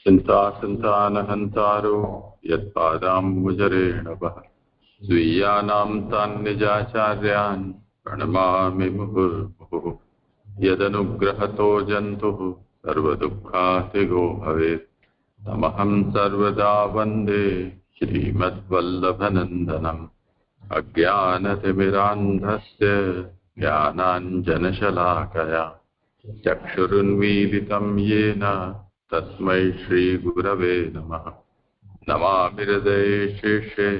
चिन्तासन्तानहन्तारो यत्पादाम्बुजरेण वः स्वीयानां तान् निजाचार्यान् प्रणमामि मुहुर्मुहुः। यदनुग्रहतो जन्तुः सर्वदुःखातिगो भवेत् तमहं सर्वदा वन्दे श्रीमद्वल्लभनन्दनम्। अज्ञानतिमिरान्धस्य ज्ञानाञ्जनशलाकया चक्षुरुन्मीलितं येन तस्मै श्रीगुरवे नमः। नमामि हृदये शेषे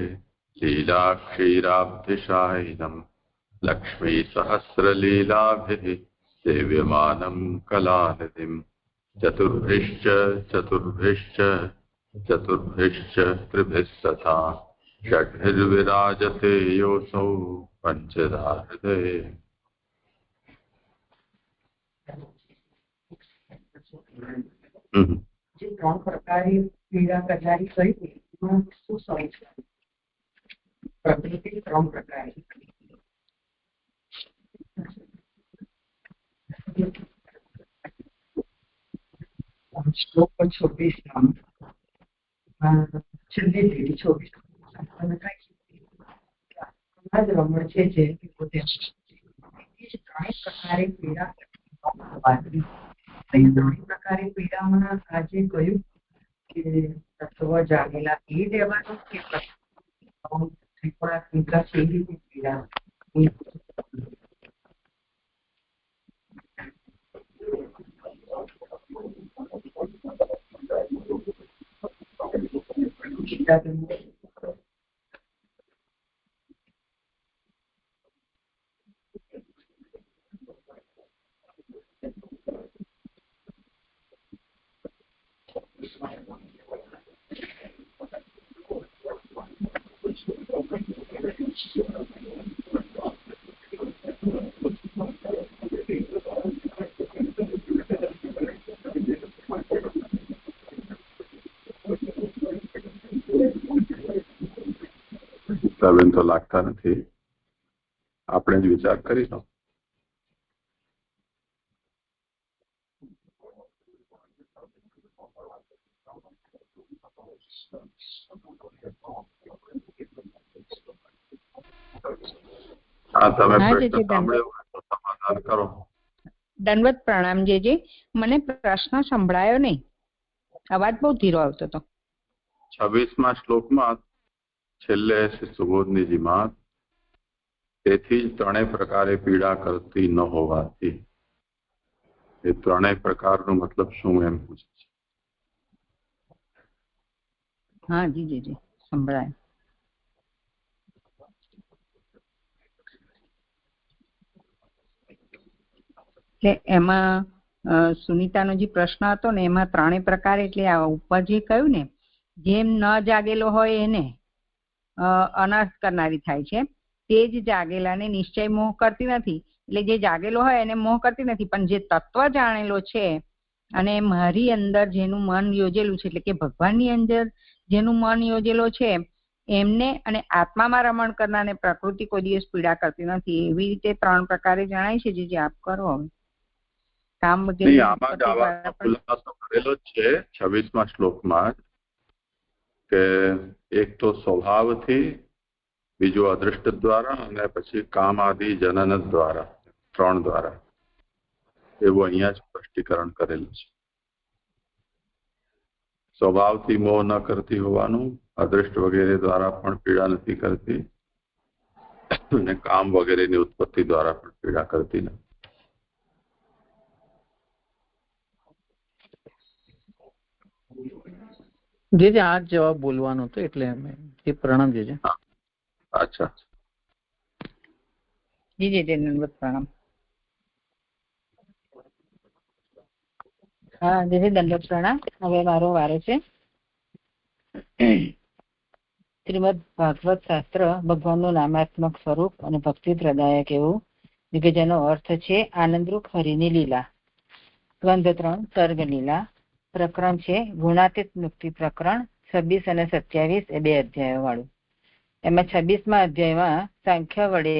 लीलाक्षीराब्धिशायिनम् लक्ष्मीसहस्रलीलाभिः सेव्यमानं कलानिधिम्। चतुर्भिश्च चतुर्भिश्च चतुर्भिश्च त्रिभिः तथा षड्भिर्विराजते योऽसौ पञ्चधा हृदये। જે ત્રણ પ્રકારે પીડા કરનારી કઈ શું સમજ પ્રકૃતિ ત્રણ પ્રકારે શ્લોક 26 છેલ્લી લીટી 26 રમણ છે જે પોતે ત્રણેય પ્રકારે પીડા ત્રણેય પ્રકારે પીડામાં આજે કહ્યું કે તત્વ જાગેલા એ લેવાનું કે ત્રિકોણાત્મિકા છે એ રીતે પીડા બેન તો લાગતા નથી, આપણે જ વિચાર કરીશું. હા, તમે પ્રશ્ન સાંભળ્યો તો સમાધાન કરો. દંડવત પ્રણામ જેજી. મને પ્રશ્ન સંભળાયો નહીં, અવાજ બહુ ધીરો આવતો હતો. 26મા શ્લોકમાં છેલ્લે સુબોધનીજીમાં તેથી જ ત્રણેય પ્રકારે પીડા કરતી ન હોવાથી, એ ત્રણેય પ્રકારનો મતલબ શું એમ પૂછે છે. હા જી જી જી સંભળાય. એટલે એમાં સુનિતાનો જે પ્રશ્ન હતો ને એમાં ત્રણેય પ્રકાર એટલે આ ઉપર જે કહ્યું ને, જેમ ન જાગેલો હોય એને અનર્થ કરનારી થાય છે, તે જ જાગેલાને નિશ્ચય મોહ કરતી નથી. એટલે જે જાગેલો હોય એને મોહ કરતી નથી, પણ જે તત્વ જાણેલો છે અને મારી અંદર જેનું મન યોજેલું છે, એટલે કે ભગવાનની અંદર જેનું મન યોજેલો છે એમને અને આત્મામાં રમણ કરનારને પ્રકૃતિ કોઈ દિવસ પીડા કરતી નથી. એવી રીતે ત્રણ પ્રકારે જણાય છે જે આપ કરો કામ વગેરે કરેલો છે 26મા શ્લોકમાં કે એક તો સ્વભાવથી, બીજું અદૃષ્ટ દ્વારા અને પછી કામ આદિ જનન દ્વારા, ત્રણ દ્વારા, એવું અહીંયા જ સ્પષ્ટીકરણ કરેલું છે. સ્વભાવથી મોહ ન કરતી હોવાનું, અદૃષ્ટ વગેરે દ્વારા પણ પીડા નથી કરતી અને કામ વગેરેની ઉત્પત્તિ દ્વારા પણ પીડા કરતી નથી. જે આ જવાબ બોલવાનો હતો એટલે એ પ્રણામ જે અચ્છા જી જી દંડવત પ્રણામ. હા જી દંડવત પ્રણામ. હવે મારો વારો છે. શ્રીમદ ભાગવત શાસ્ત્ર ભગવાનનું નામાત્મક સ્વરૂપ અને ભક્તિ પ્રદાયક એવું કે જેનો અર્થ છે આનંદરૂપ હરિની લીલા. સ્કંધ 3 સર્ગ લીલા. પ્રકરણ છે ગુણાતીત મુક્તિ પ્રકરણ 26 અને 27, એ 2 અધ્યાયો વાળું. એમાં 26મા અધ્યાયમાં સાંખ્ય વડે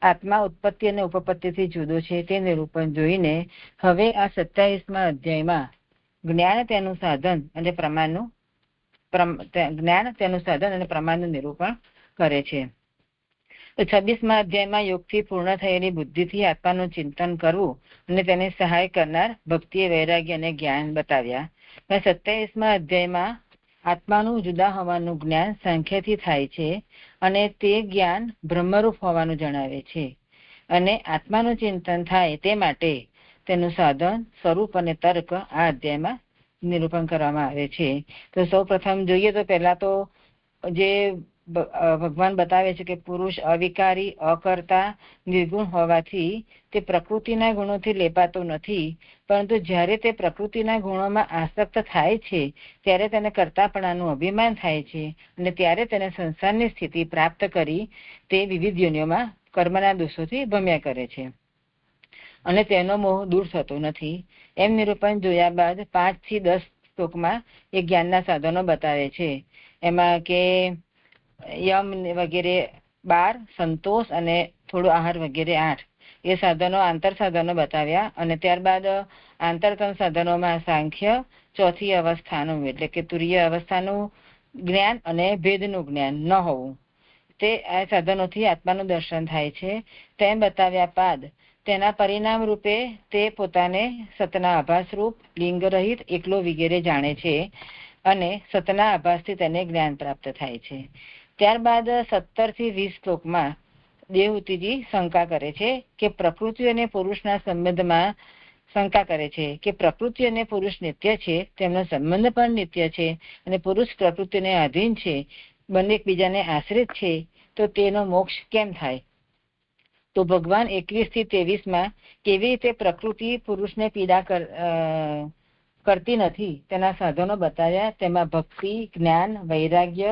આત્મા ઉત્પત્તિ અને ઉપપત્તિથી જુદો છે તે નિરૂપણ જોઈને હવે આ 27મા અધ્યાયમાં જ્ઞાન તેનું સાધન અને પ્રમાણનું નિરૂપણ કરે છે. તો 26મા અધ્યાયમાં યોગથી પૂર્ણ થયેલી બુદ્ધિથી આત્માનું ચિંતન કરવું અને તેને સહાય કરનાર ભક્તિ, વૈરાગ્ય અને જ્ઞાન બતાવ્યા. 27મા અધ્યાયમાં આત્માનું જુદા હોવાનું જ્ઞાન સાંખ્યથી થાય છે અને તે જ્ઞાન બ્રહ્મરૂપ હોવાનું જણાવે છે. અને આત્માનું ચિંતન થાય તે માટે તેનું સાધન, સ્વરૂપ અને તર્ક આ અધ્યાયમાં નિરૂપણ કરવામાં આવે છે. તો સૌ પ્રથમ જોઈએ તો પહેલા તો જે ભગવાન બતાવે છે કે પુરુષ અવિકારી, અકર્તા, નિર્ગુણ હોવાથી તે પ્રકૃતિના ગુણોથી લેપાતો નથી, પરંતુ જ્યારે તે પ્રકૃતિના ગુણોમાં આસક્ત થાય છે ત્યારે તેને કર્તાપણાનું અભિમાન થાય છે અને ત્યારે તેને સંસારની સ્થિતિ પ્રાપ્ત કરી તે વિવિધ યોનિઓમાં કર્મના દોષોથી ભમ્યા કરે છે અને તેનો મોહ દૂર થતો નથી. એમ નિરૂપણ જોયા બાદ 5 થી 10 શ્લોકમાં એ જ્ઞાનના સાધનો બતાવે છે. એમાં કે યમ વગેરે 12, સંતોષ અને થોડો આહાર વગેરે 8 એ સાધનો, આંતર સાધનો બતાવ્યા. અને ત્યારબાદ આંતરતન સાધનોમાં સાંખ્ય, ચોથી અવસ્થાનું એટલે કે તુરીય અવસ્થાનું જ્ઞાન અને ભેદનું જ્ઞાન ન હોવું, તે આ સાધનોથી આત્માનું દર્શન થાય છે તેમ બતાવ્યા બાદ તેના પરિણામ રૂપે તે પોતાને સતના આભાસ રૂપ, લિંગ રહિત, એકલો વગેરે જાણે છે અને સતના આભાસથી તેને જ્ઞાન પ્રાપ્ત થાય છે. ત્યારબાદ 17 થી 20 શ્લોકમાં દેવહૂતિજી શંકા કરે છે કે પ્રકૃતિ અને પુરુષના સંબંધમાં શંકા કરે છે કે પ્રકૃતિ અને પુરુષ નિત્ય છે, તેમનો સંબંધ પણ નિત્ય છે અને પુરુષ પ્રકૃતિને આધીન છે, બંને એકબીજાને આશ્રિત છે, તો તેનો મોક્ષ કેમ થાય? તો ભગવાન 21 થી 23માં કેવી રીતે પ્રકૃતિ પુરુષને પીડા કરતી નથી તેના સાધનો બતાવ્યા. તેમાં ભક્તિ, જ્ઞાન, વૈરાગ્ય,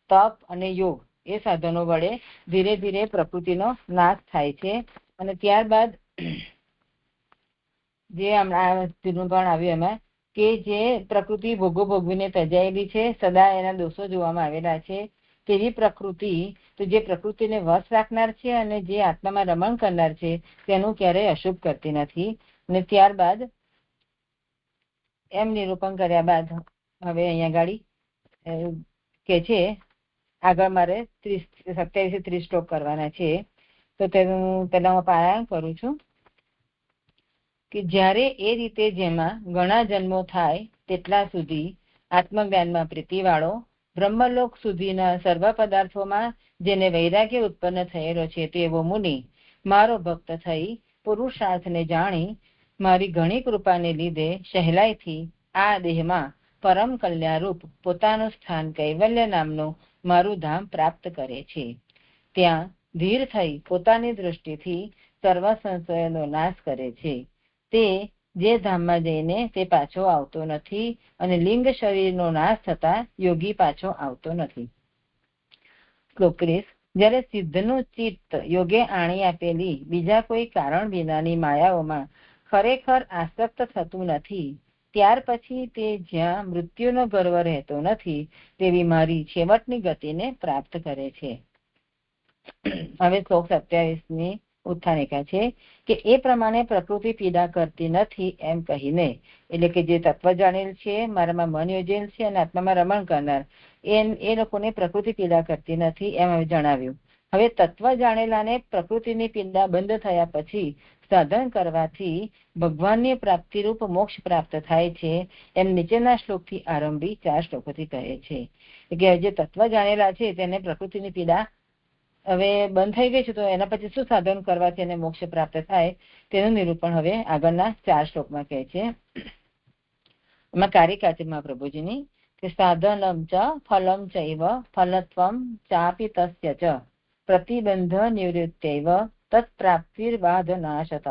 તપ અને યોગ એ સાધનો વડે ધીરે ધીરે પ્રકૃતિનો નાશ થાય છે. અને ત્યારબાદ જે હમણાં પણ આવ્યું એમાં કે જે પ્રકૃતિ ભોગો ભોગવીને તજાયેલી છે, સદા એના દોષો જોવામાં આવેલા છે, તેવી પ્રકૃતિ, તો જે પ્રકૃતિને વશ રાખનાર છે અને જે આત્મામાં રમણ કરનાર છે તેનું ક્યારેય અશુભ કરતી નથી. અને ત્યારબાદ એમ નિરૂપણ કર્યા બાદ હવે અહીંયા ગાડી કે છે આગળ મારે 27-30 શ્લોક કરવાના છે. તો તેનું પહેલા હું પારાયણ કરું છું કે જ્યારે એ રીતે જેમાં ઘણા જન્મો થાય તેટલા સુધી આત્મજ્ઞાનમાં પ્રીતિવાળો, બ્રહ્મલોક સુધીના સર્વ પદાર્થોમાં જેને વૈરાગ્ય ઉત્પન્ન થયેલો છે તેવો મુનિ મારો ભક્ત થઈ પુરુષાર્થને જાણી મારી ઘણી કૃપાને લીધે સહેલાઈથી આ દેહમાં પરમ કલ્યાણરૂપ પોતાનું સ્થાન કૈવલ્ય નામનું મારું ધામ પ્રાપ્ત કરે છે. ત્યાં ધીર થઈ પોતાની દૃષ્ટિથી સર્વ સંશયોનો નાશ કરે છે. તે જે ધામમાં જઈને તે પાછો આવતો નથી અને લિંગ શરીરનો નાશ થતા યોગી પાછો આવતો નથી. શ્લોક 30. જ્યારે સિદ્ધનું ચિત્ત યોગે આણી આપેલી બીજા કોઈ કારણ વિનાની માયાઓમાં ખરેખર આસક્ત થતું નથી, ત્યાર પછી તે જ્યાં મૃત્યુનો ગર્વ રહેતો નથી તેવી મારી છેવટની ગતિને પ્રાપ્ત કરે છે. હવે શ્લોક 27ની ઉત્થાનિકા છે કે એ પ્રમાણે પ્રકૃતિ પીડા કરતી નથી એમ કહીને, એટલે કે જે તત્વ જાણેલ છે, મારામાં મન યોજેલ છે અને આત્મામાં રમણ કરનાર એ લોકોને પ્રકૃતિ પીડા કરતી નથી એમ હવે જણાવ્યું. હવે તત્વ જાણેલાને પ્રકૃતિની પીડા બંધ થયા પછી સાધન કરવાથી ભગવાનની પ્રાપ્તિરૂપ મોક્ષ પ્રાપ્ત થાય છે એમ નીચેના શ્લોકથી આરંભી 4 શ્લોકોથી કહે છે કે જે તત્વ જાણેલા છે તેને પ્રકૃતિની પીડા હવે બંધ થઈ ગઈ છે, તો એના પછી શું સાધન કરવાથી એને મોક્ષ પ્રાપ્ત થાય તેનું નિરૂપણ હવે આગળના 4 શ્લોકમાં કહે છે. એમાં કારિકા છે મહાપ્રભુજીની કે સાધનમ ચ ફલમ ચૈવ ફલત્વમ ચાપી તસ્ય ચ પ્રતિબંધ નિવૃત્તૈવ તત્પ્રાપ્તિર્બાધનાશતઃ.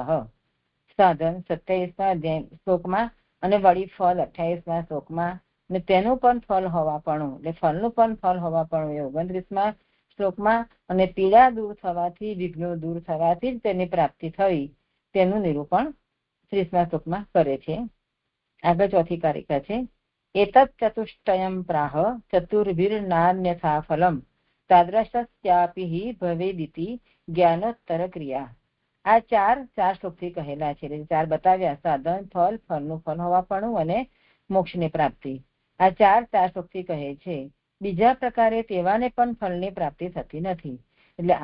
સાધન 27મા શ્લોકમાં અને વળી ફળ 28મા શ્લોકમાં અને તેનું પણ ફળ હોવાપણું એટલે ફળનું પણ ફળ હોવાપણું એ 29મા શ્લોકમાં અને પીડા દૂર થવાથી, વિઘ્નો દૂર થવાથી જ તેની પ્રાપ્તિ થઈ તેનું નિરૂપણ 30મા શ્લોકમાં કરે છે. આગળ ચોથી કારિકા છે એતત ચતુષ્ટયમ પ્રાહ ચતુર્ભિર્નાન્યથા ફલમ તાદ્રશ્યાપિ ભવેદિતિ જ્ઞાનોત્તર ક્રિયા. આ 4 શ્લોકથી કહેલા છે, એટલે 4 બતાવ્યા: સાધન, ફળ, ફળનું ફળ હોવાપણું અને મોક્ષની પ્રાપ્તિ. આ ચાર શ્લોકથી કહે છે. બીજા પ્રકારે તેવાને પણ ફળની પ્રાપ્તિ થતી નથી. એટલે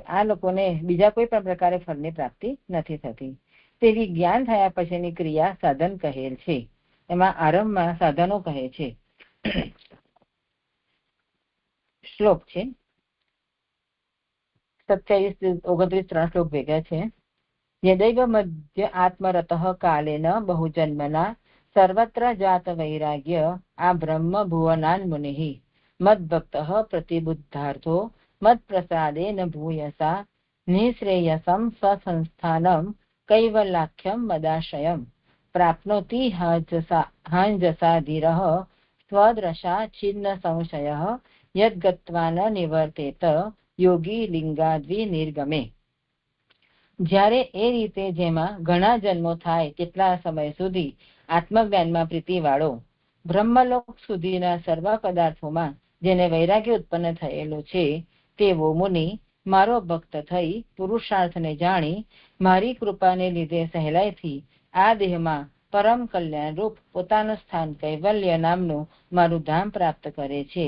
આ લોકોને બીજા કોઈ પણ પ્રકારે ફળની પ્રાપ્તિ નથી થતી. તેવી જ્ઞાન થયા પછીની ક્રિયા સાધન કહેલ છે. એમાં આરંભમાં સાધનો કહે છે. શ્લોક છે 27-29 3 શ્લોક ભેગા છે. યદૈવ મધ્ય આત્મરતઃ કાલેન બહુજન્મના સર્વત્ર જાત વૈરાગ્ય આ બ્રહ્મ ભુવનાન મુનિઃ મદ્ભક્તઃ પ્રતિબુદ્ધાર્થો મત્પ્રસાદેન ભૂયસા નિશ્રેયસમ સ્વસંસ્થાનમ કૈવલાખ્યમ મદાશ્રયમ પ્રાપ્નોતિ હાંજસા ધીરઃ સ્વદ્રશા છિન્ન સંશયઃ યદ્ગત્વા ન નિવર્તેત યોગી લિંગાદ્વિ નિર્ગમે. જ્યારે એ રીતે જેમાં ઘણા જન્મો થાય તેટલા સમય સુધી આત્મજ્ઞાનમાં પ્રીતિવાળો બ્રહ્મલોક સુધીના સર્વ પદાર્થોમાં જેને વૈરાગ્ય ઉત્પન્ન થયેલો છે તેવો મુનિ મારો ભક્ત થઈ પુરુષાર્થને જાણી મારી કૃપાને લીધે સહેલાઈથી આ દેહમાં પરમ કલ્યાણ રૂપ પોતાનું સ્થાન કૈવલ્ય નામનું મારું ધામ પ્રાપ્ત કરે છે.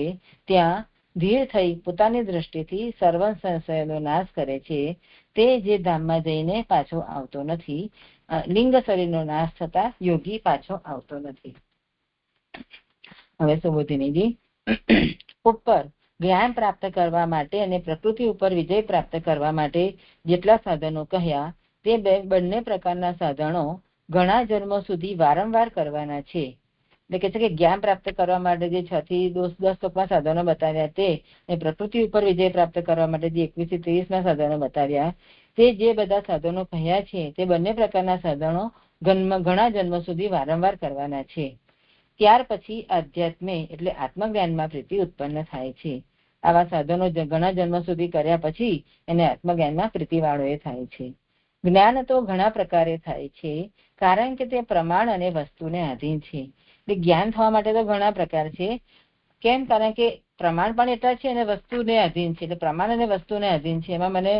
ત્યાં ધીર થઈ પોતાની દ્રષ્ટિથી સર્વ સંશયનો નાશ કરે છે. તે જે ધામમાં જઈને પાછો આવતો નથી. લિંગ શરીરનો નાશ થતા યોગી પાછો આવતો નથી. હવે સુબોધિનીજી ઉપર જ્ઞાન પ્રાપ્ત કરવા માટે અને પ્રકૃતિ ઉપર વિજય પ્રાપ્ત કરવા માટે જેટલા સાધનો કહ્યા તે બંને પ્રકારના સાધનો ઘણા જન્મો સુધી વારંવાર કરવાના છે. એટલે કે છે કે જ્ઞાન પ્રાપ્ત કરવા માટે જે 6 થી 10 શ્લોકમાં સાધનો બતાવ્યા તે અને પ્રકૃતિ ઉપર વિજય પ્રાપ્ત કરવા માટે જે 21 થી 30 સાધનો બતાવ્યા તે જે બધા સાધનો કહ્યા છે તે બંને પ્રકારના સાધનો ઘણા જન્મો સુધી વારંવાર કરવાના છે. ત્યાર પછી આધ્યાત્મે એટલે આત્મજ્ઞાનમાં પ્રીતિ ઉત્પન્ન થાય છે. આવા સાધનો ઘણા જન્મ સુધી કર્યા પછી એને આત્મજ્ઞાનમાં પ્રીતિવાળો એ થાય છે. જ્ઞાન તો ઘણા પ્રકારે થાય છે કારણ કે તે પ્રમાણ અને વસ્તુને આધીન છે. એટલે જ્ઞાન થવા માટે તો ઘણા પ્રકાર છે. કેમ? કારણ કે પ્રમાણ પણ એટલા છે અને વસ્તુને આધીન છે. એટલે પ્રમાણ અને વસ્તુને આધીન છે. એમાં મને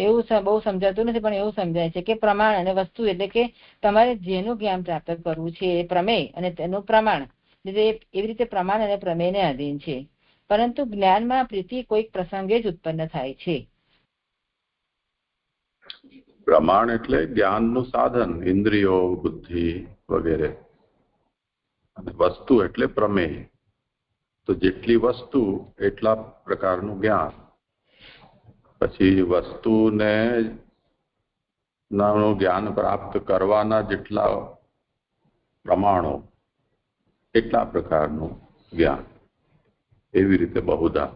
એવું બહુ સમજાતું નથી પણ એવું સમજાય છે કે પ્રમાણ અને વસ્તુ એટલે કે તમારે જેનું જ્ઞાન પ્રાપ્ત કરવું છે એ પ્રમેય અને તેનું પ્રમાણ એવી રીતે પ્રમાણ અને પ્રમેયને આધીન છે. પરંતુ જ્ઞાનમાં પ્રીતિ કોઈક પ્રસંગે જ ઉત્પન્ન થાય છે. પ્રમાણ એટલે જ્ઞાનનું સાધન, ઇન્દ્રિયો, બુદ્ધિ વગેરે. અને વસ્તુ એટલે પ્રમેય. તો જેટલી વસ્તુ એટલા પ્રકારનું જ્ઞાન. પછી વસ્તુને નાનું જ્ઞાન પ્રાપ્ત કરવાના જેટલા પ્રમાણો એટલા પ્રકારનું જ્ઞાન. એવી રીતે બહુધા.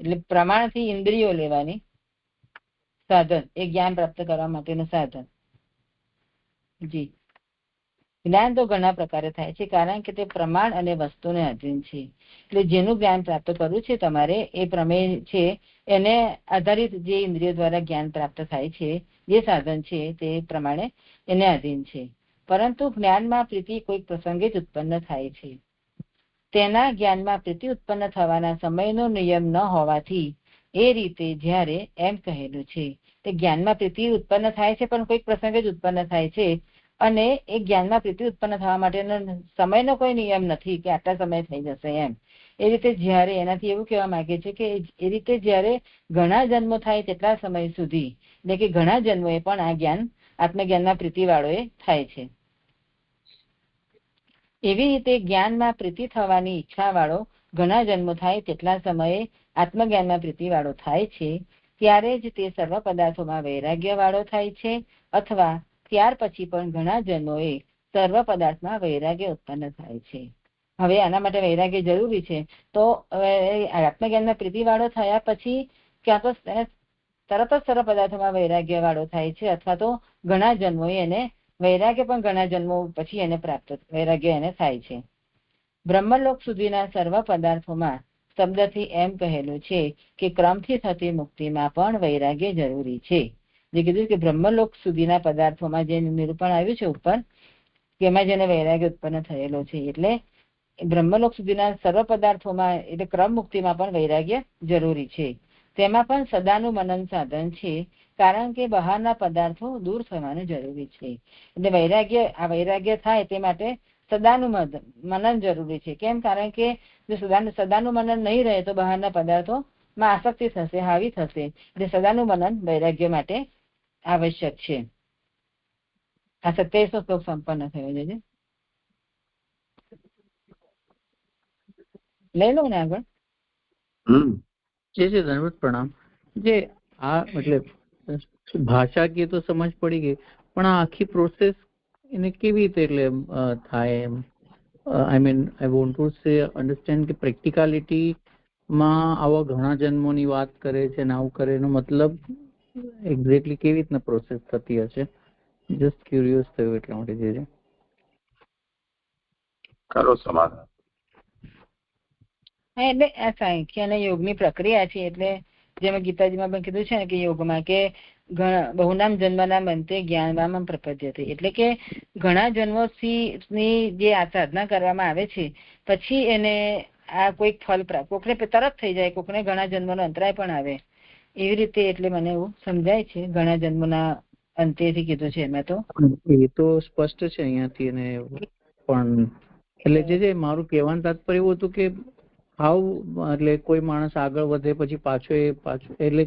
એટલે પ્રમાણથી ઇન્દ્રિયો લેવાની સાધન એ જ્ઞાન પ્રાપ્ત કરવા માટેનું સાધન. જી જ્ઞાન તો ઘણા પ્રકારે થાય છે કારણ કે તે પ્રમાણ અને વસ્તુને આધીન છે. એટલે જેનું જ્ઞાન પ્રાપ્ત કરવું છે તમારે એ પ્રમેય છે એને આધારિત જે ઇન્દ્રિયો દ્વારા જ્ઞાન પ્રાપ્ત થાય છે જે સાધન છે તે પ્રમાણે એને આધીન છે. પરંતુ જ્ઞાનમાં પ્રીતિ કોઈક પ્રસંગે જ ઉત્પન્ન થાય છે. તેના જ્ઞાનમાં પ્રીતિ ઉત્પન્ન થવાના સમયનો નિયમ ન હોવાથી એ રીતે જ્યારે એમ કહેલું છે તે જ્ઞાનમાં પ્રીતિ ઉત્પન્ન થાય છે પણ કોઈક પ્રસંગે જ ઉત્પન્ન થાય છે અને એ જ્ઞાનમાં પ્રીતિ ઉત્પન્ન થવા માટેનો સમયનો કોઈ નિયમ નથી કે આટલા સમય થઈ જશે એમ. એ રીતે જ્યારે એનાથી એવું કહેવા માંગે છે કે એ રીતે જ્યારે ઘણા જન્મો થાય તેટલા સમય સુધી એટલે કે ઘણા જન્મોએ પણ આ જ્ઞાન આત્મજ્ઞાનના પ્રીતિવાળો એ થાય છે. એવી રીતે જ્ઞાનમાં પ્રીતિ થવાની ઈચ્છા વાળો ઘણા જન્મો થાય તેટલા સમયે આત્મજ્ઞાનમાં પ્રીતિવાળો થાય છે. ત્યારે જ તે સર્વ પદાર્થોમાં વૈરાગ્ય વાળો થાય છે અથવા ત્યાર પછી પણ ઘણા જન્મોએ સર્વ પદાર્થમાં વૈરાગ્ય ઉત્પન્ન થાય છે. હવે આના માટે વૈરાગ્ય જરૂરી છે. તો આત્મજ્ઞાનમાં પ્રીતિવાળો થયા પછી ક્યાં તો તરત જ સર્વ પદાર્થોમાં વૈરાગ્ય વાળો થાય છે અથવા તો ઘણા જન્મોએ એને વૈરાગ્ય પણ ઘણા જન્મો પછી એને પ્રાપ્ત વૈરાગ્ય એને થાય છે. બ્રહ્મલોક સુધીના સર્વ પદાર્થોમાં શબ્દથી એમ કહેલું છે કે ક્રમથી થતી મુક્તિમાં પણ વૈરાગ્ય જરૂરી છે. જે કીધું કે બ્રહ્મલોક સુધીના પદાર્થોમાં જે નિરૂપણ આવ્યું છે ઉપર કે એમાં જેને વૈરાગ્ય ઉત્પન્ન થયેલો છે એટલે બ્રહ્મલોક સુધીના સર્વ પદાર્થોમાં એટલે ક્રમ મુક્તિમાં પણ વૈરાગ્ય જરૂરી છે. તેમાં પણ સદાનું મનન સાધન છે. કારણ કે બહારના પદાર્થો દૂર થવાનું જરૂરી છે. એટલે વૈરાગ્ય થાય તે માટે સદાનું મનન જરૂરી છે. કેમ? કારણ કે જો સદાનું મનન નહીં રહે તો બહારના પદાર્થોમાં આસક્તિ થશે, હાવી થશે. એટલે સદાનું મનન વૈરાગ્ય માટે આવશ્યક છે. આ 27મો શ્લોક સંપન્ન થયો છે. લઈ લો ને આગળ. જે ધન્યવાદ, પ્રણામ. જે આ એટલે ભાષા કે તો સમજ પડી ગઈ, પણ આ આખી પ્રોસેસ એને કેવી રીતે એટલે થાય એમ? I mean I want to say understand કે પ્રેક્ટિકાલિટી માં આવા ઘણા જન્મોની વાત કરે છે ને આવું કરે એનો મતલબ એક્ઝેક્ટલી કેવી રીતના પ્રોસેસ થતી હશે? જસ્ટ ક્યુરિયસ થયું એટલા માટે. જે કરો સમાધાન. એટલે આ સાંખ્ય અને યોગની પ્રક્રિયા છે. એટલે જેમ ગીતાજીમાં પણ કીધું છે ને કે યોગમાં કે બહુનામ જન્મના મંતે જ્ઞાનમાં પ્રપદ્યતે, એટલે કે ઘણા જન્મોની જે આ સાધના કરવામાં આવે છે પછી એને આ કોઈક ફળ પ્રાપ્ત, કોકને તરત થઈ જાય, કોકને ઘણા જન્મનો અંતરાય પણ આવે. એવી રીતે એટલે મને એવું સમજાય છે. ઘણા જન્મના અંતેથી કીધું છે એમાં તો એ તો સ્પષ્ટ છે અહીંયાથી. અને પણ એટલે જે મારું કહેવાનું તાત્પર્ય એવું હતું કે હાઉ એટલે કોઈ માણસ આગળ વધે પછી પાછું એટલે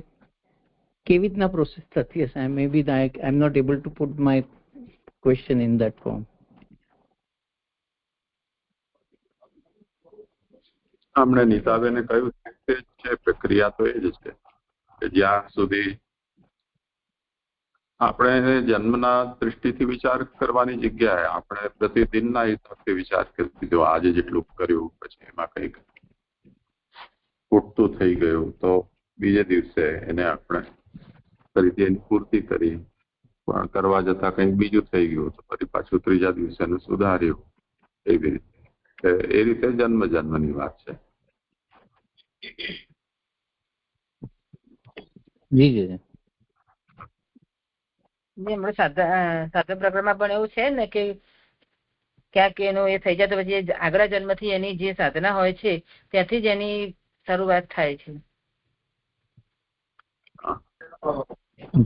કેવી રીતના પ્રોસેસ થતી હશે? Maybe I am not able to put my question in that form. હમણે નીતાબેને કહ્યું તે છે પ્રક્રિયા તો એ જ છે કે જ્યાં સુધી આપણે જન્મના દૃષ્ટિથી વિચાર કરવાની જગ્યાએ આપણે પ્રતિદિનના હિસાબથી વિચાર કરી દીધો. આજે જેટલું કર્યું પછી એમાં કંઈક ખોટું થઈ ગયું તો બીજે દિવસે એને આપણે ફરીથી એની પૂર્તિ કરી, પણ કરવા જતા કંઈક બીજું થઈ ગયું તો ફરી પાછું ત્રીજા દિવસે એનું સુધાર્યું. એવી રીતે એ રીતે જન્મની વાત છે. જી જી હમણાં સાધન પ્રકરણમાં પણ એવું છે ને કે ક્યાંક એનું એ થઈ જાય તો પછી આગલા જન્મથી એની જે સાધના હોય છે ત્યાંથી જ એની શરૂઆત થાય છે.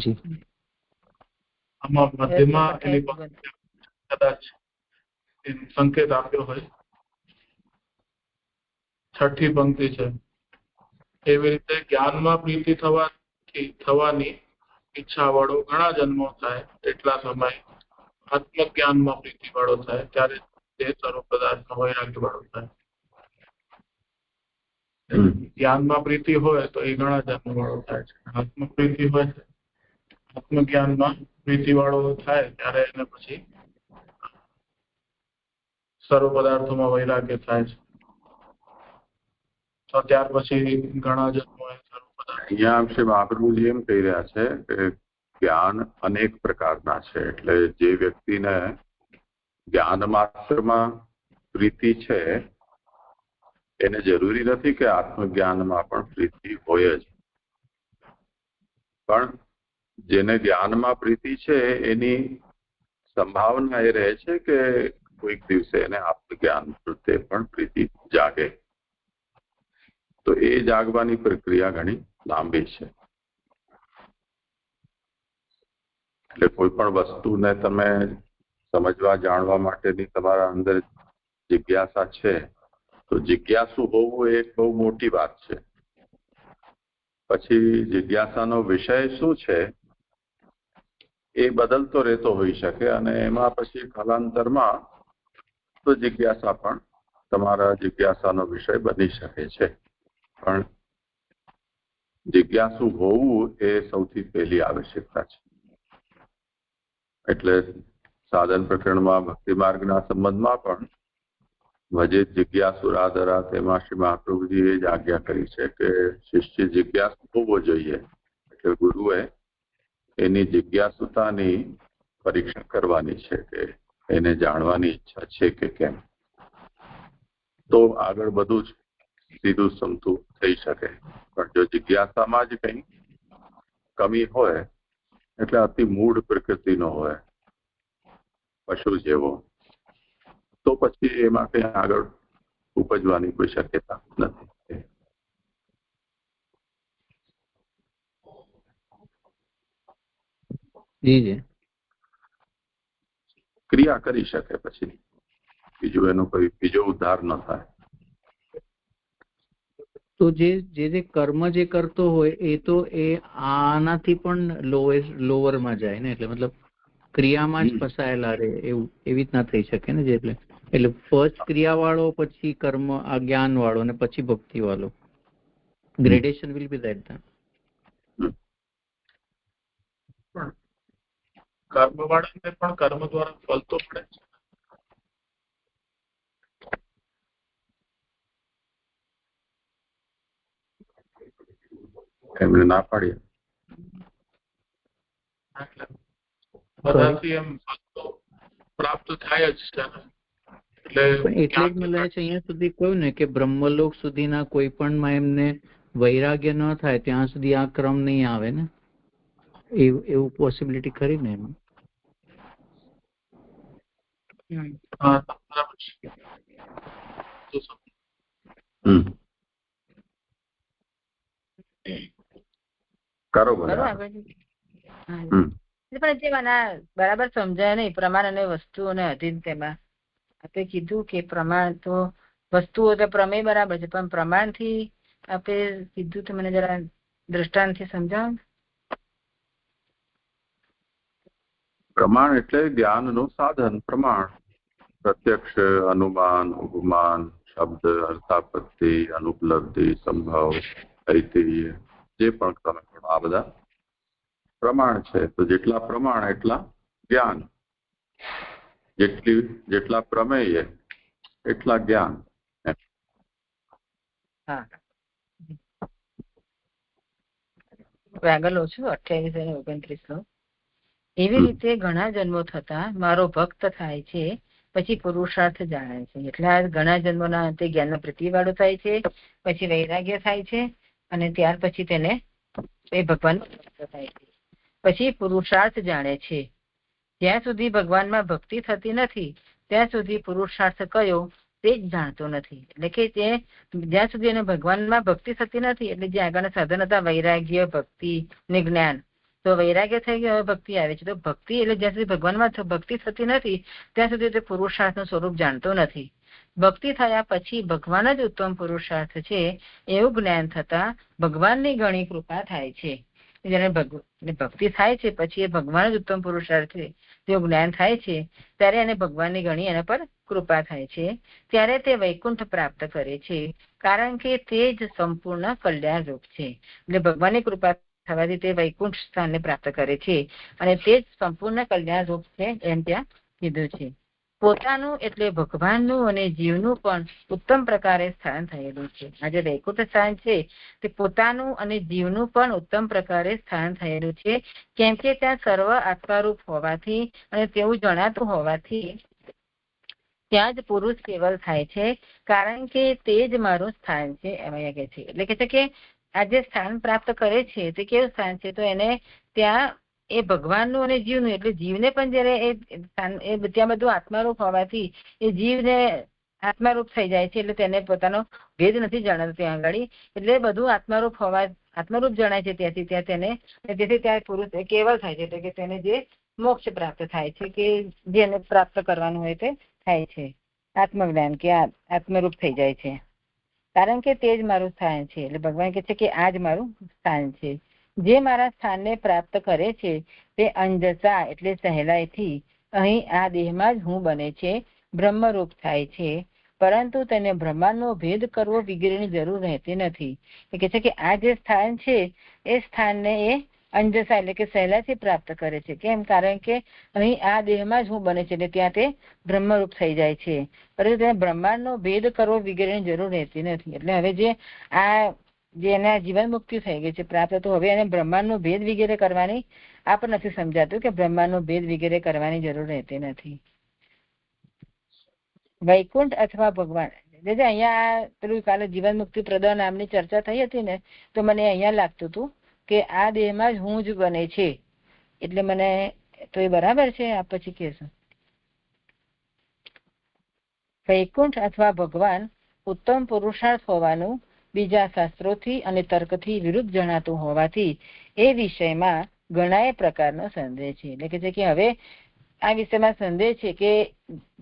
જી આમાં મધ્યમાં એની કદાચ સંકેત આપ્યો હોય. છઠ્ઠી પંક્તિ છે. એવી રીતે જ્ઞાનમાં પ્રીતિ થવાની ઈચ્છા વાળો ઘણા જન્મો થાય, એટલા સમય આત્મજ્ઞાનમાં પ્રીતિ વાળો થાય ત્યારે તે સર્વ પદાર્થમાં વૈરાગ્ય વાળો થાય. જ્ઞાનમાં પ્રીતિ હોય તો એ ઘણા જન્મ વાળો થાય છે. આત્મપ્રીતિ હોય, આત્મજ્ઞાનમાં પ્રીતિ વાળો થાય ત્યારે એને પછી સર્વ પદાર્થોમાં વૈરાગ્ય થાય છે. તો ત્યાર પછી ઘણા જન્મો સર્વ પદાર્થ. અહીંયા શ્રી મહાપ્રભુજી એમ કહી રહ્યા છે કે જ્ઞાન અનેક પ્રકારના છે. એટલે જે વ્યક્તિને જ્ઞાન માત્રમાં પ્રીતિ છે એને જરૂરી નથી કે આત્મજ્ઞાનમાં પણ પ્રીતિ હોય જ, પણ જેને જ્ઞાનમાં પ્રીતિ છે એની સંભાવના એ રહે છે કે કોઈક દિવસે એને આત્મજ્ઞાન પ્રત્યે પણ પ્રીતિ જાગે. તો એ જાગવાની પ્રક્રિયા ઘણી લાંબી છે. એટલે કોઈ પણ વસ્તુને તમે સમજવા જાણવા માટેની તમારા અંદર જિજ્ઞાસા છે તો જિજ્ઞાસુ હોવું એ એક બહુ મોટી વાત છે. પછી જિજ્ઞાસાનો વિષય શું છે એ બદલતો રહેતો હોઈ શકે અને એમાં પછી કાલાંતરમાં તો જિજ્ઞાસા પણ તમારા જિજ્ઞાસાનો વિષય બની શકે છે. પણ જિજ્ઞાસુ હોવું એ સૌથી પહેલી આવશ્યકતા છે. એટલે સાધન પ્રકરણમાં ભક્તિ માર્ગના સંબંધમાં પણ ભજે જિજ્ઞાસુરાધરા તેમાં શ્રી મહાપ્રભુજીએ જ આજ્ઞા કરી છે કે શિષ્ય જિજ્ઞાસુ હોવો જોઈએ. એટલે ગુરુએ એની જિજ્ઞાસુતાની પરીક્ષા કરવાની છે કે એને જાણવાની ઈચ્છા છે કે કેમ, તો આગળ બધું જ સીધું સમતું થઈ શકે. પણ જો જિજ્ઞાસામાં જ કંઈ કમી હોય, એટલે અતિ મૂળ પ્રકૃતિનો હોય, પશુ જેવો, તો પછી એમાં કંઈ આગળ ઉપજવાની કોઈ શક્યતા નથી. જી જી ક્રિયા કરી શકે, પછી બીજું એનો કોઈ બીજો ઉદ્ધાર ન થાય. તો જે કર્મ જે કરતો હોય એ તો એ આનાથી પણ લોવરમાં જાય ને, એટલે મતલબ ક્રિયામાં જ ફસાયેલા રહે એવું એવી રીતના થઈ શકે ને. જે એટલે ફર્સ્ટ ક્રિયા વાળો, પછી કર્મ આ જ્ઞાન વાળો, અને પછી ભક્તિ વાળો. Gradation will be that. કર્મ વાળાને પણ કર્મ દ્વારા ફળ તો મળે છે. એમને ના પાડીએ બધાથી એમ પ્રાપ્ત થાય જ છે ને. એટલે જ મને અહીંયા સુધી કહ્યું ને કે બ્રહ્મલોક સુધીના કોઈ પણ માં એમને વૈરાગ્ય ન થાય ત્યાં સુધી આ ક્રમ નહીં આવે ને, એવું પોસિબિલિટી ખરી ને એમાં. કરો પણ જે મને બરાબર સમજાય નહીં, પ્રમાણ અને વસ્તુઓને અધીન. તેમાં આપણે કીધું કે પ્રમાણ તો વસ્તુઓ તો પ્રમેય બરાબર છે, પણ પ્રમાણથી આપણે કીધું તો મને જરા દ્રષ્ટાંતથી સમજાવો. પ્રમાણ એટલે જ્ઞાનનું સાધન. પ્રમાણ પ્રત્યક્ષ, અનુમાન, ઉપમાન, શબ્દ, અર્થાપત્તિ, અનુપલબ્ધિ, સંભવ, ઐતિહ્ય, જે પણ તમે આ બધા પ્રમાણ છે. તો જેટલા પ્રમાણ એટલા જ્ઞાન, જેટલા પ્રમેય એટલા જ્ઞાન. આગળ લો છું 28 અને 29. એવી રીતે ઘણા જન્મો થતા મારો ભક્ત થાય છે, પછી પુરુષાર્થ જાણે છે. એટલે આ ઘણા જન્મોના અંતે જ્ઞાનનો પ્રતિવાળો થાય છે, પછી વૈરાગ્ય થાય છે, અને ત્યાર પછી તેને એ ભગવાન થાય છે. પછી પુરુષાર્થ જાણે છે. જ્યાં સુધી ભગવાનમાં ભક્તિ થતી નથી ત્યાં સુધી પુરુષાર્થ કયો તે જ જાણતો નથી. એટલે કે તે જ્યાં સુધી એને ભગવાનમાં ભક્તિ થતી નથી, એટલે જે આગળના સાધન હતા વૈરાગ્ય, ભક્તિ ને જ્ઞાન, તો વૈરાગ્ય થઈ ગયો, હવે ભક્તિ આવે છે. તો ભક્તિ એટલે જ્યાં સુધી ભગવાનમાં ભક્તિ થતી નથી ત્યાં સુધી તે પુરુષાર્થનું સ્વરૂપ જાણતો નથી. ભક્તિ થયા પછી ભગવાન જ ઉત્તમ પુરુષાર્થ છે એવું જ્ઞાન થતા ભગવાનની ઘણી કૃપા થાય છે. જયારે ભક્તિ થાય છે પછી એ ભગવાન જ ઉત્તમ પુરુષાર્થ છે તેવું જ્ઞાન થાય છે, ત્યારે એને ભગવાનની ઘણી એના પર કૃપા થાય છે. ત્યારે તે વૈકુંઠ પ્રાપ્ત કરે છે, કારણ કે તે જ સંપૂર્ણ કલ્યાણ રૂપ છે. એટલે ભગવાનની કૃપા થવાથી તે વૈકુંઠ સ્થાનને પ્રાપ્ત કરે છે, અને તે જ સંપૂર્ણ કલ્યાણ રૂપ છે એમ ત્યાં કીધું છે. પોતાનું એટલે ભગવાનનું અને જીવનું પણ ઉત્તમ પ્રકારે સ્થાન થયેલું છે. આ જે વૈકુંઠ સ્થાન છે તે પોતાનું અને જીવનું પણ ઉત્તમ પ્રકારે સ્થાન થયેલું છે, કેમ કે ત્યાં સર્વ આત્મારૂપ હોવાથી અને તેવું જણાતું હોવાથી ત્યાં જ પુરુષ કેવલ થાય છે, કારણ કે તે જ મારું સ્થાન છે એમ અહીંયા કહે છે. એટલે કે છે કે આ જે સ્થાન પ્રાપ્ત કરે છે તે કેવું સ્થાન છે, તો એને ત્યાં એ ભગવાનનું અને જીવનું, એટલે જીવને પણ જયારે એ ત્યાં બધું આત્મારૂપ હોવાથી એ જીવને આત્મારૂપ થઈ જાય છે, એટલે તેને પોતાનો ભેદ નથી જણાતો ત્યાં આગળ. એટલે બધું આત્મારૂપ જણાય છે ત્યાંથી ત્યાં તેને, તેથી ત્યાં પુરુષ કેવલ થાય છે. એટલે કે તેને જે મોક્ષ પ્રાપ્ત થાય છે, કે જેને પ્રાપ્ત કરવાનું હોય તે થાય છે, આત્મજ્ઞાન કે આત્મરૂપ થઈ જાય છે, કારણ કે તે જ મારું સ્થાન છે. એટલે ભગવાન કહે છે કે આ જ મારું સ્થાન છે. જે મારા સ્થાનને પ્રાપ્ત કરે છે તે અંજસા એટલે સહેલાઈથી અહીં આ દેહમાં જ હું બને છે, બ્રહ્મરૂપ થાય છે, પરંતુ તેને બ્રહ્માંડનો ભેદ કરવો વગેરેની જરૂર રહેતી નથી. એ કહે છે કે આ જે સ્થાન છે એ સ્થાનને એ અંજસા એટલે કે સહેલાઈથી પ્રાપ્ત કરે છે. કેમ? કારણ કે અહીં આ દેહમાં જ હું બને છે, એટલે ત્યાં તે બ્રહ્મરૂપ થઈ જાય છે, પરંતુ તેને બ્રહ્માંડનો ભેદ કરવો વગેરેની જરૂર રહેતી નથી. એટલે હવે જે એના જીવન મુક્તિ થઈ ગઈ છે પ્રાપ્ત, તો હવે એને બ્રહ્માંડનો ભેદ વગેરે કરવાની આ પણ નથી સમજાતું કે બ્રહ્માંડનો ભેદ વગેરે કરવાની જરૂર રહેતી નથી. વૈકુંઠ અથવા ભગવાન, અહીંયા પેલું કાલે જીવન મુક્તિ પ્રદ નામની ચર્ચા થઈ હતી ને, તો મને અહીંયા લાગતું હતું કે આ દેહમાં જ હું જ બને છે, એટલે મને તો એ બરાબર છે. આપ પછી કહેશો. વૈકુંઠ અથવા ભગવાન ઉત્તમ પુરુષાર્થ હોવાનું બીજા શાસ્ત્રોથી અને તર્કથી વિરુદ્ધ જણાતું હોવાથી એ વિષયમાં ઘણા પ્રકારનો સંદેહ છે. એટલે કે છે કે હવે આ વિષયમાં સંદેહ છે કે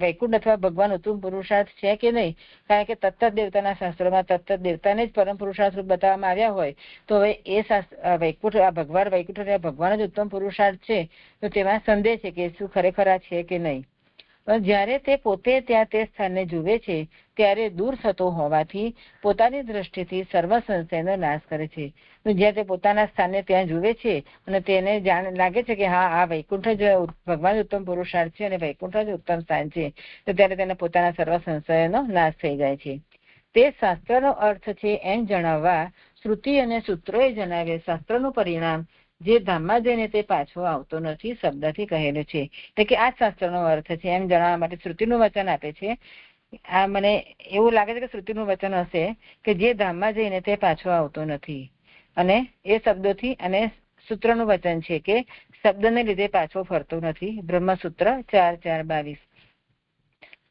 વૈકુંઠ અથવા ભગવાન ઉત્તમ પુરુષાર્થ છે કે નહીં, કારણ કે તત્ત દેવતાના શાસ્ત્રોમાં તત્ત દેવતાને જ પરમ પુરુષાર્થ રૂપ બતાવવામાં આવ્યા હોય તો હવે એ વૈકુંઠ આ ભગવાન જ ઉત્તમ પુરુષાર્થ છે, તો તેમાં સંદેહ છે કે શું ખરેખર આ છે કે નહીં. પણ જ્યારે તે પોતે ત્યાં તે સ્થાનને જુએ છે ત્યારે દૂર થતો હોવાથી પોતાની દ્રષ્ટિથી સર્વ સંશયનો નાશ કરે છે. જ્યારે તે પોતાના સ્થાનને ત્યાં જુએ છે અને તેને લાગે છે કે હા આ વૈકુંઠ જ ભગવાન ઉત્તમ પુરુષાર્થ છે અને વૈકુંઠ જ ઉત્તમ સ્થાન છે, તો ત્યારે તેને પોતાના સર્વ સંશયનો નાશ થઈ જાય છે. તે શાસ્ત્રનો અર્થ છે એમ જણાવવા શ્રુતિ અને સૂત્રોએ જણાવે શાસ્ત્રનું પરિણામ જે ધામમાં જઈને તે પાછો આવતો નથી શબ્દથી કહેલું છે. એટલે કે આ શાસ્ત્રનો અર્થ છે એમ જણાવવા માટે શ્રુતિનું વચન આપે છે. આ મને એવું લાગે છે કે શ્રુતિનું વચન હશે કે જે ધામમાં જઈને તે પાછો આવતો નથી, અને એ શબ્દોથી, અને સૂત્રનું વચન છે કે શબ્દને લીધે પાછો ફરતો નથી. બ્રહ્મસૂત્ર 4:4-22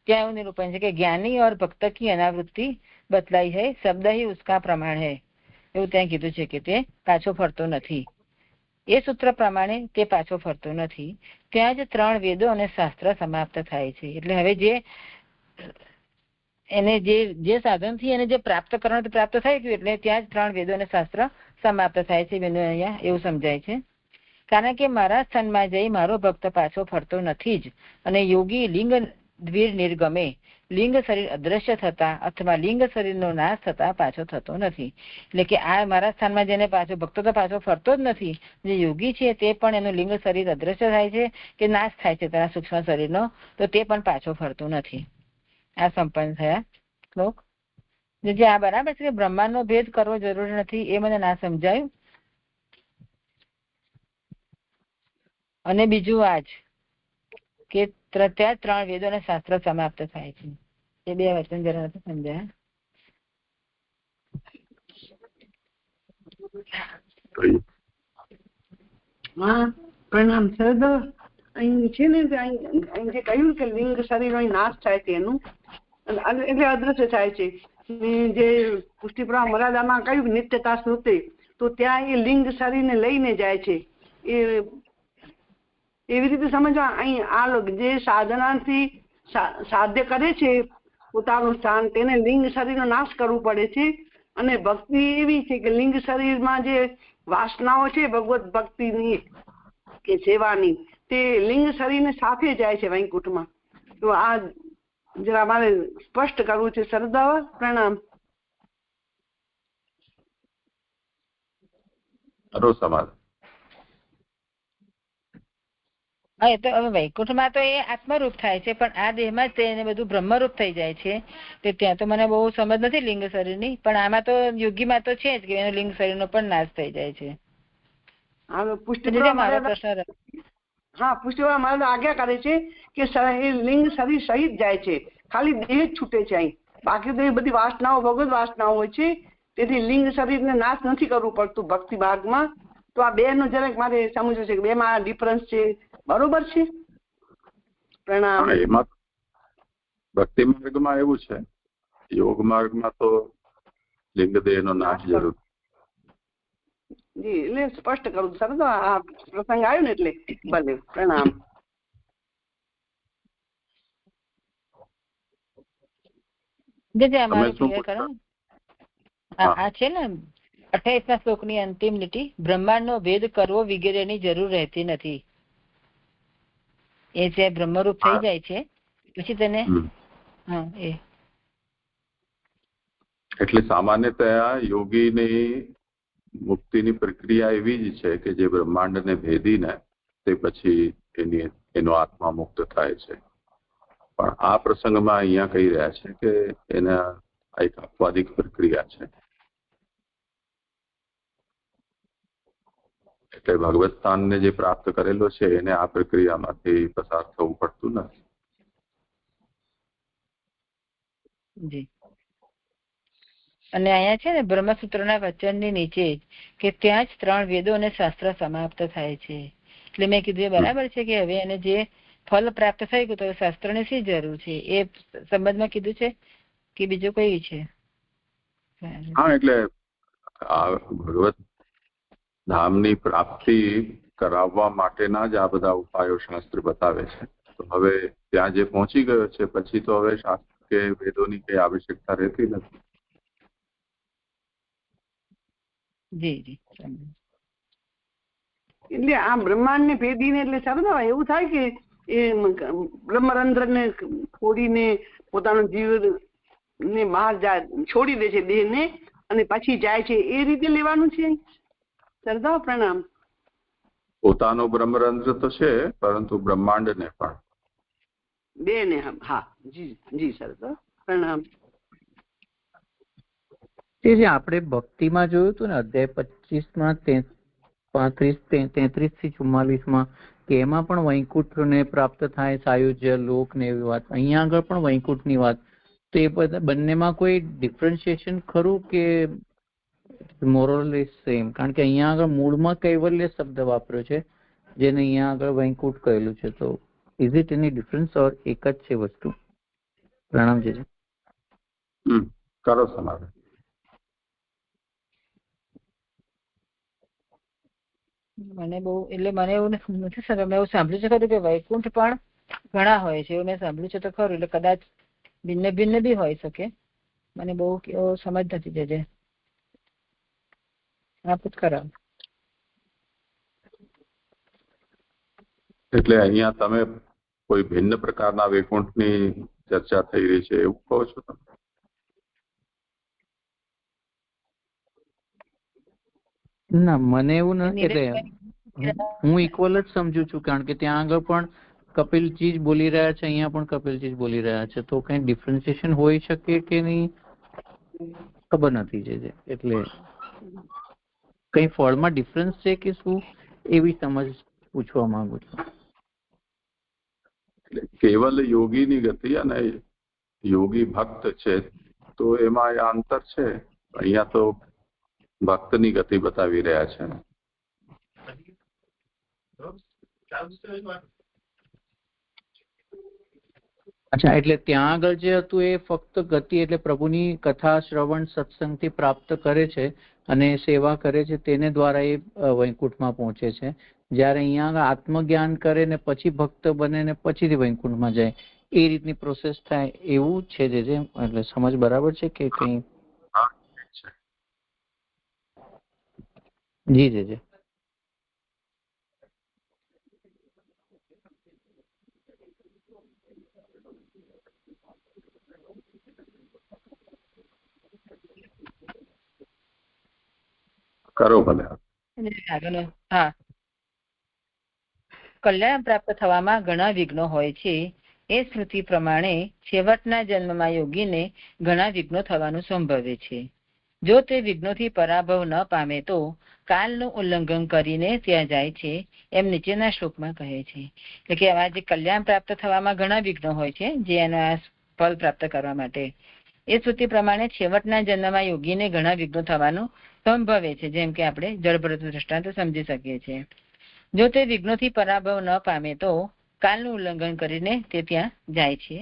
ત્યાં એવું નિરૂપણ છે કે જ્ઞાની और भक्त की अनावृत्ति बतलाई है, शब्द ही उसका प्रमाण है. એવું ત્યાં કીધું છે કે તે પાછો ફરતો નથી. એ સૂત્ર પ્રમાણે તે પાછો ફરતો નથી. ત્યાં જ 3 વેદો અને શાસ્ત્ર સમાપ્ત થાય છે. એટલે હવે એને જે સાધનથી એને જે પ્રાપ્ત કરવાનું પ્રાપ્ત થઈ ગયું, એટલે ત્યાં જ 3 વેદો અને શાસ્ત્ર સમાપ્ત થાય છે. અહીંયા એવું સમજાય છે. કારણ કે મારા સ્થાનમાં જઈ મારો ભક્ત પાછો ફરતો નથી જ, અને યોગી લિંગ દ્વિર નિર્ગમે લિંગ શરીર અદ્રશ્ય થતા અથવા લિંગ શરીરનો નાશ થતા પાછો થતો નથી. એટલે કે આ મારા સ્થાનમાં જઈને પાછો ભક્તો તો પાછો ફરતો જ નથી. જે યોગી છે તે પણ એનું લિંગ શરીર અદ્રશ્ય થાય છે કે નાશ થાય છે તેના સૂક્ષ્મ શરીરનો, તો તે પણ પાછો ફરતો નથી. આ સંપન્ન થયા શ્લોક. જે આ બરાબર છે કે બ્રહ્માંડનો ભેદ કરવો જરૂરી નથી, એ મને ના સમજાયું. અને બીજું આજ કે ત્યાં 3 વેદો અને શાસ્ત્ર સમાપ્ત થાય છે. એ 2 વચન જરા નથી સમજાયા. હા પ્રણામ સદ. અહીં છે ને અહીં જે કહ્યું કે લિંગ શરીરનો નાશ થાય છે એનું એટલે અદ્રશ્ય થાય છે. જે પુષ્ટિ પ્રવાહ મર્યાદામાં કહ્યું નિત્યતા શ્રુતિ, તો ત્યાં એ લિંગ શરીરને લઈને જાય છે. એવી રીતે સમજવા અહીં આ જે સાધનાથી સાધ્ય કરે છે પોતાનું સ્થાન, તેને લિંગ શરીરનો નાશ કરવું પડે છે. અને ભક્તિ એવી છે કે લિંગ શરીરમાં જે વાસનાઓ છે ભગવત ભક્તિની કે સેવાની, તે લિંગ શરીરને સાથે જાય છે વૈકુંઠમાં. તો આ જરા મારે સ્પષ્ટ કરવું છે. સરદાર પ્રણામ. હા, એ તો હવે વૈકુંઠમાં તો એ આત્મરૂપ થાય છે, પણ આ દેહમાં જ તેને બધું બ્રહ્મરૂપ થઈ જાય છે. તે ત્યાં તો મને બહુ સમજ નથી લિંગ શરીરની, પણ આમાં તો યોગીમાં તો છે જ કે એનો લિંગ શરીરનો પણ નાશ થઈ જાય છે. મારો પ્રશ્ન પુષ્ટિ મારે આજ્ઞા કરે છે કે લિંગ શરીર સહિત જાય છે, ખાલી દેહ જ છૂટે છે અહીં. બાકી તો એ બધી વાસનાઓ ભગવત વાસનાઓ હોય છે, તેથી લિંગ શરીરને નાશ નથી કરવું પડતું ભક્તિ માર્ગમાં. તો આ 2 નું જરાક મારે સમજવું છે કે 2 માં ડિફરન્સ છે. બરોબર છે? પ્રણામ. એમાં ભક્તિ માર્ગમાં એવું છે, યોગ માર્ગમાં તો લિંગ દેહનો નાશ જરૂર. જી એટલે સ્પષ્ટ કરું સર, આ પ્રસંગ આવ્યો ને એટલે ભલે. પ્રણામ. આ છે ને 28મા શ્લોકની અંતિમ લીટી, બ્રહ્માંડનો ભેદ કરવો વગેરેની જરૂર રહેતી નથી. એ જે બ્રહ્મરૂપ થઈ જાય છે પછી તેને એટલે સામાન્યતયા યોગીની મુક્તિની પ્રક્રિયા એવી જ છે કે જે બ્રહ્માંડને ભેદીને તે પછી એનો આત્મા મુક્ત થાય છે. પણ આ પ્રસંગમાં અહીંયા કહી રહ્યા છે કે એના એક અપવાદિક પ્રક્રિયા છે. એટલે ભગવત સ્થાનને જે પ્રાપ્ત કરેલો છે એને આ પ્રક્રિયામાંથી પસાર થવું પડતું નથી. અને અહીંયા છે ને બ્રહ્મસૂત્રના વચનની નીચે કે ત્યાં જ 3 વેદો અને શાસ્ત્ર સમાપ્ત થાય છે. એટલે મેં કીધું એ બરાબર છે કે હવે એને જે ફલ પ્રાપ્ત થઈ ગયું તો શાસ્ત્રની શી જરૂર છે, એ સંબંધમાં કીધું છે કે બીજું કયું છે? હા, એટલે ભગવત ધામની પ્રાપ્તિ કરાવવા માટેના જ આ બધા ઉપાયો શાસ્ત્ર બતાવે છે. તો હવે ત્યાં જે પહોંચી ગયો છે પછી તો હવે શાસ્ત્ર કે વેદોની કઈ આવશ્યકતા રહેતી નથી. જી જી એટલે આ બ્રહ્માંડ ને ભેદીને એટલે સરદાર એવું થાય કે એ બ્રહ્મરંધ્ર ને ફોડીને પોતાનો જીવ ને બહાર જાય, છોડી દે છે દેહ ને અને પછી જાય છે, એ રીતે લેવાનું છે સરદાર? પ્રણામ. પોતાનો બ્રહ્મરંધ્ર તો છે પરંતુ બ્રહ્માંડ ને પણ બે ને. હા જી જી સરદાર પ્રણામ. તે જે આપણે ભક્તિમાં જોયું હતું ને અધ્યાય 25 33 થી 44 કે એમાં પણ વૈકુંઠ ને પ્રાપ્ત થાય, સાયુજ્ય લોક ને એવી વાત. અહીંયા આગળ પણ વૈકુંઠ ની વાત. તો એ બધા બંનેમાં કોઈ ડિફરન્શિએશન ખરું કે મોરલેસ સેમ? કારણ કે અહીંયા આગળ મૂળમાં કૈવલ્ય શબ્દ વાપર્યો છે જેને અહીંયા આગળ વૈકુંઠ કહેલું છે. તો ઇઝ ઇટ એની ડિફરન્સ ઓર એક જ છે વસ્તુ? પ્રણામ જી. કરો સમાવે. મને બહુ એટલે મને એવું નથી સર. મેં એવું સાંભળ્યું છે ખરું કે વૈકુંઠ પણ ઘણા હોય છે, એવું મેં સાંભળ્યું છે તો ખરું. એટલે કદાચ ભિન્ન ભિન્ન બી હોઈ શકે. મને બહુ સમજ નથી જજે. આપ જ કરાવ. એટલે અહીંયા તમે કોઈ ભિન્ન પ્રકારના વૈકુંઠની ચર્ચા થઈ રહી છે એવું કહો છો તમે? ના, મને એવું નથી. એટલે હું ઇક્વલ જ સમજુ છું, કારણ કે ત્યાં આગળ પણ કપિલજી જ બોલી રહ્યા છે, અહીંયા પણ કપિલજી જ બોલી રહ્યા છે. તો કઈ ડિફરન્સિએશન હોઈ શકે કે નહીં ખબર નથી છે. એટલે કઈ ફળમાં ડિફરન્સ છે કે શું, એવી સમજ પૂછવા માંગુ છું. કેવલ યોગીની ગતિ અને યોગી ભક્ત છે તો એમાં આ અંતર છે. અહીંયા તો ભક્તની ગતિ બતાવી રહ્યા છે. અચ્છા, એટલે ત્યાં આગળ જે હતું એ ફક્ત ગતિ એટલે પ્રભુની કથા શ્રવણ સત્સંગથી પ્રાપ્ત કરે છે અને સેવા કરે છે, તેને દ્વારા એ વૈકુંઠમાં પહોંચે છે. જ્યારે અહીંયા આગળ આત્મજ્ઞાન કરે ને પછી ભક્ત બને ને પછીથી વૈકુંઠમાં જાય, એ રીતની પ્રોસેસ થાય એવું છે. જે એટલે સમજ બરાબર છે કે કઈ? જી જી જી. કરો ભલે. હા, કલ્યાણ પ્રાપ્ત થવામાં ઘણા વિઘ્નો હોય છે. એ શ્રુતિ પ્રમાણે છેવટના જન્મમાં યોગીને ઘણા વિઘ્નો થવાનું સંભવે છે. જો તે વિઘ્નોથી પરાભવ ન પામે તો કાલનું ઉલ્લંઘન કરીને ત્યાં જાય છે, એમ નીચેના શ્લોકમાં કહે છે. એટલે કે આવા જે કલ્યાણ પ્રાપ્ત થવામાં ઘણા વિઘ્નો હોય છે, જે એના ફળ પ્રાપ્ત કરવા માટે એ શ્રુતિ પ્રમાણે છેવટના જન્મમાં યોગીને ઘણા વિઘ્નો થવાનું સંભવે છે. જેમ કે આપણે જળભરત દ્રષ્ટાંત સમજી શકીએ છીએ. જો તે વિઘ્નોથી પરાભવ ન પામે તો કાલનું ઉલ્લંઘન કરીને તે ત્યાં જાય છે.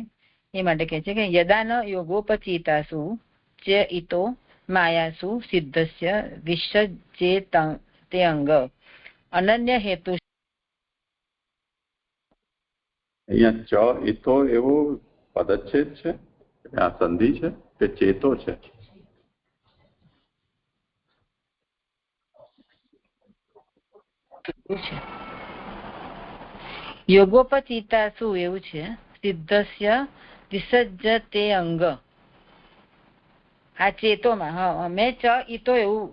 એ માટે કહે છે કે યદા ન યોગોપચિતાસુ ચ ઇતો માયાસુ સિદ્ધસ્ય વિસજ્જે તે અંગ અનન્ય હેતુ. અહીંયા ચ ઇતો એવો પદચ્છેદ છે, આ સંધિ છે કે ચેતો છે? યોગોપચિતાસુ એવું છે, સિદ્ધસ્ય વિસજ્જ તે અંગ. આ ચેતોમાં. હા, મેં ચ ઈતો એવું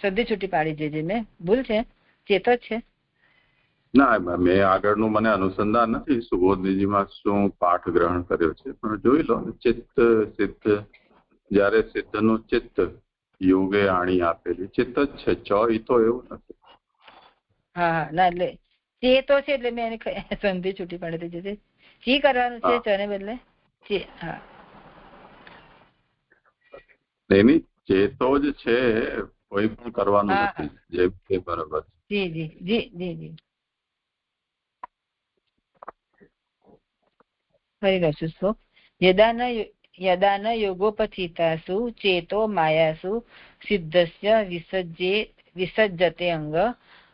સદી છૂટી પાડી દેજે. મેં ભૂલ છે, ચેતો જ છે. ના, મેં આગળનું મને અનુસંધાન નથી સુબોધનીજીમાં શું પાઠ ગ્રહણ કર્યો છે, પણ જોઈ લો. ચિત્ત સિદ્ધ, જયારે સિદ્ધનું ચિત્ત યોગે આણી આપેલી ચિત્ત જ છે. ચ ઈતો એવું નથી. હા, ના એટલે ચેતો છે એટલે મેં એને સંધિ છૂટી પાડી દીધી. ચી કરવાનું છે ચ ને બદલે ચે. હા, એની ચેતો જ છે, કોઈ પણ કરવાનું નથી. જેમ કે બરાબર. જી જી જી જી જી. ફરી રહેશું શ્લોક. યદા ન યોગોપચિતાસુ ચેતો માયાસુ સિદ્ધસ્ય વિસજ્જતે અંગ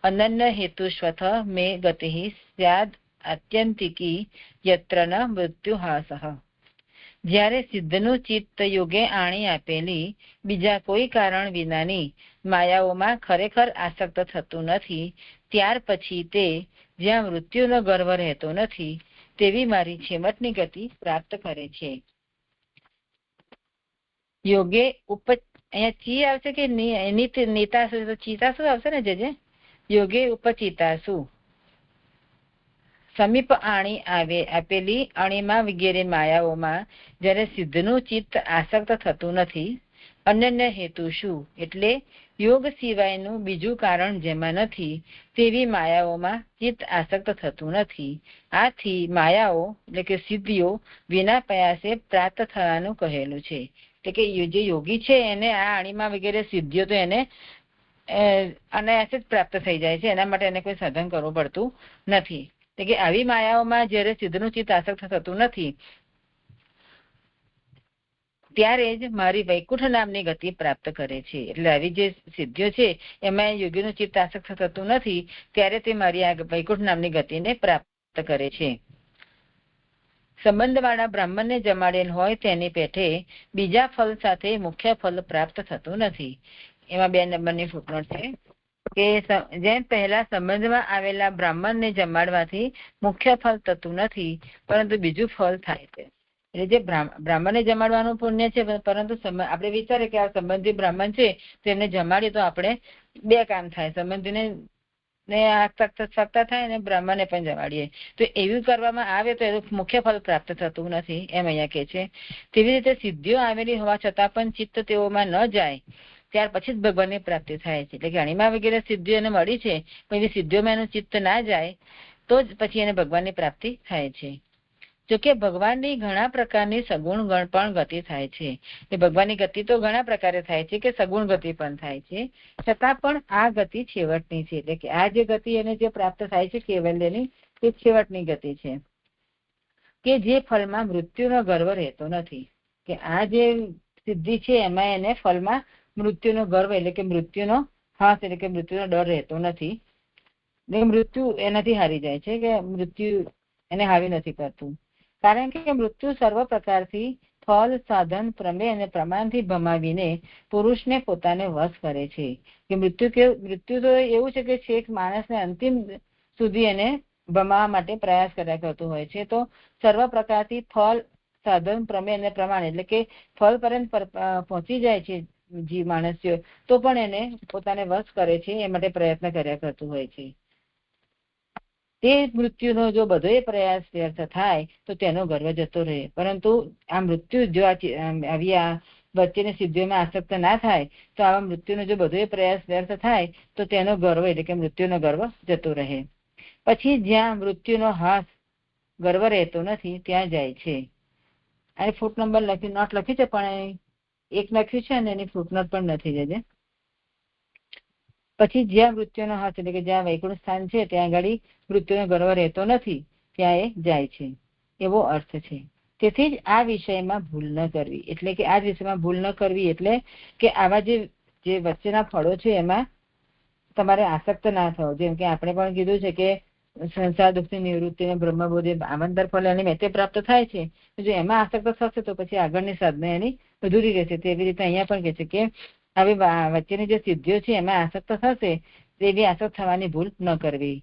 અનન્ય હેતુષ્વથ મે ગતિઃ સ્યાદ આત્યંતિકી યત્ર ન મૃત્યુહાસઃ. જ્યારે સિદ્ધનું ચિત્ત યોગે આણી આપેલી બીજા કોઈ કારણ વિનાની માયાઓમાં ખરેખર આસક્ત થતું નથી, ત્યાર પછી તે જ્યાં મૃત્યુનો ગર્વ રહેતો નથી તેવી મારી છેવટની ગતિ પ્રાપ્ત કરે છે. યોગે અહીંયા ચી આવશે કે નીતાસુ? ચિતાસુ આવશે ને? જે યોગે ઉપચિતાસુ સમીપ આણી આપેલી અણીમાં વગેરે માયાઓમાં જ્યારે સિદ્ધનું ચિત્ત આસક્ત થતું નથી, અનન્ય હેતુ શું એટલે યોગ સિવાયનું બીજું કારણ જેમાં નથી તેવી માયાઓમાં ચિત્ત આસક્ત થતું નથી. આથી માયાઓ એટલે કે સિદ્ધિઓ વિના પ્રયાસે પ્રાપ્ત થવાનું કહેલું છે. એટલે કે જે યોગી છે એને આ અણીમાં વગેરે સિદ્ધિઓ તો એને અનાયાસે જ પ્રાપ્ત થઈ જાય છે, એના માટે એને કોઈ સાધન કરવું પડતું નથી. એટલે કે આવી માયાઓમાં જ્યારે સિદ્ધનું ચિત્ત આસક્ત થતું નથી ત્યારે જ મારી વૈકુંઠ નામની ગતિ પ્રાપ્ત કરે છે. એટલે આવી જે સિદ્ધિઓ છે એમાં યોગીનું ચિત્ત આસક્ત થતું નથી ત્યારે તે મારી આ વૈકુંઠ નામની ગતિને પ્રાપ્ત કરે છે. સંબંધવાળા બ્રાહ્મણને જમાડેલ હોય તેની પેઠે બીજા ફળ સાથે મુખ્ય ફળ પ્રાપ્ત થતું નથી. એમાં 2 નંબરની ફૂટનોટ છે કે જેમ પહેલા સંબંધમાં આવેલા બ્રાહ્મણને જમાડવાથી મુખ્ય ફળ થતું નથી પરંતુ બીજું ફળ થાય છે. એટલે જે બ્રાહ્મણને જમાડવાનું પુણ્ય છે, પરંતુ આપણે વિચારે કે આ સંબંધી બ્રાહ્મણ છે તેમને જમાડીએ તો આપણે 2 કામ થાય, સંબંધીને સત્તા થાય અને બ્રાહ્મણને પણ જમાડીએ. તો એવું કરવામાં આવે તો એનું મુખ્ય ફળ પ્રાપ્ત થતું નથી એમ અહીંયા કે છે. તેવી રીતે સિદ્ધિઓ આવેલી હોવા છતાં પણ ચિત્ત તેઓમાં ન જાય ત્યાર પછી જ ભગવાનની પ્રાપ્તિ થાય છે. એટલે કે અણીમાં વગેરે સિદ્ધિઓ એને મળી છે પણ એવી સિદ્ધિઓમાં એનું ચિત્ત ના જાય તો જ પછી એને ભગવાનની પ્રાપ્તિ થાય છે. જોકે ભગવાનની ઘણા પ્રકારની સગુણ પણ ગતિ થાય છે. એ ભગવાનની ગતિ તો ઘણા પ્રકારે થાય છે કે સગુણ ગતિ પણ થાય છે, છતાં પણ આ ગતિ છેવટની છે. એટલે કે આ જે ગતિ એને જે પ્રાપ્ત થાય છે કૈવલ્યની તે છેવટની ગતિ છે કે જે ફળમાં મૃત્યુનો ગર્વ રહેતો નથી. કે આ જે સિદ્ધિ છે એમાં એને ફળમાં મૃત્યુનો ગર્વ એટલે કે મૃત્યુનો હાસ એટલે કે મૃત્યુનો ડર રહેતો નથી. મૃત્યુ એનાથી હારી જાય છે કે મૃત્યુ એને હાવી નથી કરતું. કારણ કે મૃત્યુ સર્વ પ્રકારથી ફળ, સાધન, પ્રમેય અને પ્રમાણથી ભમાવીને પુરુષને પોતાને વશ કરે છે. કે મૃત્યુ તો એવું છે કે છેક માણસને અંતિમ સુધી એને ભમાવવા માટે પ્રયાસ કર્યા કરતું હોય છે. તો સર્વ પ્રકારથી ફળ, સાધન, પ્રમેય અને પ્રમાણ એટલે કે ફળ પર્યંત પહોંચી જાય છે જે માણસ તો પણ એને પોતાને વશ કરે છે એ માટે પ્રયત્ન કર્યા કરતું હોય છે. તે મૃત્યુનો જો બધો પ્રયાસ વ્યર્થ થાય તો તેનો ગર્વ જતો રહે. પરંતુ આ મૃત્યુ જો આવી આ વચ્ચેની સિદ્ધિઓમાં આસક્ત ના થાય તો આવા મૃત્યુનો જો બધો પ્રયાસ વ્યર્થ થાય તો તેનો ગર્વ એટલે કે મૃત્યુનો ગર્વ જતો રહે. પછી જ્યાં મૃત્યુનો હાસ ગર્વ રહેતો નથી ત્યાં જાય છે. અને ફૂટ નંબર નોટ લખી છે પણ એક લખ્યું છે અને એની ફૂટનોટ પણ નથી જજે. પછી જ્યાં મૃત્યુનો હાથ એટલે કે જ્યાં વૈકુંઠ સ્થાન છે ત્યાં આગળ મૃત્યુનો ગર્વ રહેતો નથી ત્યાં એ જાય છે એવો અર્થ છે. તેથી જ આ વિષયમાં ભૂલ ન કરવી. એટલે કે આ વિષયમાં ભૂલ ન કરવી એટલે કે આવા જે વચ્ચેના ફળો છે એમાં તમારે આસક્ત ના થવો. જેમ કે આપણે પણ કીધું છે કે સંસાર દુઃખની નિવૃત્તિ બ્રહ્મબોધિ આમંતર ફળ એની મેતે પ્રાપ્ત થાય છે. જો એમાં આસક્ત થશે તો પછી આગળની સાધના એની અધૂરી રહેશે. તેવી રીતે અહીંયા પણ કહે છે કે આવી વચ્ચેની જે સિદ્ધિઓ છે એમાં આસક્ત થશે તેવી આસક્ત થવાની ભૂલ ન કરવી.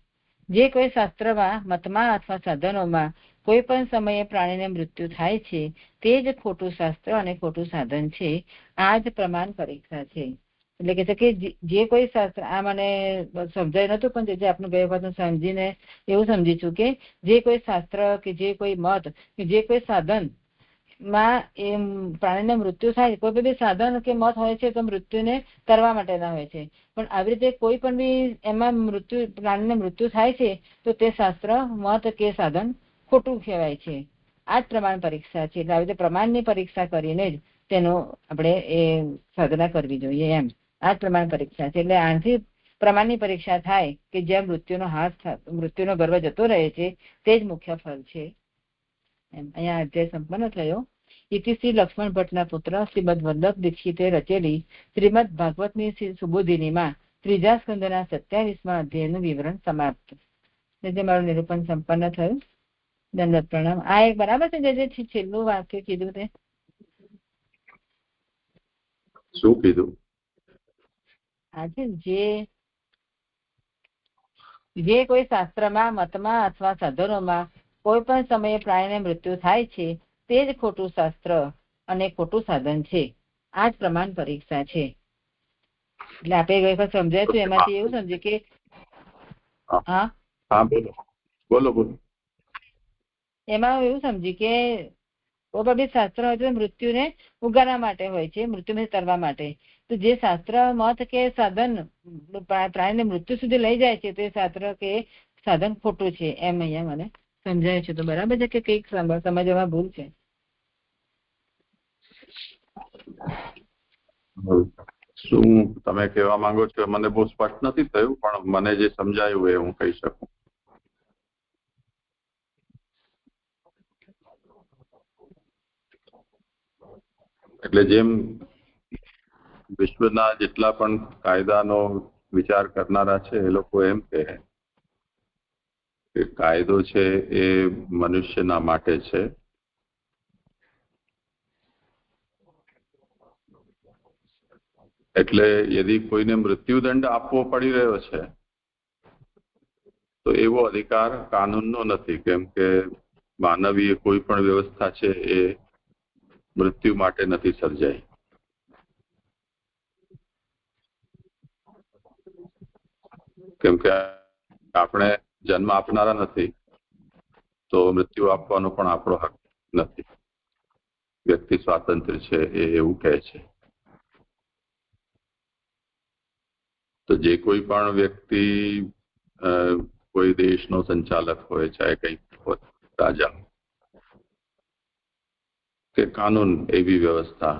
જે કોઈ શાસ્ત્રમાં, મતમાં અથવા સાધનોમાં કોઈ પણ સમયે પ્રાણીને મૃત્યુ થાય છે તે જ ખોટું શાસ્ત્ર અને ખોટું સાધન છે. આ જ પ્રમાણ પરીક્ષા છે. એટલે કે છે કે જે કોઈ શાસ્ત્ર આ મને સમજાય નતું પણ જે આપણે ગયા વખત સમજીને એવું સમજીશું કે જે કોઈ શાસ્ત્ર કે જે કોઈ મત કે જે કોઈ સાધન માં એ પ્રાણીને મૃત્યુ થાય, કોઈ બી સાધન કે મત હોય છે તો મૃત્યુને તરવા માટેના હોય છે. પણ આવી રીતે કોઈ પણ બી એમાં પ્રાણીને મૃત્યુ થાય છે તો તે શાસ્ત્ર, મત કે સાધન ખોટું કહેવાય છે. આ જ પ્રમાણ પરીક્ષા છે. એટલે આવી રીતે પ્રમાણની પરીક્ષા કરીને જ તેનો આપણે એ સાધના કરવી જોઈએ એમ. આ જ પ્રમાણ પરીક્ષા છે. એટલે આનાથી પ્રમાણની પરીક્ષા થાય કે જ્યાં મૃત્યુનો ગર્વ જતો રહે છે તે જ મુખ્ય ફળ છે. અહીંયા અધ્યાય સંપન્ન થયો. ઇતિ શ્રી લક્ષ્મણ ભટ્ટના પુત્ર શ્રીમદ વલ્લભ દીક્ષિતે રચેલી શ્રીમદ ભાગવતની સુબોધિનીમાં ત્રીજા સ્કંદના 27મા અધ્યાયનું વિવરણ સમાપ્ત. જે મારું નિરૂપણ સંપન્ન થયું. દંડવત પ્રણામ. આ એક બરાબર છે જે છેલ્લું વાક્ય કીધું તે? શું કીધું? આજે જે કોઈ શાસ્ત્રમાં, મતમાં અથવા સાધનોમાં કોઈ પણ સમયે પ્રાણીને મૃત્યુ થાય છે તે જ ખોટું શાસ્ત્ર અને ખોટું સાધન છે. આ જ પ્રમાણ પરીક્ષા છે. એટલે આપણે ગઈ વખત સમજાયું હતું, એમાંથી એવું સમજે કે બોલો. એમાં એવું સમજી કે કોઈ બી શાસ્ત્ર હોય તો મૃત્યુને ઉગાડવા માટે હોય છે, મૃત્યુને તરવા માટે. તો જે શાસ્ત્ર મત કે સાધન પ્રાણીને મૃત્યુ સુધી લઈ જાય છે તે શાસ્ત્ર કે સાધન ખોટું છે, એમ અહીંયા મને સમજાય છે. તો બરાબર છે કે કઈક સમજવામાં ભૂલ છે? શું તમે કહેવા માંગો છો મને બહુ સ્પષ્ટ નથી થયું, પણ મને જે સમજાયું એ હું કહી શકું. એટલે જેમ વિશ્વના જેટલા પણ કાયદાનો વિચાર કરનારા છે એ લોકો એમ કહે કે કાયદો છે એ મનુષ્યના માટે છે, એટલે યદી કોઈને મૃત્યુદંડ આપવો પડી રહ્યો છે તો એવો અધિકાર કાનૂનનો નથી, કેમ કે માનવીય કોઈ પણ વ્યવસ્થા છે એ મૃત્યુ માટે નથી સર્જાઈ. કેમ કે આપણે જન્મ આપનારા નથી તો મૃત્યુ આપવાનો પણ આપણો હક નથી. વ્યક્તિ સ્વાતંત્ર્ય છે એ એવું કહે છે. તો જે કોઈ પણ વ્યક્તિ કોઈ દેશનો સંચાલક હોય, ચાહે કંઈક હોય, રાજા કે કાનૂન, એવી વ્યવસ્થા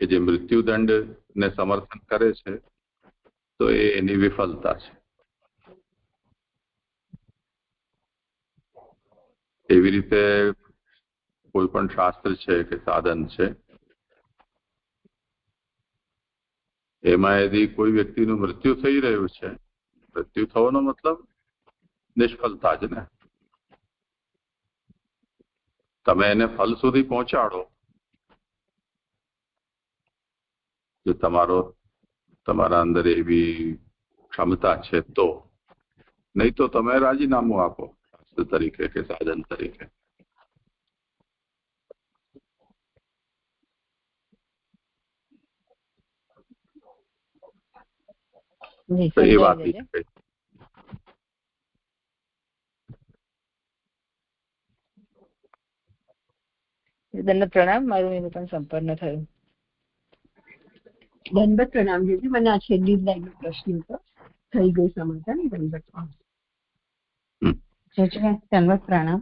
કે જે મૃત્યુદંડને સમર્થન કરે છે તો એ એની વિફલતા છે. એવી રીતે કોઈ પણ શાસ્ત્ર છે કે સાધન છે એમાં યદી કોઈ વ્યક્તિનું મૃત્યુ થઈ રહ્યું છે, મૃત્યુ થવાનો મતલબ નિષ્ફળતા જ ને. તમે એને ફલ સુધી પહોંચાડો જો તમારા અંદર એવી ક્ષમતા છે તો, નહીં તો તમે રાજીનામું આપો શાસ્ત્ર તરીકે કે સાધન તરીકે. તો એ વાત દંડવત પ્રણામ. મારું એનું પણ સંપન્ન થયું. દંડવત પ્રણામ જીજી. મને આ છેલ્લી લાઈનનો પ્રશ્ન હતો, થઈ ગઈ સમાધાન. દંડવત પ્રણામ.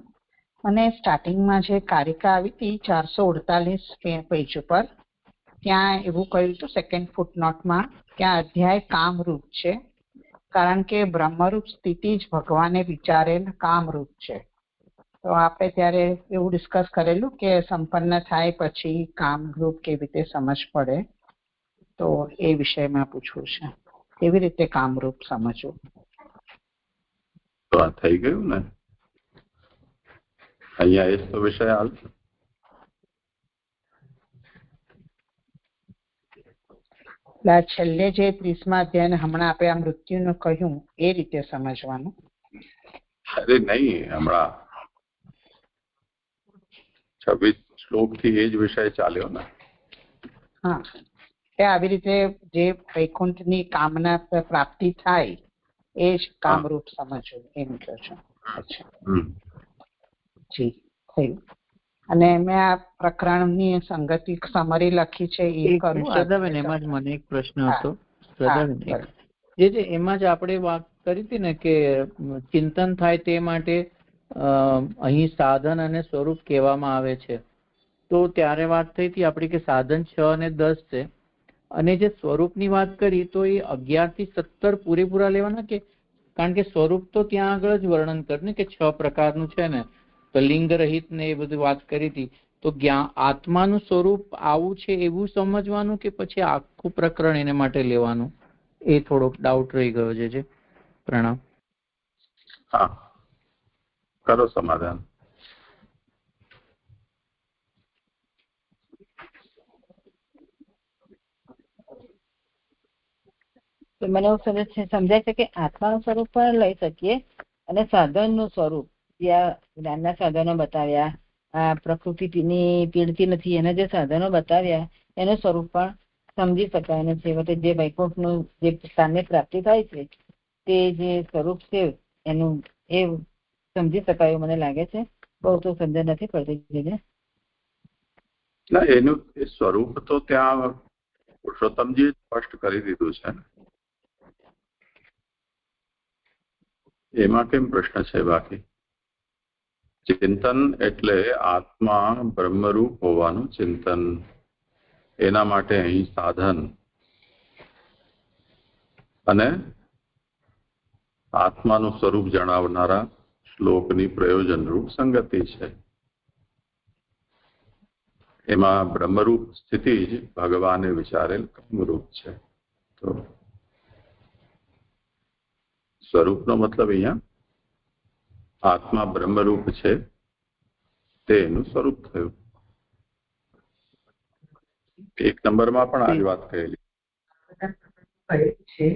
અને સ્ટાર્ટિંગમાં જે કારિકા આવી હતી 448 પેજ ઉપર, ત્યાં એવું કહ્યું હતું સેકન્ડ ફૂટનોટમાં કે આ અધ્યાય કામરૂપ છે, કારણ કે બ્રહ્મરૂપ સ્થિતિ જ ભગવાને વિચારેલ કામરૂપ છે. તો આપણે ત્યારે એવું ડિસ્કસ કરેલું કે સંપન્ન થાય પછી કામરૂપ કેવી રીતે સમજ પડે, તો એ વિષયમાં પૂછવું છે, કેવી રીતે કામરૂપ સમજવું. તો આ થઈ ગયું ને, અહીંયા એ તો વિષય હાલ. છેલ્લે જે 30મા અધ્યાય હમણાં આપણે આ મૃત્યુનું કહ્યું એ રીતે સમજવાનું. અરે નહીં, હમણાં 26 શ્લોક થી એ જ વિષય ચાલ્યો ને. હા, આવી રીતે જે વૈકુંઠની કામના પ્રાપ્તિ થાય એ જ કામરૂપ સમજવું એમ કહો છો. અચ્છા, જી થયું. અને મેં આ પ્રકરણની સંગતિ સમરી લખી છે એ કરું. શ્રદ્ધાબેન, એમાં જ મને એક પ્રશ્ન હતો. શ્રદ્ધાબેન, જે એમાં જ આપણે વાત કરી હતી ને કે ચિંતન થાય તે માટે અહીં સાધન અને સ્વરૂપ કહેવામાં આવે છે, તો ત્યારે વાત થઈ હતી આપણી કે સાધન 6 અને 10 છે, અને જે સ્વરૂપની વાત કરી તો એ 11 થી 17 પૂરેપૂરા લેવાના કે? કારણ કે સ્વરૂપ તો ત્યાં આગળ જ વર્ણન કર્યું કે 6 પ્રકારનું છે ને, તો લિંગ રહિત ને એ બધું વાત કરી હતી. તો આત્માનું સ્વરૂપ આવું છે એવું સમજવાનું કે પછી આખું પ્રકરણ એને માટે લેવાનું, એ થોડોક ડાઉટ રહી ગયો છે. પ્રણામ. હા, કરો સમાધાન. મને એવું સમજાય છે કે આત્માનું સ્વરૂપ પણ લઈ શકીએ અને સાધનનું સ્વરૂપ જે આ જ્ઞાનના સાધનો બતાવ્યા, આ પ્રકૃતિની પીડતી નથી એના જે સાધનો બતાવ્યા એનું સ્વરૂપ પણ સમજી શકાય અને છેવટે જે વૈકુંઠનું જે સ્થાનની પ્રાપ્તિ થાય છે તે જે સ્વરૂપ છે એનું એ સમજી શકાય એવું મને લાગે છે. બહુ તો સમજણ નથી પડતી. ના, એનું સ્વરૂપ તો ત્યાં પુરુષોત્તમજી સ્પષ્ટ કરી દીધું છે. એમાં કેમ પ્રશ્ન છે? બાકી ચિંતન એટલે આત્મા બ્રહ્મરૂપ હોવાનું ચિંતન. એના માટે અહીં સાધન અને આત્માનું સ્વરૂપ જણાવનારા શ્લોકની પ્રયોજનરૂપ સંગતિ છે. એમાં બ્રહ્મરૂપ સ્થિતિ જ ભગવાને વિચારેલ કર્મરૂપ છે. તો સ્વરૂપનો મતલબ અહીંયા આત્મા બ્રહ્મરૂપ છે તે એનું સ્વરૂપ થયું. 1 નંબરમાં પણ આ જ વાત કહેલી છે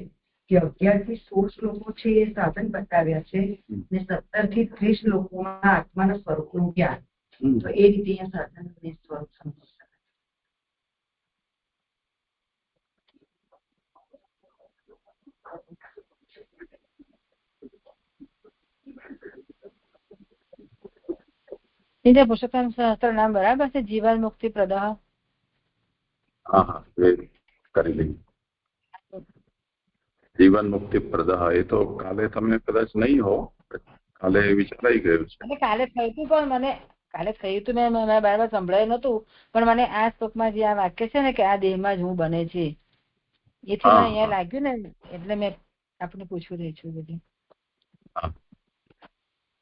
કે 11 થી 16 શ્લોકો છે એ સાધન બતાવ્યા છે અને 17 થી 30 શ્લોકોમાં આત્માના સ્વરૂપનું જ્ઞાન. તો એ રીતે અહીંયા સાધન અને સ્વરૂપ સમજી શકાય. પુરુષોત્તમ સહસ્ત્ર નામ બરાબર છે? જીવન મુક્તિ પ્રદહ. હા, એ કરી લઈએ. જીવન મુક્તિ પ્રદહ એ તો કાલે તમે કદાચ નહીં હો, કાલે વિચારાઈ ગયું છે. કાલે થયું હતું પણ મને મેં બરાબર સંભળાયું નતું, પણ મને આ શ્લોકમાં જે આ વાક્ય છે ને કે આ દેહમાં જ હું બને છે એથી મને અહીંયા લાગ્યું ને એટલે મેં આપણે પૂછવું રહી છું બધી.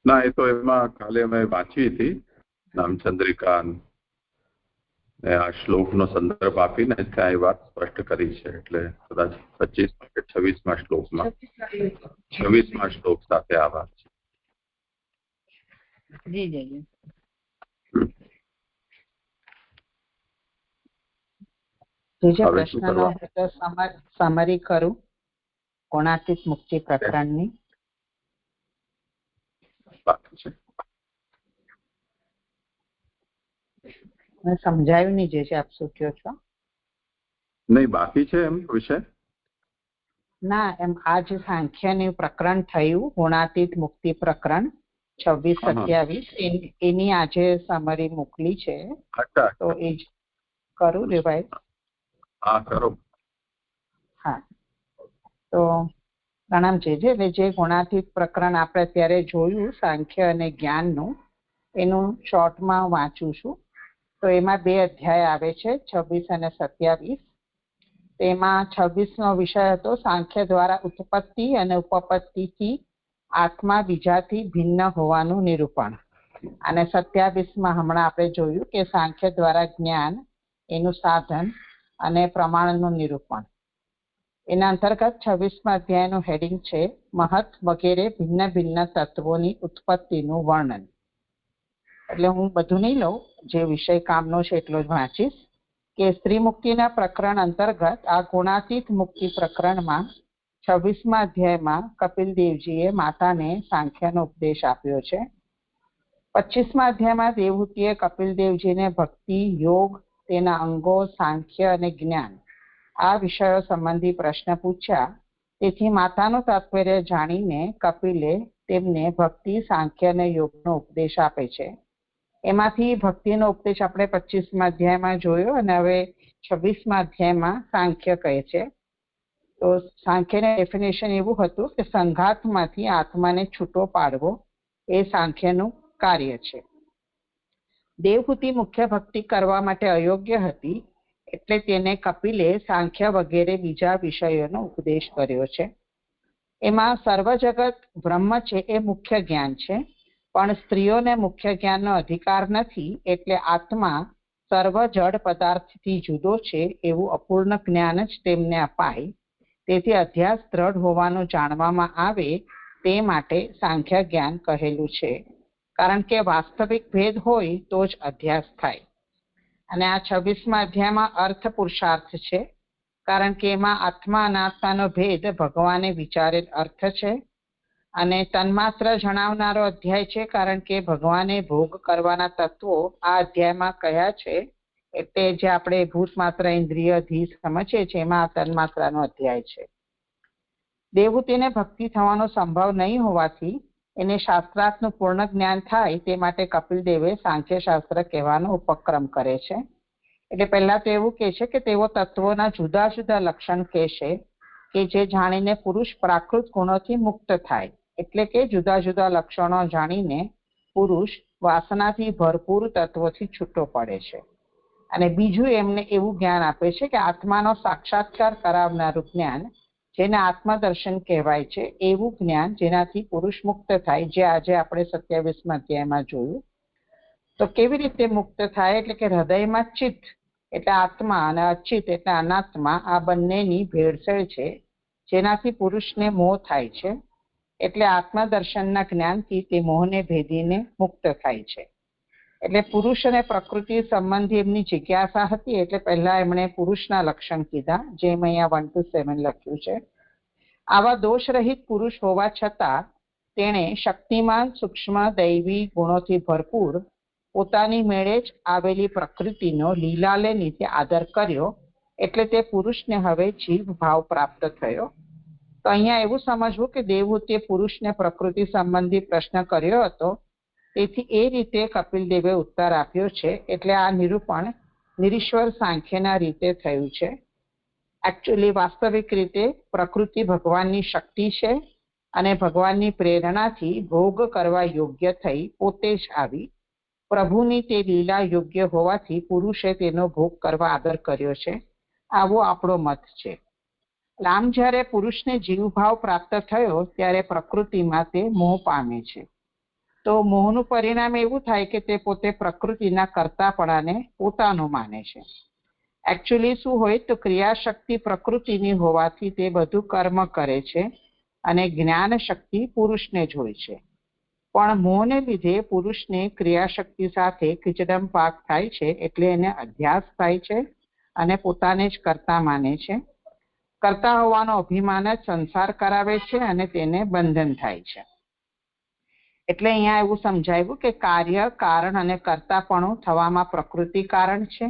ના, એ તો એમાં કાલે અમે વાંચી હતી નામચંદ્રિકા ને આ શ્લોકનો સંદર્ભ આપીને ત્યાં એ વાત સ્પષ્ટ કરી છે. એટલે કદાચ 25 કે 26મા શ્લોકમાં 26મા શ્લોક સાથે આ વાત છે. જી જી. પ્રશ્નનો સમરી કરું કોણાતીત મુક્તિ પ્રકરણની. સમજાયું નહીં જે છે આપ શું કહો છો? નહીં, બાકી છે એમ વિષય? ના, એમ આ જે સાંખ્યનું પ્રકરણ થયું ગુણાતીત મુક્તિ પ્રકરણ 26-27 એની આજે સમરી મોકલી છે. તો એ જ કરું રિવાઇઝ? હા, કરો. હા, તો પ્રણામ છે. એટલે જે ગુણાતીત પ્રકરણ આપણે અત્યારે જોયું સાંખ્ય અને જ્ઞાનનું, એનું શોર્ટમાં વાંચું છું. તો એમાં 2 અધ્યાય આવે છે, 26 અને 27. તેમાં 26નો વિષય હતો સાંખ્ય દ્વારા ઉત્પત્તિ અને ઉપપત્તિથી આત્મા બીજાથી ભિન્ન હોવાનું નિરૂપણ. અને 27માં હમણાં આપણે જોયું કે સાંખ્ય દ્વારા જ્ઞાન એનું સાધન અને પ્રમાણનું નિરૂપણ. એના અંતર્ગત 26મા અધ્યાયનું હેડિંગ છે મહત વગેરે ભિન્ન ભિન્ન તત્વોની ઉત્પત્તિનું વર્ણન. એટલે હું બધું નહીં લઉં, જે વિષય કામનો છે એટલો જ વાંચીશ. કે સ્ત્રી મુક્તિના પ્રકરણ અંતર્ગત આ ગુણાતીત મુક્તિ પ્રકરણમાં 26મા અધ્યાયમાં કપિલ દેવજીએ માતાને સાંખ્યનો ઉપદેશ આપ્યો છે. 25મા અધ્યાયમાં દેવહૂતિએ કપિલ દેવજીને ભક્તિ, યોગ, તેના અંગો, સાંખ્ય અને જ્ઞાન આ વિષયો સંબંધી પ્રશ્ન પૂછ્યા. તેથી માતાનું તાત્પર્ય જાણીને કપિલે તેમને ભક્તિ, સાંખ્ય અને યોગનો ઉપદેશ આપે છે. એમાંથી ભક્તિનો ઉપદેશ આપણે 25મા અધ્યાયમાં જોયો અને હવે 26મા અધ્યાયમાં સાંખ્ય કહે છે. તો સાંખ્યનું ડેફિનેશન એવું હતું કે સંઘાતમાંથી આત્માને છૂટો પાડવો એ સાંખ્યનું કાર્ય છે. દેવહૂતિ મુખ્ય ભક્તિ કરવા માટે અયોગ્ય હતી એટલે તેને કપિલે સાંખ્ય વગેરે બીજા વિષયોનો ઉપદેશ કર્યો છે. એમાં સર્વજગત બ્રહ્મ છે એ મુખ્ય જ્ઞાન છે, પણ સ્ત્રીઓને મુખ્ય જ્ઞાનનો અધિકાર નથી એટલે આત્મા સર્વ જડ પદાર્થથી જુદો છે એવું અપૂર્ણ જ્ઞાન જ તેમને અપાય. તેથી અધ્યાસ દ્રઢ હોવાનું જાણવામાં આવે તે માટે સાંખ્ય જ્ઞાન કહેલું છે, કારણ કે વાસ્તવિક ભેદ હોય તો જ અધ્યાસ થાય. અને આ 26મા અધ્યાયમાં અર્થ પુરુષાર્થ છે, કારણ કે એમાં આત્મા અનાત્માનો ભેદ ભગવાને વિચારેલ અર્થ છે. અને તન્માત્ર જણાવનારો અધ્યાય છે, કારણ કે ભગવાને ભોગ કરવાના તત્વો આ અધ્યાયમાં કયા છે, એટલે જે આપણે ભૂતમાત્ર ઇન્દ્રિય ધી સમજીએ છીએ એમાં આ તન્માત્રાનો અધ્યાય છે. દેવહૂતિને ભક્તિ થવાનો સંભવ નહીં હોવાથી એને શાસ્ત્રાર્થનું પૂર્ણ જ્ઞાન થાય તે માટે કપિલ દેવે સાંખ્ય શાસ્ત્ર કહેવાનો ઉપક્રમ કરે છે. એટલે પહેલા તો એવું કહે છે કે તેઓ તત્વોના જુદા જુદા લક્ષણ કહેશે કે જે જાણીને પુરુષ પ્રાકૃત ગુણોથી મુક્ત થાય. એટલે કે જુદા જુદા લક્ષણો જાણીને પુરુષ વાસનાથી ભરપૂર તત્વોથી છૂટો પડે છે. અને બીજું એમને એવું જ્ઞાન આપે છે કે આત્માનો સાક્ષાત્કાર કરાવનારું જ્ઞાન, જેને આત્મદર્શન કહેવાય છે, એવું જ્ઞાન જેનાથી પુરુષ મુક્ત થાય, જે આજે આપણે 27મા અધ્યાયમાં જોયું. તો કેવી રીતે મુક્ત થાય? એટલે કે હૃદયમાં ચિત્ત એટલે આત્મા અને અચિત એટલે અનાત્મા, આ બંનેની ભેળસેળ છે, જેનાથી પુરુષને મોહ થાય છે. એટલે આત્મદર્શનના જ્ઞાનથી તે મોહને ભેદીને મુક્ત થાય છે. એટલે પુરુષ અને પ્રકૃતિ સંબંધી એમની જિજ્ઞાસા હતી. એટલે પહેલા એમણે પુરુષના લક્ષણ કીધા, જેમ અહીંયા 1 to 7 લખ્યું છે. આવા દોષરહિત પુરુષ હોવા છતાં તેણે શક્તિમાન સૂક્ષ્મ દૈવી ગુણોથી ભરપૂર પોતાની મેળે જ આવેલી પ્રકૃતિનો લીલાલે નીચે આદર કર્યો. એટલે તે પુરુષને હવે જીવ ભાવ પ્રાપ્ત થયો. તો અહીંયા એવું સમજવું કે દેવહૂતિએ પુરુષને પ્રકૃતિ સંબંધી પ્રશ્ન કર્યો હતો, તેથી એ રીતે કપિલ દેવે ઉત્તર આપ્યો છે. એટલે આ નિરૂપણ નિરીશ્વર સાંખ્યના રીતે થયું છે. એકચ્યુઅલી વાસ્તવિક રીતે પ્રકૃતિ ભગવાનની શક્તિ છે અને ભગવાનની પ્રેરણાથી ભોગ કરવા યોગ્ય થઈ પોતે જ આવી. પ્રભુની તે લીલા યોગ્ય હોવાથી પુરુષે તેનો ભોગ કરવા આદર કર્યો છે, આવો આપણો મત છે. આમ જ્યારે પુરુષને જીવભાવ પ્રાપ્ત થયો ત્યારે પ્રકૃતિમાં તે મોહ પામે છે. તો મોહનું પરિણામ એવું થાય કે તે પોતે પ્રકૃતિના કર્તાપણાને પોતાનું માને છે. એકચ્યુઅલી શું હોય તો ક્રિયાશક્તિ પ્રકૃતિની હોવાથી તે બધું કર્મ કરે છે અને જ્ઞાન શક્તિ પુરુષને જ હોય છે. પણ મોહને લીધે પુરુષને ક્રિયાશક્તિ સાથે ખીચડમ પાક થાય છે. એટલે એને અધ્યાસ થાય છે અને પોતાને જ કર્તા માને છે. કર્તા હોવાનો અભિમાન જ સંસાર કરાવે છે અને તેને બંધન થાય છે. એટલે અહીંયા એવું સમજાવ્યું કે કાર્ય કારણ અને કર્તાપણું થવામાં પ્રકૃતિ કારણ છે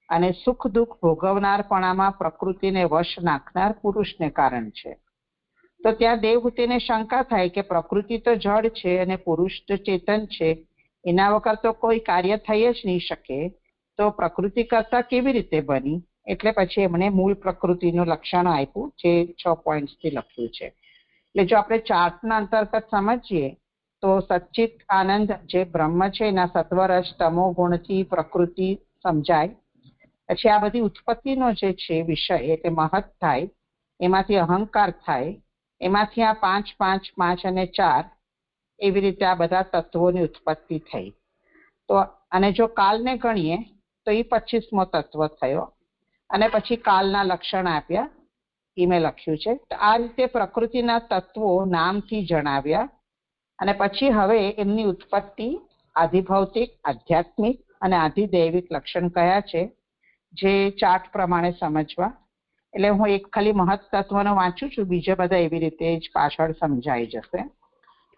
અને સુખ દુઃખ ભોગવનારપણામાં પ્રકૃતિને વશ નાખનાર પુરુષને કારણ છે. તો ત્યાં દેવહૂતિને શંકા થાય કે પ્રકૃતિ તો જડ છે અને પુરુષ તો ચેતન છે, એના વગર તો કોઈ કાર્ય થઈ જ નહીં શકે, તો પ્રકૃતિ કરતા કેવી રીતે બની? એટલે પછી એમણે મૂળ પ્રકૃતિનું લક્ષણ આપ્યું, જે 6 પોઈન્ટ્સથી લખ્યું છે. એટલે જો આપણે ચાર્ટના અંતર્ગત સમજીએ તો સચ્ચિત આનંદ જે બ્રહ્મ છે એના સત્વરજ તમો ગુણથી પ્રકૃતિ સમજાય. પછી આ બધી ઉત્પત્તિનો જે છે વિષય એટલે મહત થાય, એમાંથી અહંકાર થાય, એમાંથી આ 5 5 5 અને 4 એવી રીતે આ બધા તત્વોની ઉત્પત્તિ થઈ. તો અને જો કાલને ગણીએ તો એ 25મો તત્વ થયો. અને પછી કાલના લક્ષણ આપ્યા, એ મેં લખ્યું છે. તો આ રીતે પ્રકૃતિના તત્વો નામથી જણાવ્યા. અને પછી હવે એમની ઉત્પત્તિ આધિભૌતિક, આધ્યાત્મિક અને આધિદૈવિક લક્ષણ કયા છે, જે ચાર્ટ પ્રમાણે સમજવા. એટલે હું એક ખાલી મહત તત્વનો વાંચું છું, બીજા બધા એવી રીતે જ પાછળ સમજાઈ જશે.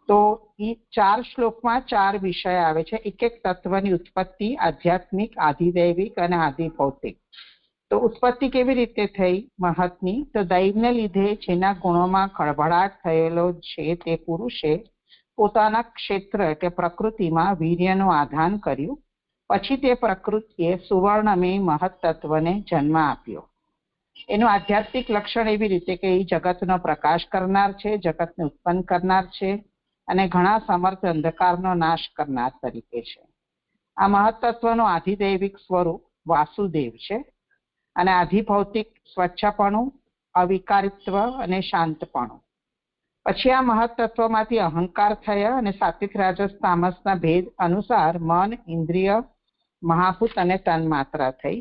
તો એ 4 શ્લોકમાં 4 વિષય આવે છે. એક એક તત્વની ઉત્પત્તિ આધ્યાત્મિક, આધિદૈવિક અને આધિભૌતિક. તો ઉત્પત્તિ કેવી રીતે થઈ મહતની? તો દૈવને લીધે જેના ગુણોમાં ખળભળાટ થયેલો છે તે પુરુષે પોતાના ક્ષેત્ર એટલે પ્રકૃતિમાં વીર્યનું આધાન કર્યું. પછી તે પ્રકૃતિએ સુવર્ણમય મહત તત્વને જન્મ આપ્યો. એનું આધ્યાત્મિક લક્ષણ એવી રીતે કે એ જગતનો પ્રકાશ કરનાર છે, જગતને ઉત્પન્ન કરનાર છે અને ઘણા સમર્થ અંધકારનો નાશ કરનાર તરીકે છે. આ મહત તત્વનું આધિદૈવિક સ્વરૂપ વાસુદેવ છે અને આધિભૌતિક સ્વચ્છપણું, અવિકારિત્વ અને શાંતપણું. પછી આ મહત તત્વમાંથી અહંકાર થયા અને સાત્વિક રાજસ તામસના ભેદ અનુસાર મન, ઇન્દ્રિય, મહાભૂત અને તન્માત્રા થઈ.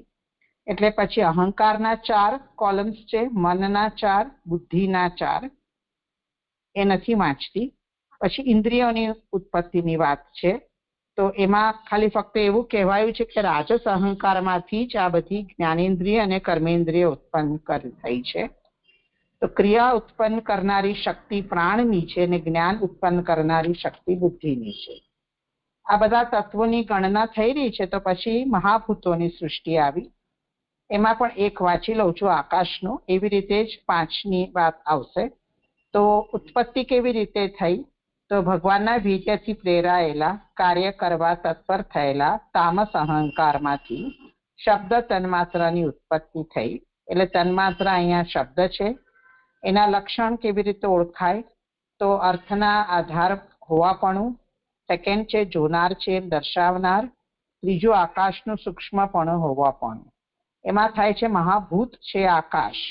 એટલે પછી અહંકારના 4 કોલમ્સ છે, મનના 4, બુદ્ધિના 4, એ નથી વાંચતી. પછી ઇન્દ્રિયોની ઉત્પત્તિની વાત છે, તો એમાં ખાલી ફક્ત એવું કહેવાયું છે કે રાજસ અહંકારમાંથી જ આ બધી જ્ઞાનેન્દ્રિય અને કર્મેન્દ્રિય ઉત્પન્ન થઈ છે. તો ક્રિયા ઉત્પન્ન કરનારી શક્તિ પ્રાણની છે અને જ્ઞાન ઉત્પન્ન કરનારી શક્તિ બુદ્ધિની છે. આ બધા તત્વોની ગણના થઈ રહી છે. તો પછી મહાભૂતોની સૃષ્ટિ આવી. એમાં પણ એક વાંચી લઉં છું, આકાશનું. એવી રીતે જ 5ની વાત આવશે. તો ઉત્પત્તિ કેવી રીતે થઈ? તો ભગવાનના વીર્યથી પ્રેરાયેલા, કાર્ય કરવા તત્પર થયેલા તામસ અહંકારમાંથી શબ્દ તન્માત્રાની ઉત્પત્તિ થઈ. એટલે તન્માત્રા અહીંયા શબ્દ છે. એના લક્ષણ કેવી રીતે ઓળખાય? તો અર્થના આધાર હોવાપણું, સેકન્ડ છે જોનાર છે દર્શાવનાર, ત્રીજું આકાશનું સૂક્ષ્મપણું હોવાપણું. એમાં થાય છે મહાભૂત છે આકાશ.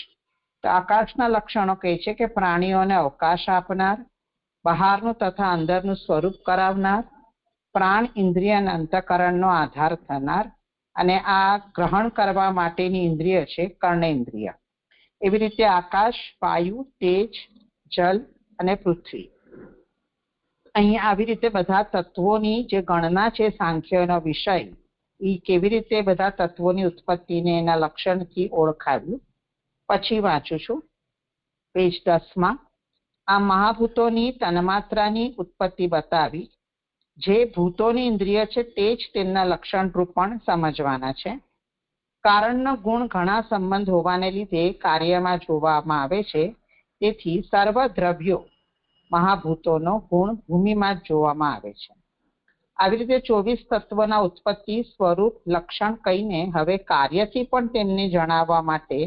તો આકાશના લક્ષણો કહે છે કે પ્રાણીઓને અવકાશ આપનાર, બહારનું તથા અંદરનું સ્વરૂપ કરાવનાર, પ્રાણ ઇન્દ્રિય અને અંતઃકરણનો આધાર થનાર, અને આ ગ્રહણ કરવા માટેની ઇન્દ્રિય છે કર્ણેન્દ્રિય. એવી રીતે આકાશ, વાયુ, તેજ, જલ અને પૃથ્વી. અહીં આવી રીતે બધા તત્વોની જે ગણના છે સાંખ્યનો વિષય, એ કેવી રીતે બધા તત્વોની ઉત્પત્તિને એના લક્ષણથી ઓળખાવ્યું. પછી વાંચું છું પેજ 10માં. આ મહાભૂતોની તન્માત્રાની ઉત્પત્તિ બતાવી. જે ભૂતોની ઇન્દ્રિય છે તે જ તેમના લક્ષણ રૂપ પણ સમજવાના છે. કારણનો ગુણ ઘણા સંબંધ હોવાને લીધે કાર્યમાં જોવામાં આવે છે. તેથી સર્વ દ્રવ્યો મહાભૂતોનો ગુણ ભૂમિમાં જ જોવામાં આવે છે. આવી રીતે 24 તત્વોના ઉત્પત્તિ, સ્વરૂપ, લક્ષણ કહીને હવે કાર્યથી પણ તેમને જણાવવા માટે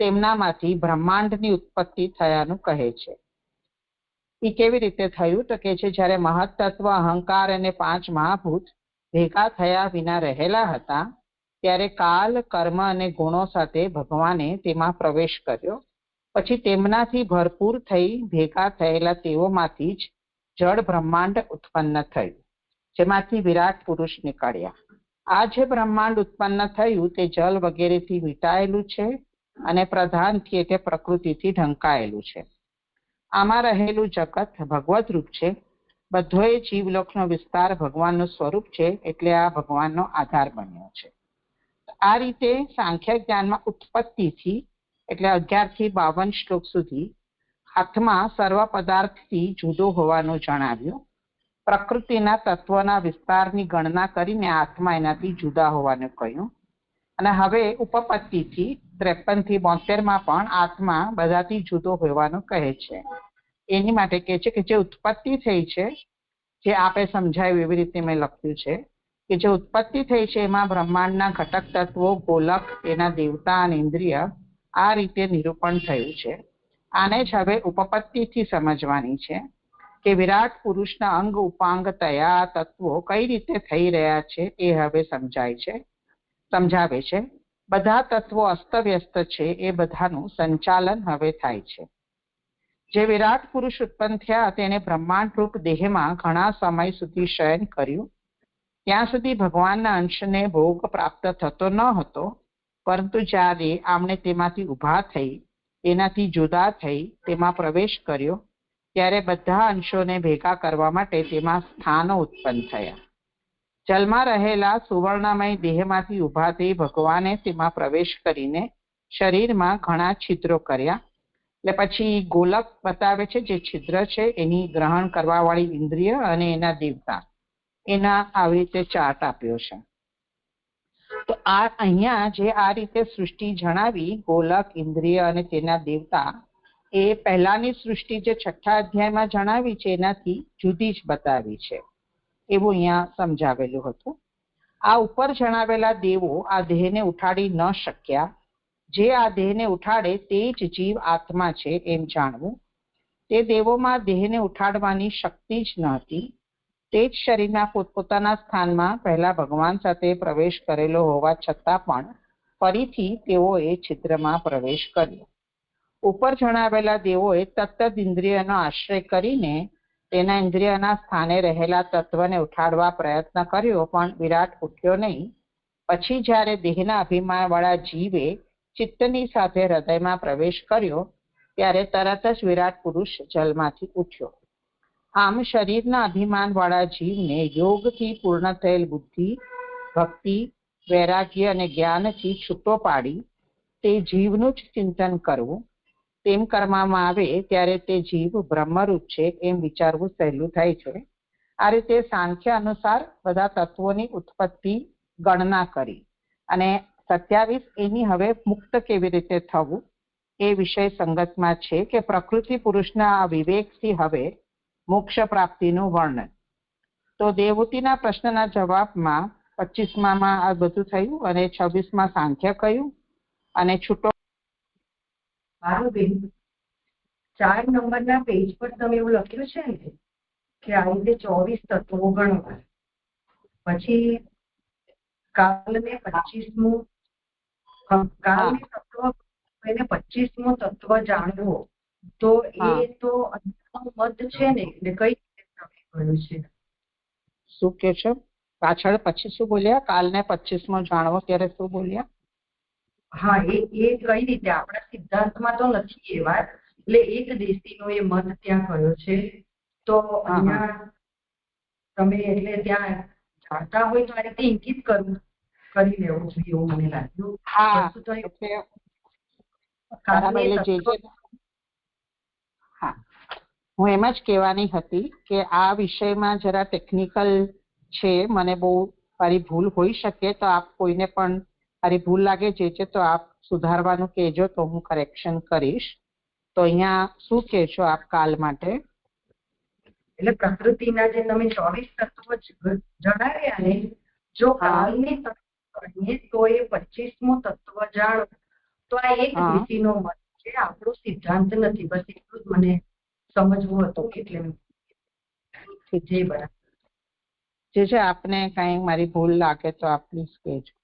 તેમનામાંથી બ્રહ્માંડની ઉત્પત્તિ થયાનું કહે છે. એ કેવી રીતે થયું? તો કે છે જ્યારે મહત તત્વ, અહંકાર અને 5 મહાભૂત ભેગા થયા વિના રહેલા હતા, ત્યારે કાલ, કર્મ અને ગુણો સાથે ભગવાને તેમાં પ્રવેશ કર્યો. પછી તેમનાથી ભરપૂર થઈ ભેગા થયેલા તેઓમાંથી જ જળ બ્રહ્માંડ ઉત્પન્ન થયું, જેમાંથી વિરાટ પુરુષ નીકળ્યા. આ જે બ્રહ્માંડ ઉત્પન્ન થયું તે જલ વગેરેથી વીંટાયેલું છે અને પ્રધાનથી એટલે પ્રકૃતિથી ઢંકાયેલું છે. આમાં રહેલું જગત ભગવત રૂપ છે. બધોએ જીવલોકનો વિસ્તાર ભગવાનનું સ્વરૂપ છે, એટલે આ ભગવાનનો આધાર બન્યો છે. આ રીતે સાંખ્ય જ્ઞાનમાં ઉત્પત્તિથી એટલે 11 થી 52 શ્લોક સુધી આત્મા સર્વ પદાર્થથી જુદો હોવાનું જણાવ્યું. પ્રકૃતિના તત્વના વિસ્તારની ગણના કરીને આત્મા એનાથી જુદા હોવાનું કહ્યું. અને હવે ઉપપત્તિથી 53 થી 72માં પણ આત્મા બધાથી જુદો હોવાનું કહે છે. એની માટે કહે છે કે જે ઉત્પત્તિ થઈ છે, જે આપે સમજાયું એવી રીતે મેં લખ્યું છે કે જે ઉત્પત્તિ થઈ છે એમાં બ્રહ્માંડના ઘટક તત્વો, ગોલક, તેના દેવતા અને ઇન્દ્રિય, આ રીતે નિરૂપણ થયું છે. આને જ હવે ઉપપત્તિથી સમજવાની છે કે વિરાટ પુરુષના અંગ ઉપાંગ તયા તત્વો કઈ રીતે થઈ રહ્યા છે એ હવે સમજાવે છે. બધા તત્વો અસ્તવ્યસ્ત છે, એ બધાનું સંચાલન હવે થાય છે. જે વિરાટ પુરુષ ઉત્પન્ન થયા તેને બ્રહ્માંડ રૂપ દેહમાં ઘણા સમય સુધી શયન કર્યું. ત્યાં સુધી ભગવાનના અંશને ભોગ પ્રાપ્ત થતો ન હતો, પરંતુ જ્યારે આમણે તેમાંથી ઊભા થઈ, તેનાથી જુદા થઈ, તેમાં પ્રવેશ કર્યો, ત્યારે બધા અંશોને ભેગા કરવા માટે તેમાં સ્થાનો ઉત્પન્ન થયા. જલમાં રહેલા સુવર્ણમય દેહમાંથી ઊભા થઈ ભગવાને તેમાં પ્રવેશ કરીને શરીરમાં ઘણા છિદ્રો કર્યા. એટલે પછી ગોલક બતાવે છે, જે છિદ્ર છે એની ગ્રહણ કરવા વાળી ઇન્દ્રિય અને એના દેવતા, એના આવી રીતે ચાર્ટ આપ્યો છે. તો આ અહીંયા જે આ રીતે સૃષ્ટિ જણાવી, ગોલક, ઇન્દ્રિય અને તેના દેવતા, એ પહેલાની સૃષ્ટિ જે 6થા અધ્યાયમાં જણાવી છે એનાથી જુદી જ બતાવી છે, એવું અહીંયા સમજાવેલું હતું. આ ઉપર જણાવેલા દેવો આ દેહને ઉઠાડી ન શક્યા. જે આ દેહને ઉઠાડે તે જ જીવ આત્મા છે એમ જાણવું. તે દેવોમાં દેહને ઉઠાડવાની શક્તિ જ ન હતી. તે જ શરીરના પોતપોતાના સ્થાનમાં પહેલા ભગવાન સાથે પ્રવેશ કરેલો હોવા છતાં પણ ફરીથી તેઓએ છિદ્રમાં પ્રવેશ કર્યો. ઉપર જણાવેલા દેવોએ તત્ત ઇન્દ્રિયનો આશ્રય કરીને તેના ઇન્દ્રિયના સ્થાને રહેલા તત્વને ઉઠાડવા પ્રયત્ન કર્યો, પણ વિરાટ ઉઠ્યો નહીં. પછી જ્યારે દેહના અભિમાન વાળા જીવે ચિત્તની સાથે હૃદયમાં પ્રવેશ કર્યો ત્યારે તરત જ વિરાટ પુરુષ જલમાંથી ઉઠ્યો. આમ શરીરના અભિમાન વાળા જીવને યોગથી પૂર્ણ થયેલ બુદ્ધિ, ભક્તિ, વૈરાગ્ય અને જ્ઞાનથી છૂટો પાડી તે જીવનું જ ચિંતન કરવું, તેમ કરવામાં આવે ત્યારે તે જીવ બ્રહ્મરૂપ છે એમ વિચારવું સહેલું થાય છે. આ રીતે સાંખ્ય અનુસાર બધા તત્વોની ઉત્પત્તિ ગણના કરી અને 27 એની હવે મુક્ત કેવી રીતે થવું એ વિષય સંગતમાં છે કે પ્રકૃતિ પુરુષના વિવેકથી હવે મોક્ષ પ્રાપ્તિનું વર્ણન. તો દેવહૂતિના પ્રશ્નના જવાબમાં 25માં આ બધું થયું અને 26માં સાંખ્ય કહ્યું અને છૂટો. મારું બેન 4 નંબરના પેજ પર તમે એવું લખ્યું છે ને કે આ રીતે 24 તત્વો ગણવા, પછી કાલને 25મું કાલને તત્વ એને 25મું તત્વ જાણવો, તો એ તો મત છે ને એટલે કઈ રીતે તમે કહ્યું છે? શું કે છો પાછળ? પછી શું બોલ્યા? કાલને 25મો જાણવો ત્યારે શું બોલ્યા? હા, એ કઈ રીતે? આપણા સિદ્ધાંતમાં તો નથી એ વાત, એટલે એક દેશીનો એ મત ત્યાં કયો છે. તો અહીંયા તમે એટલે ત્યાં જાણતા હોય તો આ રીતે ઇંગિત કરી લેવું જોઈએ એવું મને લાગ્યું. હા, હું એમ જ કહેવાની હતી કે આ વિષયમાં જરા ટેકનિકલ છે, મને બહુ મારી ભૂલ હોઈ શકે, તો આપ કોઈને પણ મારી ભૂલ લાગે છે તો આપ સુધારવાનું કહેજો તો હું કરેક્શન કરીશ. તો અહીંયા શું કહે છો આપ કાલ માટે? એટલે પ્રકૃતિના જે તમે 24 તત્વો જણાવ્યા ને, જો કાલની ગણીએ તો એ 25મું તત્વ જાણો, તો આ એક દેશીનો મત છે, આપણો સિદ્ધાંત નથી. બસ એટલું જ મને સમજવું હતું. એટલે બરાબર જે આપને કઈ મારી ભૂલ લાગે તો આપ પ્લીઝ કહેજો.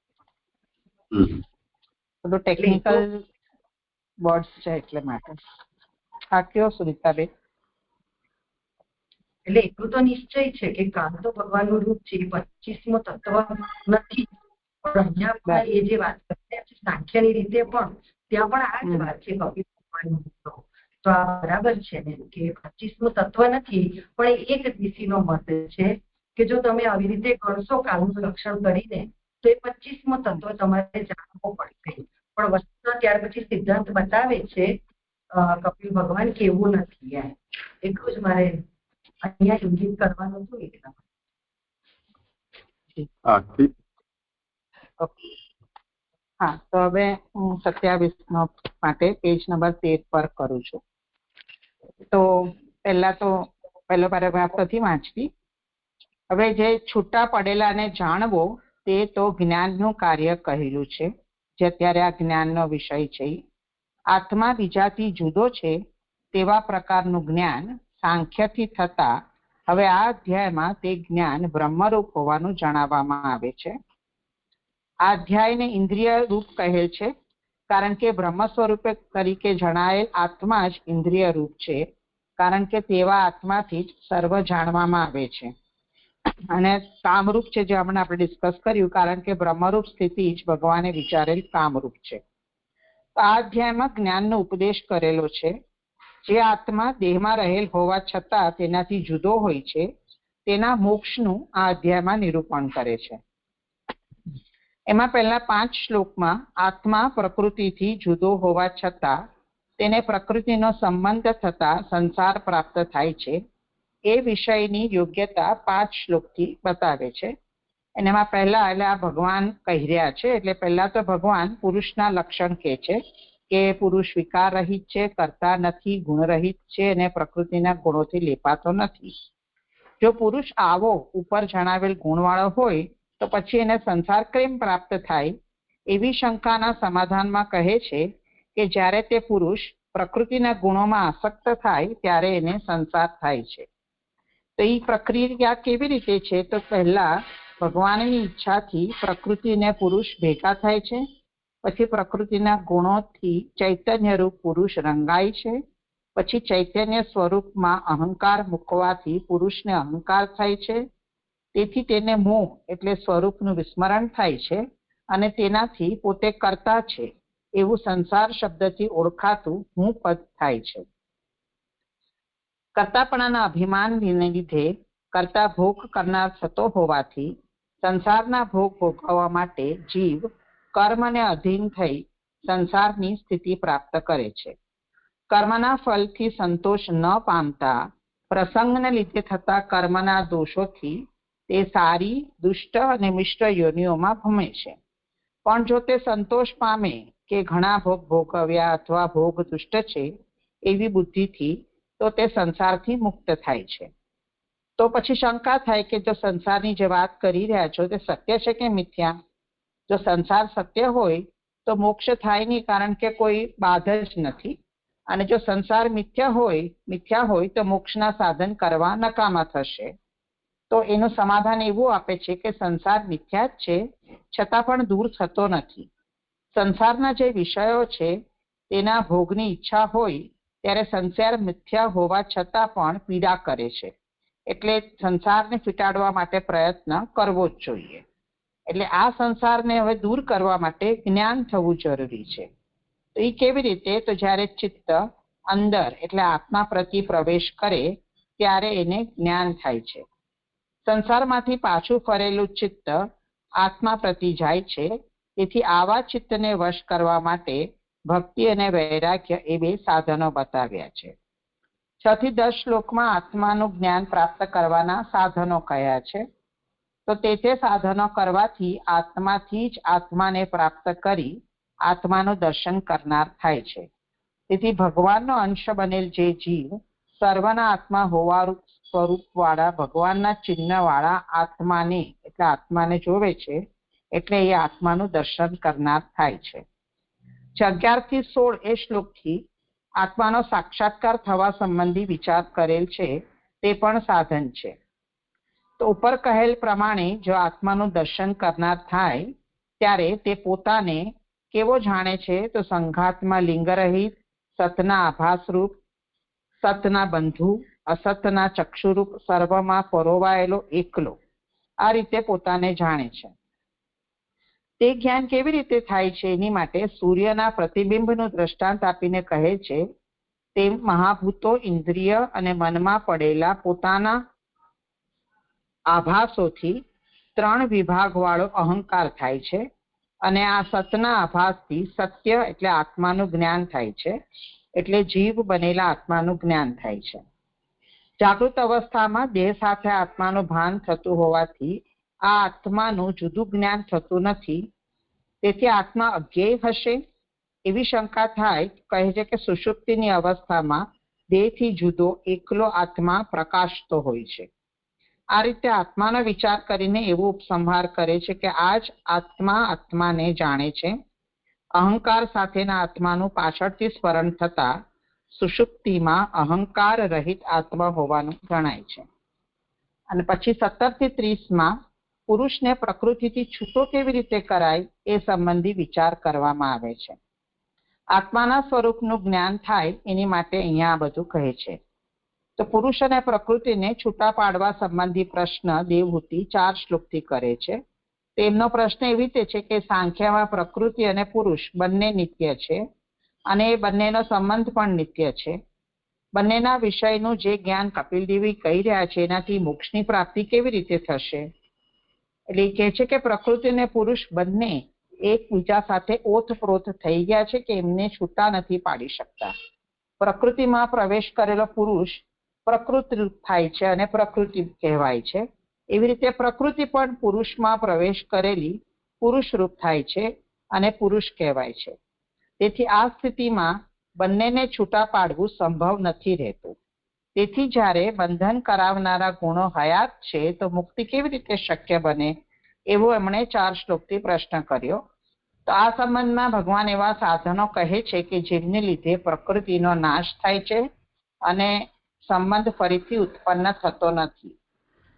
બધું ટેકનિકલ વર્ડ્સ છે એટલે માટે. હા, કયો સુનીતાબેન? એટલે એટલું તો નિશ્ચય છે કે કાલ તો ભગવાનનું રૂપ છે, 25મું તત્વ નથી. પણ અહીંયા એ જે વાત કરી છે સાંખ્યની રીતે પણ ત્યાં પણ આ જ વાત છે કપિલ ભગવાનનું. તો આ બરાબર છે ને કે 25મું તત્વ નથી, પણ એક દિશીનો મત છે કે જો તમે આવી રીતે ગણશો કાલનું લક્ષણ કરીને તો એ 25મું તત્વ તમારે જાણવું પડશે. પણ વસ્તુ ત્યાર પછી સિદ્ધાંત બતાવે છે કપિલ ભગવાન કેવું નથી. એટલું જ મારે અહીંયા ઇંગિત કરવાનું હતું. એટલા હા, તો હવે હું 27 માટે પેજ નંબર 13 પર કરું છું. તો પહેલો પેરેગ્રાફ નથી વાંચતી. હવે જે છૂટા પડેલાને જાણવો તે તો જ્ઞાનનું કાર્ય કહેલું છે, જે અત્યારે આ જ્ઞાનનો વિષય છે. આત્મા બીજાથી જુદો છે તેવા પ્રકારનું જ્ઞાન સાંખ્યથી થતા હવે આ અધ્યાયમાં તે જ્ઞાન બ્રહ્મરૂપ હોવાનું જણાવવામાં આવે છે. આ અધ્યાયને ઇન્દ્રિય રૂપ કહેલ છે કારણ કે બ્રહ્મ સ્વરૂપે તરીકે જણાયેલ આત્મા જ ઇન્દ્રિય રૂપ છે, કારણ કે તેવા આત્માથી જ સર્વ જાણવામાં આવે છે. અને કામરૂપ છે, જે હમણાં આપણે ડિસ્કસ કર્યું, કારણ કે બ્રહ્મરૂપ સ્થિતિ જ ભગવાને વિચારેલ કામરૂપ છે. તો આ અધ્યાયમાં જ્ઞાનનો ઉપદેશ કરેલો છે. જે આત્મા દેહમાં રહેલ હોવા છતાં તેનાથી જુદો હોય છે તેના મોક્ષનું આ અધ્યાયમાં નિરૂપણ કરે છે. એમાં પહેલા 5 શ્લોકમાં આત્મા પ્રકૃતિથી જુદો હોવા છતાં તેને પ્રકૃતિનો સંબંધ થતા સંસાર પ્રાપ્ત થાય છે એ વિષયની યોગ્યતા 5 શ્લોકથી બતાવે છે. અને એમાં પહેલા એટલે આ ભગવાન કહી રહ્યા છે. એટલે પહેલા તો ભગવાન પુરુષના લક્ષણ કહે છે કે પુરુષ વિકાર રહિત છે, કરતા નથી, ગુણ રહિત છે અને પ્રકૃતિના ગુણોથી લેપાતો નથી. જો પુરુષ આવો ઉપર જણાવેલ ગુણવાળો હોય તો પછી એને સંસાર કેમ પ્રાપ્ત થાય? એવી શંકાના સમાધાનમાં કહે છે કે જ્યારે તે પુરુષ પ્રકૃતિના ગુણોમાં આસક્ત થાય ત્યારે એને સંસાર થાય છે. તો એ પ્રક્રિયા કેવી રીતે છે? તો પહેલા ભગવાનની ઈચ્છાથી પ્રકૃતિ અને પુરુષ ભેગા થાય છે, પછી પ્રકૃતિના ગુણોથી ચૈતન્ય રૂપ પુરુષ રંગાય છે, પછી ચૈતન્ય સ્વરૂપમાં અહંકાર મૂકવાથી પુરુષને અહંકાર થાય છે, તેથી તેને મોહ એટલે સ્વરૂપનું વિસ્મરણ થાય છે અને તેનાથી પોતે કર્તા છે એવું સંસાર શબ્દથી ઓળખાતું હું પદ થાય છે. કર્તાપણાના અભિમાનને લીધે કર્તા ભોગ કરનાર થતો હોવાથી સંસારના ભોગ ભોગવવા માટે જીવ કર્મને અધીન થઈ સંસારની સ્થિતિ પ્રાપ્ત કરે છે. કર્મના ફલથી સંતોષ ન પામતા પ્રસંગને લીધે થતા કર્મના દોષોથી તે સારી, દુષ્ટ અને મિષ્ટ યોનિઓમાં ભમે છે. પણ જો તે સંતોષ પામે કે ઘણા ભોગ ભોગવ્યા અથવા ભોગ દુષ્ટ છે એવી બુદ્ધિથી તો તે સંસારથી મુક્ત થાય છે. તો પછી શંકા થાય કે જો સંસારની જે વાત કરી રહ્યા છો તે સત્ય છે કે મિથ્યા? જો સંસાર સત્ય હોય તો મોક્ષ થાય નહીં, કારણ કે કોઈ બાધ જ નથી. અને જો સંસાર મિથ્યા હોય તો મોક્ષના સાધન કરવા નકામા થશે. તો એનું સમાધાન એવું આપે છે કે સંસાર મિથ્યા જ છે, છતાં પણ દૂર થતો નથી. સંસારના જે વિષયો છે તેના ભોગની ઈચ્છા હોય ત્યારે સંસાર મિથ્યા હોવા છતાં પણ પીડા કરે છે. એટલે સંસારને ફીટાડવા માટે પ્રયત્ન કરવો જ જોઈએ. એટલે આ સંસારને હવે દૂર કરવા માટે જ્ઞાન થવું જરૂરી છે. તો એ કેવી રીતે? તો જ્યારે ચિત્ત અંદર એટલે આત્મા પ્રતિ પ્રવેશ કરે ત્યારે એને જ્ઞાન થાય છે. સંસારમાંથી પાછું ફરેલું ચિત્ત આત્મા પ્રતિ જાય છે. તેથી આવા ચિત્તને વશ કરવા માટે ભક્તિ અને વૈરાગ્ય એ બે સાધનો બતાવ્યા છે. 6 થી 10 શ્લોકમાં આત્માનું જ્ઞાન પ્રાપ્ત કરવાના સાધનો કહ્યા છે. તો તે સાધનો કરવાથી આત્માથી જ આત્માને પ્રાપ્ત કરી આત્માનું દર્શન કરનાર થાય છે. તેથી ભગવાનનો અંશ બનેલ જે જીવ સર્વના આત્મા હોવા સ્વરૂપવાળા ભગવાનના ચિહ્નવાળા આત્માને એટલે આત્માને જોવે છે, એટલે એ આત્માનું દર્શન કરનાર થાય છે. 11 થી 16 એ શ્લોકથી આત્માનો સાક્ષાત્કાર થવા સંબંધી વિચાર કરેલ છે, તે પણ સાધન છે. તો ઉપર કહેલ પ્રમાણે જો આત્માનું દર્શન કરનાર થાય ત્યારે તે પોતાને કેવો જાણે છે? તો સંઘાતમાં લિંગરહિત, સતના આભાસરૂપ, સતના બંધુ, અસતના ચક્ષુરૂપ, સર્વમાં પરોવાયેલો એકલો, આ રીતે પોતાને જાણે છે. તે જ્ઞાન કેવી રીતે થાય છે? એની માટે સૂર્યના પ્રતિબિંબનું દ્રષ્ટાંત આપીને કહે છે તેમ મહાભૂતો, ઇન્દ્રિય અને મનમાં પડેલા પોતાના આભાસોથી 3 વિભાગવાળો અહંકાર થાય છે. અને આ સતના આભાસથી સત્ય એટલે આત્માનું જ્ઞાન થાય છે. એટલે જીવ બનેલા આત્માનું જ્ઞાન થાય છે. જાગૃત અવસ્થામાં દેહ સાથે આત્માનું ભાન થતું હોવાથી આ આત્માનું જુદું જ્ઞાન થતું નથી. તેથી આત્મા અજ્ઞેય હશે એવી શંકા થાય. કહે છે કે સુષુપ્તિની અવસ્થામાં દેહથી જુદો એકલો આત્મા પ્રકાશતો હોય છે. આ રીતે આત્માનો વિચાર કરીને એવો ઉપસંહાર કરે છે કે આ જ આત્મા આત્માને જાણે છે. અહંકાર સાથેના આત્માનું પાછળથી સ્મરણ થતા સુષુપ્તિમાં અહંકાર રહિત આત્મા હોવાનું જણાય છે. અને પછી 17 થી 30માં પુરુષને પ્રકૃતિથી છૂટો કેવી રીતે કરાય એ સંબંધી વિચાર કરવામાં આવે છે. આત્માના સ્વરૂપનું જ્ઞાન થાય એની માટે અહીંયા આ બધું કહે છે. તો પુરુષ અને પ્રકૃતિને છૂટા પાડવા સંબંધી પ્રશ્ન દેવહૂતિ 4 શ્લોકથી કરે છે. તેમનો પ્રશ્ન એવી રીતે છે કે સાંખ્યમાં પ્રકૃતિ અને પુરુષ બંને નિત્ય છે અને એ બંનેનો સંબંધ પણ નિત્ય છે. બંનેના વિષયનું જે જ્ઞાન કપિલદેવી કહી રહ્યા છે એનાથી મોક્ષની પ્રાપ્તિ કેવી રીતે થશે? એટલે એ કહે છે કે પ્રકૃતિ અને પુરુષ બંને એકબીજા સાથે ઓતપ્રોત થઈ ગયા છે કે એમને છૂટા નથી પાડી શકતા. પ્રકૃતિમાં પ્રવેશ કરેલો પુરુષ પ્રકૃતિ રૂપ થાય છે અને પ્રકૃતિ કહેવાય છે. એવી રીતે પ્રકૃતિ પણ પુરુષમાં પ્રવેશ કરેલી પુરુષ રૂપ થાય છે અને પુરુષ કહેવાય છે. તેથી આ સ્થિતિમાં બંનેને છૂટા પાડવું સંભવ નથી રહેતું. તેથી જ્યારે બંધન કરાવનારા ગુણો હયાત છે તો મુક્તિ કેવી રીતે શક્ય બને? એવો એમણે 4 શ્લોકથી પ્રશ્ન કર્યો. તો આ સંબંધમાં ભગવાન એવા સાધનો કહે છે કે જેમને લીધે પ્રકૃતિનો નાશ થાય છે અને સંબંધ ફરીથી ઉત્પન્ન થતો નથી.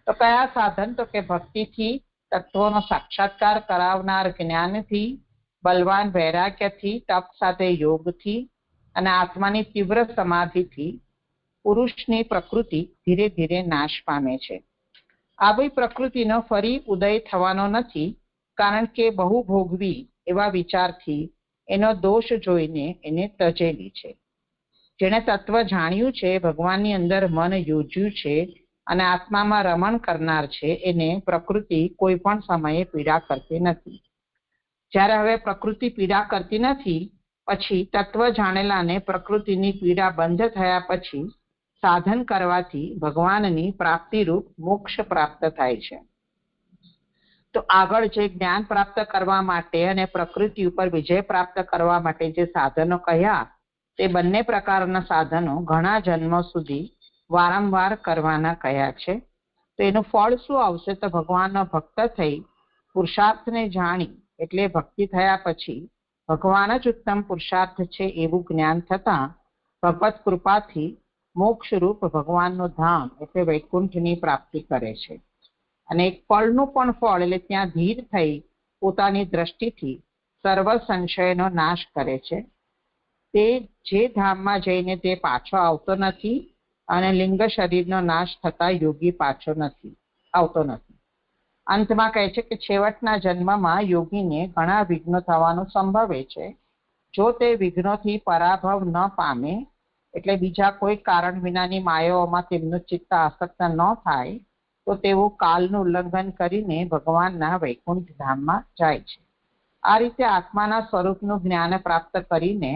તો કયા સાધન? તો કે ભક્તિથી, તત્વોનો સાક્ષાત્કાર કરાવનાર જ્ઞાનથી, બલવાન વૈરાગ્યથી, તપ સાથે યોગથી અને આત્માની તીવ્ર સમાધિથી પુરુષની પ્રકૃતિ ધીરે ધીરે નાશ પામે છે. આવી પ્રકૃતિનો ફરી ઉદય થવાનો નથી, કારણ કે બહુ ભોગવી એવા વિચારથી એનો દોષ જોઈને એને તજેલી છે. જેણે તત્વ જાણ્યું છે, ભગવાનની અંદર મન યોજ્યું છે અને આત્મામાં રમણ કરનાર છે, એને પ્રકૃતિ કોઈ પણ સમયે પીડા કરતી નથી. જ્યારે હવે પ્રકૃતિ પીડા કરતી નથી, પછી તત્વ જાણેલાને પ્રકૃતિની પીડા બંધ થયા પછી સાધન કરવાથી ભગવાનની પ્રાપ્તિરૂપ મોક્ષ પ્રાપ્ત થાય છે. તો આગળ જે જ્ઞાન પ્રાપ્ત કરવા માટે અને પ્રકૃતિ ઉપર વિજય પ્રાપ્ત કરવા માટે જે સાધનો કહ્યા, તે બંને પ્રકારના સાધનો ઘણા જન્મો સુધી વારંવાર કરવાના કહ્યા છે. તો એનું ફળ શું આવશે? તો ભગવાનનો ભક્ત થઈ પુરુષાર્થને જાણી, એટલે ભક્તિ થયા પછી ભગવાન જ ઉત્તમ પુરુષાર્થ છે એવું જ્ઞાન થતા ભગવત કૃપાથી મોક્ષરૂપ ભગવાનનું ધામ એટલે વૈકુંઠની પ્રાપ્તિ કરે છે. અને એક ફળનું પણ ફળ એટલે ત્યાં ધીર થઈ પોતાની દ્રષ્ટિથી સર્વ સંશયનો નાશ કરે છે. તે જે ધામમાં જઈને તે પાછો આવતો નથી અને લિંગ શરીરનો નાશ થતા યોગી પાછો આવતો નથી. અંતમાં કહે છે કે છેવટના જન્મમાં યોગીને ઘણા વિઘ્નો થવાનું સંભવે છે. જો તે વિઘ્નોથી પરાભવ ન પામે, એટલે બીજા કોઈ કારણ વિનાની માયાઓમાં તેમનું ચિત્ત આસક્ત ન થાય, તો તેઓ કાલનું ઉલ્લંઘન કરીને ભગવાનના વૈકુંઠ ધામમાં જાય છે. આ રીતે આત્માના સ્વરૂપનું જ્ઞાન પ્રાપ્ત કરીને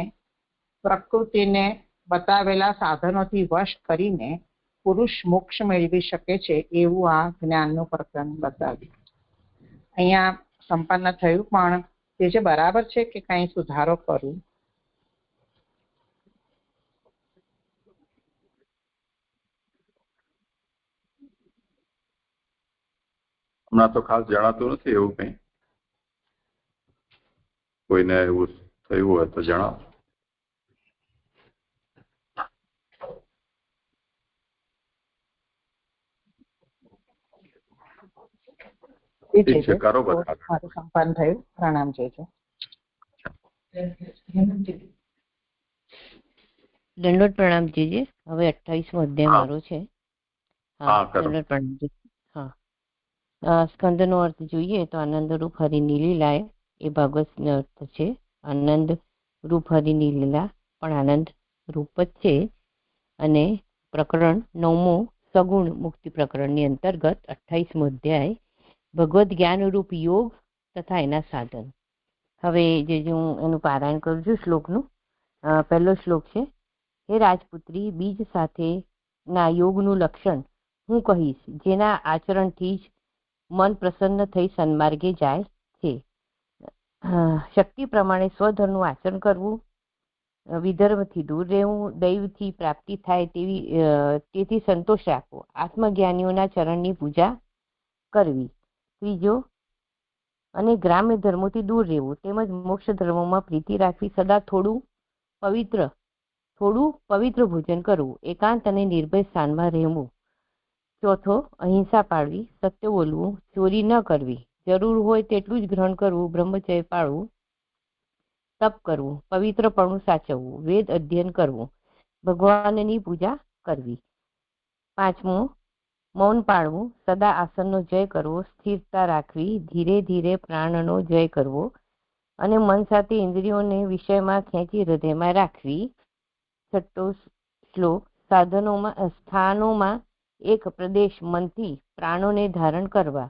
પ્રકૃતિને બતાવેલા સાધનોથી વશ કરીને પુરુષ મોક્ષ મેળવી શકે છે, એવું આ જ્ઞાનનું પ્રકરણ બતાવ્યું. અહીંયા સંપન્ન થયું, પણ તે જે બરાબર છે કે કઈ સુધારો કરું? હમણાં તો ખાસ જણાતું નથી એવું કઈ. કોઈને એવું થયું હોય તો જણાવો. ઠીક છે, કરો બધા. સંપન્ન થયું. પ્રણામ જય જય. દંડવત પ્રણામ જીજે. હવે 28મો અધ્યાય મારો છે. દંડવત પ્રણામ. સ્કંદનો અર્થ જોઈએ તો આનંદરૂપ હરિની લીલા એ ભાગવતનો અર્થ છે. આનંદ રૂપ હરિની લીલા પણ આનંદ રૂપ જ છે. અને પ્રકરણ 9મો સગુણ મુક્તિ પ્રકરણની અંતર્ગત 28મો અધ્યાય ભગવદ્ જ્ઞાનરૂપ યોગ તથા એના સાધન. હવે જે હું એનું પારાયણ કરું છું શ્લોકનું. પહેલો શ્લોક છે: હે રાજપુત્રી, બીજ સાથેના યોગનું લક્ષણ હું કહીશ, જેના આચરણથી જ મન પ્રસન્ન થઈ સન્માર્ગે જાય છે. શક્તિ પ્રમાણે સ્વધર્મનું આચરણ કરવું, વિધર્મથી દૂર રહેવું, દૈવથી પ્રાપ્તિ થાય તેથી સંતોષ રાખવો, આત્મજ્ઞાનીઓના ચરણની પૂજા કરવી. ત્રીજો, અને ગ્રામ્ય ધર્મોથી દૂર રહેવું, તેમજ મોક્ષ ધર્મોમાં પ્રીતિ રાખવી, સદા થોડું પવિત્ર ભોજન કરવું, એકાંત અને નિર્ભય સ્થાનમાં રહેવું. ચોથો, અહિંસા પાળવી, સત્ય બોલવું, ચોરી ન કરવી, જરૂર હોય તેટલું જ ગ્રહણ કરવું, બ્રહ્મચર્ય પાળવું, તપ કરવું, પવિત્રપણું સાચવવું, વેદ અધ્યયન કરવું, ભગવાનની પૂજા કરવી. પાંચમો, મૌન પાળવું, સદા આસનનો જય કરવો, સ્થિરતા રાખવી, ધીરે ધીરે પ્રાણનો જય કરવો અને મન સાથે ઇન્દ્રિયોને વિષયમાં ખેંચી હૃદયમાં રાખવી. છઠ્ઠો શ્લોક, સ્થાનોમાં એક પ્રદેશ મનથી પ્રાણોને ધારણ કરવા,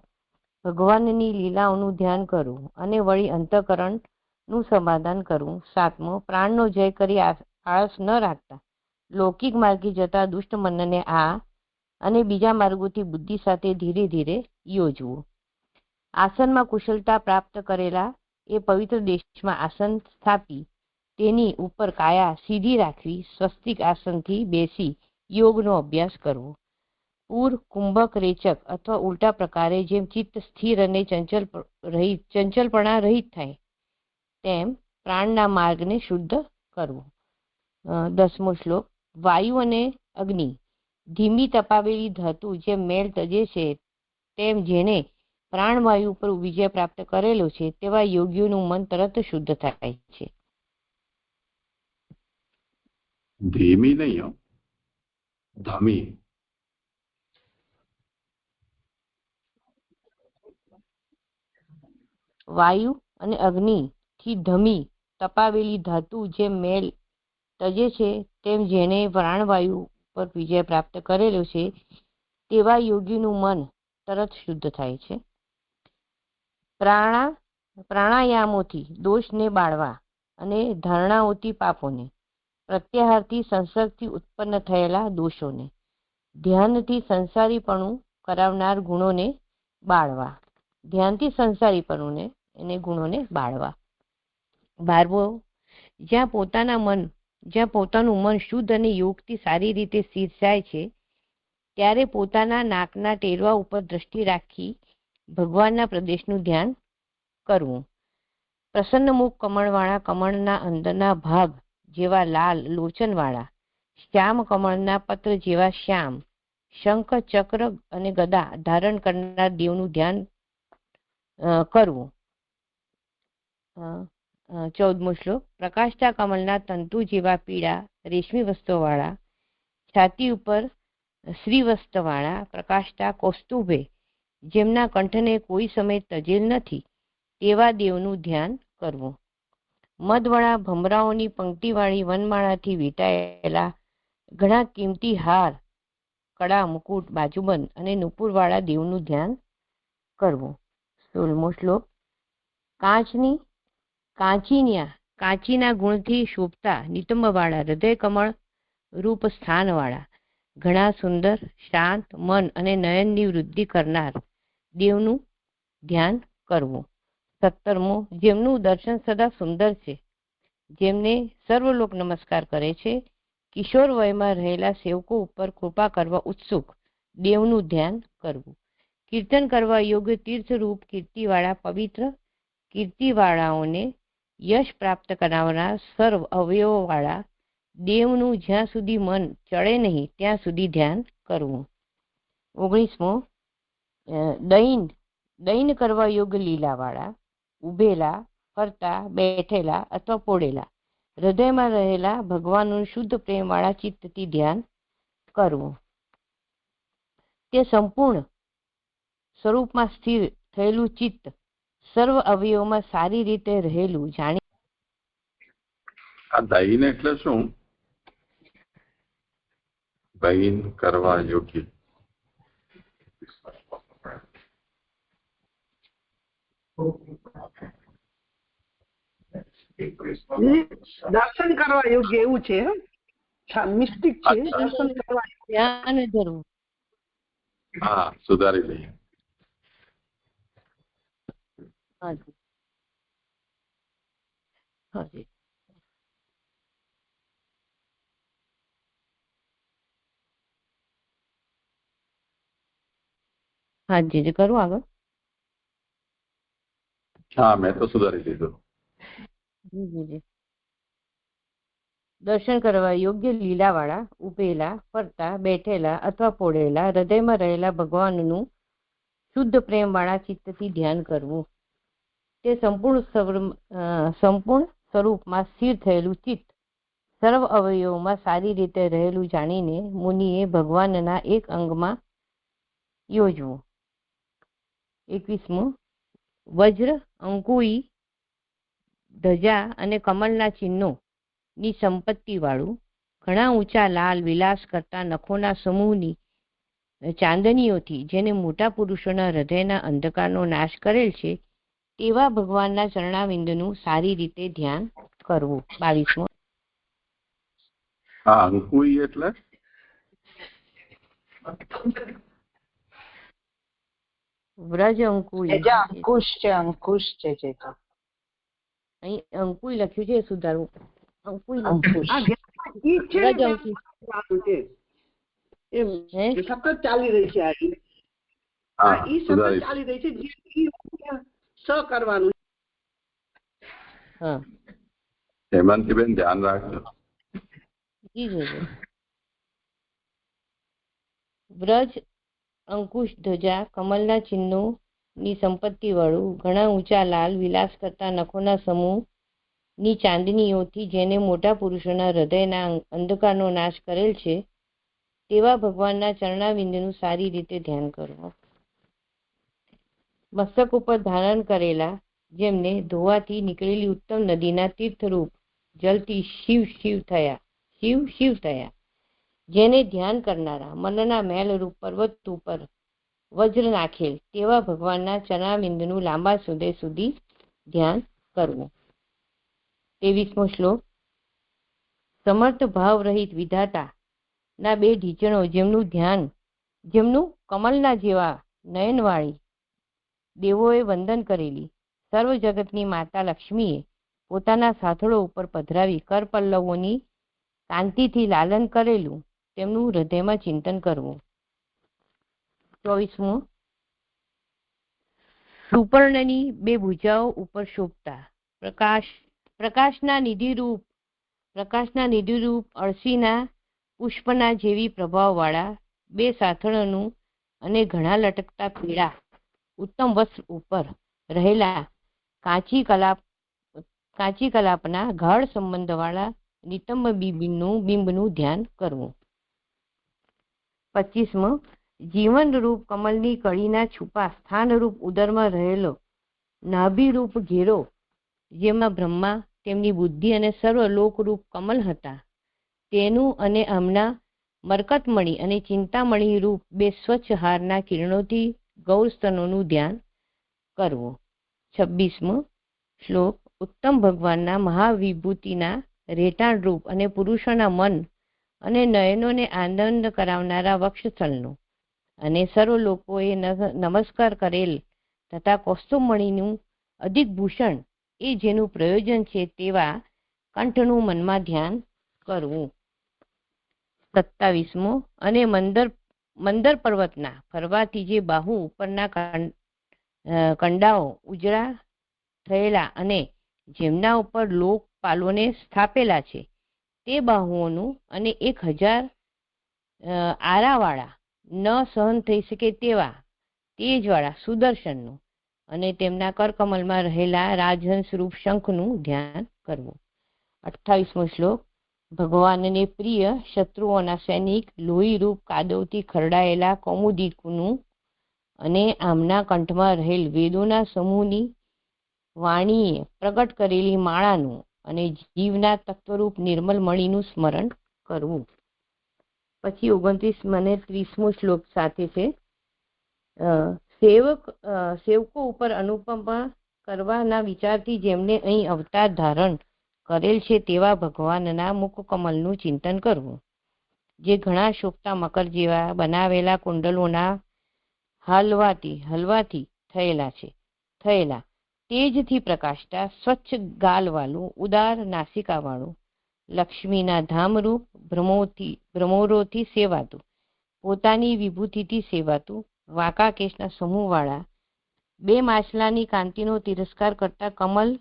ભગવાનની લીલાઓનું ધ્યાન કરવું અને વળી અંતઃકરણનું સમાધાન કરવું. સાતમો, પ્રાણનો જય કરી આળસ ન રાખતા લૌકિક માર્ગે જતા દુષ્ટ મનને અને બીજા માર્ગોથી બુદ્ધિ સાથે ધીરે ધીરે યોજવું. આસનમાં કુશળતા પ્રાપ્ત કરેલા એ પવિત્ર દેશમાં આસન સ્થાપી તેની ઉપર કાયા સીધી રાખવી, સ્વસ્તિક આસનથી બેસી યોગનો અભ્યાસ કરવો. પૂર, કુંભક, રેચક અથવા ઉલટા પ્રકારે જેમ ચિત્ત સ્થિર અને ચંચલપણા રહિત થાય તેમ પ્રાણના માર્ગને શુદ્ધ કરવું. 10મો શ્લોક, વાયુ અને અગ્નિ ધીમી તપાવેલી ધાતુ જેમ મેળ તજે છે, તેમ જેને પ્રાણવાયુ ઉપર વિજય પ્રાપ્ત કરેલો છે તેવા યોગીઓનું મન તરત શુદ્ધ થાય છે. ધીમી નહીં, ધમી. વાયુ અને અગ્નિથી ધમી તપાવેલી ધાતુ જેમ મેલ તજે છે, તેમ જેણે પ્રાણવાયુ પર વિજય પ્રાપ્ત કરેલો છે તેવા યોગીનું મન તરત શુદ્ધ થાય છે. પ્રાણાયામોથી દોષને બાળવા અને ધારણાઓથી પાપોને, પ્રત્યાહારથી સંસર્ગથી ઉત્પન્ન થયેલા દોષોને, ધ્યાનથી સંસારીપણું કરાવનાર ગુણોને બાળવા. ધ્યાનથી સંસારીપણુને એને ગુણોને બાળવા. 12 જ્યાં પોતાનું મન શુદ્ધ અને યોગથી સારી રીતે સ્થિર થાય છે ત્યારે પોતાના નાકના ટેરવા ઉપર દ્રષ્ટિ રાખી ભગવાનના પ્રદેશનું ધ્યાન કરવું. પ્રસન્ન મુખ કમળવાળા, કમળના અંદરના ભાગ જેવા લાલ લોચનવાળા, શ્યામ કમળના પત્ર જેવા શ્યામ, શંખ, ચક્ર અને ગદા ધારણ કરનાર દેવનું ધ્યાન કરવું. 14મો શ્લોક. પ્રકાશતા કમળના તંતુ જેવા પીળા રેશમી વસ્ત્રોવાળા, છાતી ઉપર શ્રીવસ્ત્રવાળા, પ્રકાશતા કૌસ્તુભે જેમના કંઠને કોઈ સમય તજેલ નથી તેવા દેવનું ધ્યાન કરવું. મધવાળા ભમરાઓની પંક્તિવાળી વનમાળાથી વીંટાયેલા ઘણા કિંમતી હાર, કડા, મુકુટ, બાજુબંધ અને નુપુરવાળા દેવનું ધ્યાન કરવું. 16મો શ્લોક. કાંચીના ગુણથી શોભતા નિતંબવાળા, હૃદય કમળ રૂપ સ્થાનવાળા, ઘણા સુંદર, શાંત, મન અને નયનની વૃદ્ધિ કરનાર દેવનું ધ્યાન કરવું. 17મો. જેમનું દર્શન સદા સુંદર છે, જેમને સર્વલોક નમસ્કાર કરે છે, કિશોર વયમાં રહેલા સેવકો ઉપર કૃપા કરવા ઉત્સુક દેવનું ધ્યાન કરવું. કીર્તન કરવા યોગ્ય તીર્થરૂપ કીર્તિવાળા, પવિત્ર કીર્તિવાળાઓને યશ પ્રાપ્ત કરાવનાર સર્વ અવયવોવાળા દેવનું જ્યાં સુધી મન ચડે નહીં ત્યાં સુધી ધ્યાન કરવું. 19મો. દૈન કરવા યોગ્ય લીલાવાળા, ઉભેલા, ફરતા, બેઠેલા અથવા પોડેલા, હૃદયમાં રહેલા ભગવાનનું શુદ્ધ પ્રેમવાળા ચિત્તથી ધ્યાન કરવું. તે સંપૂર્ણ સ્વરૂપમાં સ્થિર થયેલું ચિત્ત સર્વ અવયવોમાં સારી રીતે રહેલું જાણી. આ દૈન એટલે શું? દૈન કરવા યોગ્ય. દર્શન કરવા યોગ્ય એવું છે, મિસ્ટિક છે. દર્શન કરવા ધ્યાન ધરવું. હા, સુધારી લઈએ. હાજી હાજી. હાજી કરું આગળ. હા, મેં તો સુધારી લીધું. દર્શન કરવા યોગ્ય લીલાવાળા, ઉભેલા, ફરતા, બેઠેલા અથવા પોડેલા, હૃદયમાં રહેલા ભગવાનનું શુદ્ધ પ્રેમવાળા ચિત્તથી ધ્યાન કરવું. તે સંપૂર્ણ સ્વરૂપમાં સ્થિર થયેલું ચિત્ત સર્વ અવયવોમાં સારી રીતે રહેલું જાણીને મુનિએ ભગવાનના એક અંગમાં યોજવું. 21મો. વજ્ર, અંકુઈ, ધજા અને કમળના ચિહ્નોની સંપત્તિવાળું, ઘણા ઊંચા લાલ વિલાસ કરતા નખોના સમૂહની ચાંદનીઓથી જેને મોટા પુરુષોના હૃદયના અંધકારનો નાશ કરેલ છે તેવા ભગવાનના ચરણાવિંદનું સારી રીતે ધ્યાન કરવું. 22મો. હા, અંકુઈ એટલે વ્રજ અંકુઈ. અંકુશ છે, અંકુશ છે. અહીં અંકુઈ લખ્યું છે, સુધારવું. અંકુઈ સતત ચાલી રહી છે. ચાલી રહી છે સ કરવાનું. હા, હેમંતીબેન ધ્યાન રાખજો. વ્રજ, અંકુશ, ધજા, કમલના ચિહ્નોની સંપત્તિવાળું, ઘણા ઊંચા લાલ વિલાસ કરતા નખોના સમૂહની ચાંદનીઓથી જેને મોટા પુરુષોના હૃદયના અંધકારનો નાશ કરેલ છે તેવા ભગવાનના ચરણાવિંદનું સારી રીતે ધ્યાન કરવું. મસ્તક ઉપર ધારણ કરેલા જેમને ધોવાથી નીકળેલી ઉત્તમ નદીના તીર્થરૂપ જલથી શિવ શિવ થયા. જેને ધ્યાન કરનારા મનના મેલરૂપ પર્વત ઉપર વજ્ર નાખેલ તેવા ભગવાનના ચરણારવિંદનું લાંબા સમય સુધી ધ્યાન કરવું. 23મો શ્લોક. સમર્થ ભાવ રહિત વિધાતા ના બે ઢીચણો જેમનું કમલના જેવા નયનવાળી દેવોએ વંદન કરેલી સર્વ જગતની માતા લક્ષ્મીએ પોતાના સાથળો ઉપર પધરાવી કરપલ્લવોની કાંતિથી લાલન કરેલું તેમનું હૃદયમાં ચિંતન કરવું. 24મો. સુપર્ણની બે ભુજાઓ ઉપર શોભતા પ્રકાશના નિધિરૂપ અળસીના પુષ્પના જેવી પ્રભાવવાળા બે સાથળોનું અને ઘણા લટકતા પીળા ઉત્તમ વસ્ત્ર ઉપર રહેલા કાંચી કલાપના ગાઢ સંબંધવાળા નિતંબ બિંબનું ધ્યાન કરવું. 25મો. જીવનરૂપ કમલની કળીના છુપા સ્થાનરૂપ ઉદરમાં રહેલો નાભિરૂપ ઘેરો જેમાં બ્રહ્મા તેમની બુદ્ધિ અને સર્વ લોકરૂપ કમલ હતા તેનું અને આમના મરકતમણી અને ચિંતામણી રૂપ બે સ્વચ્છ હારના કિરણોથી ગૌરસ્તનોનું ધ્યાન કરવું. 26મો શ્લોક. ઉત્તમ ભગવાનના મહાવિભૂતિના રેટાણ રૂપ અને પુરુષોના મન અને નયનોને આનંદ કરાવનારા વક્ષસ્થળનું અને સર્વ લોકોએ નમસ્કાર કરેલ તથા કૌસ્તુભમણીનું અધિક ભૂષણ એ જેનું પ્રયોજન છે તેવા કંઠનું મનમાં ધ્યાન કરવું. 27મો. અને મંદર પર્વતના ફરવાથી જે બાહુ ઉપરના કંડાઓ ઉજળા થયેલા અને જેમના ઉપર લોકપાલોને સ્થાપેલા છે તે બાહુઓનું અને 1000 આરાવાળા ન સહન થઈ શકે તેવા તેજવાળા સુદર્શનનું અને તેમના કરકમલમાં રહેલા રાજહંસ રૂપ શંખનું ધ્યાન કરવું. 28મો શ્લોક. ભગવાનને પ્રિય શત્રુઓના સૈનિક લોહીરૂપ કાદવથી ખરડાયેલા કૌમુદીકનું અને આમના કંઠમાં રહેલ વેદોના સમૂહની વાણીએ પ્રગટ કરેલી માળાનું અને જીવના તત્વરૂપ નિર્મલ મણીનું સ્મરણ કરવું. પછી 29 અને 30મો શ્લોક સાથે છે. સેવકો ઉપર અનુકંપા કરવાના વિચારથી જેમને અહીં અવતાર ધારણ કરેલ છે તેવા ભગવાનના મુખકમલનું ચિંતન કરવું. જે ઘણા શોભતા મકર જેવા બનાવેલા કુંડલોના હલવાથી થયેલા તેજથી પ્રકાશતા સ્વચ્છ ગાલવાળું ઉદાર નાસિકાવાળું લક્ષ્મીના ધામરૂપ ભ્રમરોથી સેવાતું પોતાની વિભૂતિથી સેવાતું વાંકા કેશના સમૂહવાળા બે માછલાની કાંતિનો તિરસ્કાર કરતા કમલ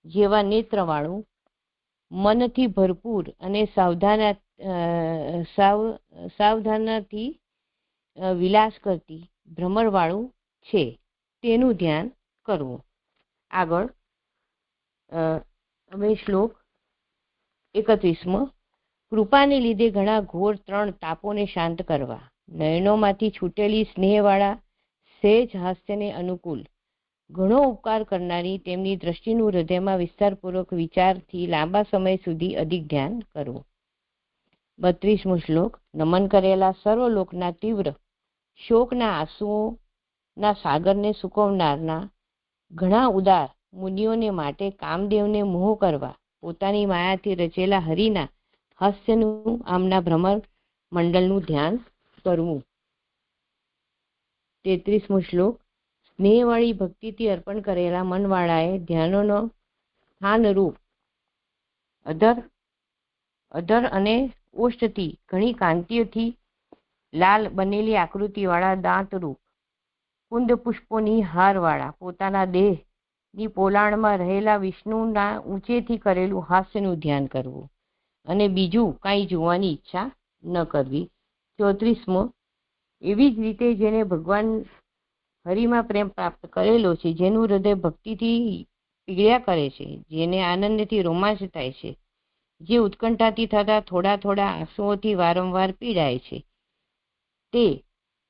જેવા નેત્રવાળું મનથી ભરપૂર અને સાવધાનથી વિલાસ કરતી ભ્રમરવાળું છે તેનું ધ્યાન કરવું. આગળ હવે શ્લોક 31મો. કૃપાને લીધે ઘણા ઘોર 3 તાપોને શાંત કરવા નયનોમાંથી છૂટેલી સ્નેહવાળા સહેજ હાસ્યને અનુકૂળ ઘણો ઉપકાર કરનારી તેમની દ્રષ્ટિનું હૃદયમાં વિસ્તારપૂર્વક વિચારથી લાંબા સમય સુધી અધિક ધ્યાન કરવું. 32મો શ્લોક. નમન કરેલા સર્વલોકના તીવ્ર શોકના આંસુઓના સાગરને સૂકવનારના ઘણા ઉદાર મુનિઓને માટે કામદેવને મોહ કરવા પોતાની માયાથી રચેલા હરિના હાસ્યનું આમના ભ્રમર મંડળનું ધ્યાન કરવું. 33મો શ્લોક. સ્નેહવાળી ભક્તિથી અર્પણ કરેલા મનવાળાએ ધ્યાનનો સ્થાનરૂપ અધર અને ઓષ્ઠથી ઘણી કાંતિઓથી લાલ બનેલી આકૃતિવાળા દાંતરૂપ કુંદ પુષ્પોની હારવાળા પોતાના દેહની પોલાણમાં રહેલા વિષ્ણુના ઊંચેથી કરેલું હાસ્યનું ધ્યાન કરવું અને બીજું કાંઈ જોવાની ઈચ્છા ન કરવી. 34મો. એવી જ રીતે જેને ભગવાન હરિમાં પ્રેમ પ્રાપ્ત કરેલો છે જેનું હૃદય ભક્તિથી પીળ્યા કરે છે જેને આનંદથી રોમાંચ થાય છે જે ઉત્કંઠાથી થતા થોડા આંસુઓથી વારંવાર પીડાય છે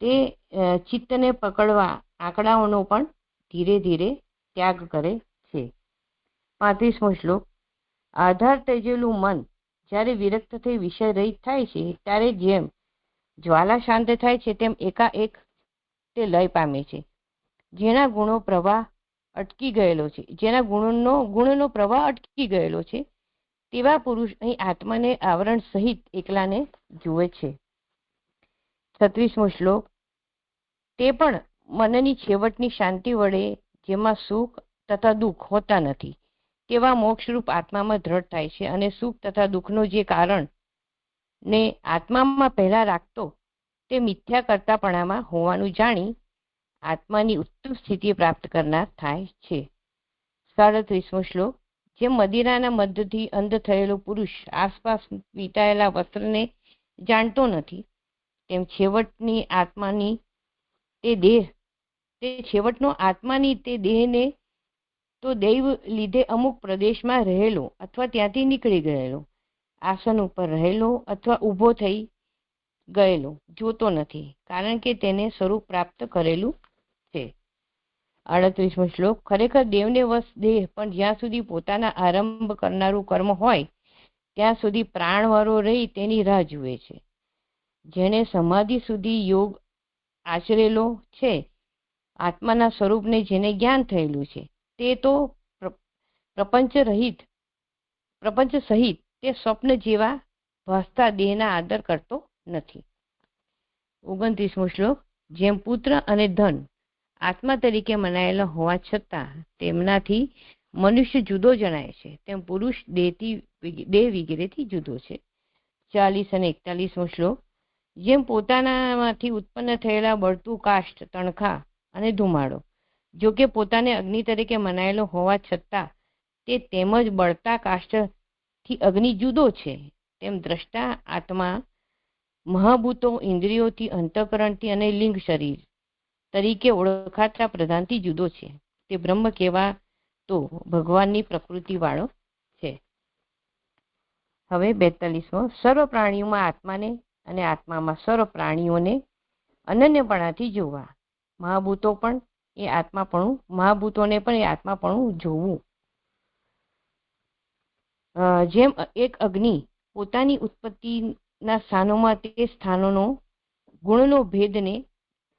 તે ચિત્તને પકડવા આંકડાઓનો પણ ધીરે ધીરે ત્યાગ કરે 35મો શ્લોક. આધાર તેજેલું મન જ્યારે વિરક્ત થઈ વિષય રહિત થાય છે ત્યારે જેમ જ્વાલા શાંત થાય છે તેમ એકાએક તે લય પામે છે. જેના ગુણો પ્રવાહ અટકી ગયેલો છે, જેના ગુણનો પ્રવાહ અટકી ગયેલો છે તેવા પુરુષ અહીં આત્માને આવરણ સહિત એકલાને જુએ છે. 36મો શ્લોક. તે પણ મનની છેવટની શાંતિ વડે જેમાં સુખ તથા દુઃખ હોતા નથી તેવા મોક્ષરૂપ આત્મામાં દ્રઢ થાય છે અને સુખ તથા દુઃખનો જે કારણ ને આત્મામાં પહેલા રાખતો તે મિથ્યા કરતાપણામાં હોવાનું જાણી આત્માની ઉત્તમ સ્થિતિ પ્રાપ્ત કરનાર થાય છે. 37મો શ્લોક. જેમ મદિરાના મધ્યથી અંધ થયેલો પુરુષ આસપાસ વીંટાયેલા વસ્ત્રને જાણતો નથી તેમ છેવટનો આત્માની તે દેહને તો દૈવ લીધે અમુક પ્રદેશમાં રહેલો અથવા ત્યાંથી નીકળી ગયેલો, આસન ઉપર રહેલો અથવા ઊભો થઈ ગયેલો જોતો નથી, કારણ કે તેને સ્વરૂપ પ્રાપ્ત કરેલું છે. 38મો શ્લોક. ખરેખર દેવને વશ દેહ પણ જ્યાં સુધી પોતાના આરંભ કરનારું કર્મ હોય ત્યાં સુધી પ્રાણવાળો રહી તેની રાહ જુએ છે. જેણે સમાધિ સુધી યોગ આચરેલો છે, આત્માના સ્વરૂપને જેને જ્ઞાન થયેલું છે તે તો પ્રપંચ સહિત તે સ્વપ્ન જેવા ભાસતા દેહના આદર કરતો નથી. 29મો શ્લોક. જેમ પુત્ર અને ધન આત્મા તરીકે મનાયેલા હોવા છતાં તેમનાથી મનુષ્ય જુદો જણાય છે તેમ પુરુષ દેહ વગેરેથી જુદો છે. 40 અને 41મો શ્લોક. જેમ પોતાનામાંથી ઉત્પન્ન થયેલા બળતું કાષ્ઠ, તણખા અને ધુમાડો જો કે પોતાને અગ્નિ તરીકે મનાયેલો હોવા છતાં તે તેમજ બળતા કાષ્ઠથી અગ્નિ જુદો છે, તેમ દ્રષ્ટા આત્મા મહાભૂતો, ઇન્દ્રિયોથી, અંતઃકરણથી અને લિંગ શરીર તરીકે ઓળખાતા પ્રધાનથી જુદો છે. તે બ્રહ્મ કહેવા તો ભગવાનની પ્રકૃતિ વાળો છે. હવે 42મો. સર્વ પ્રાણીઓમાં આત્માને અને આત્મામાં સર્વ પ્રાણીઓને અનન્યપણાથી જોવા. મહાભૂતોને પણ એ આત્માપણું જોવું. જેમ એક અગ્નિ પોતાની ઉત્પત્તિના સ્થાનોમાં તે સ્થાનોનો ગુણનો ભેદને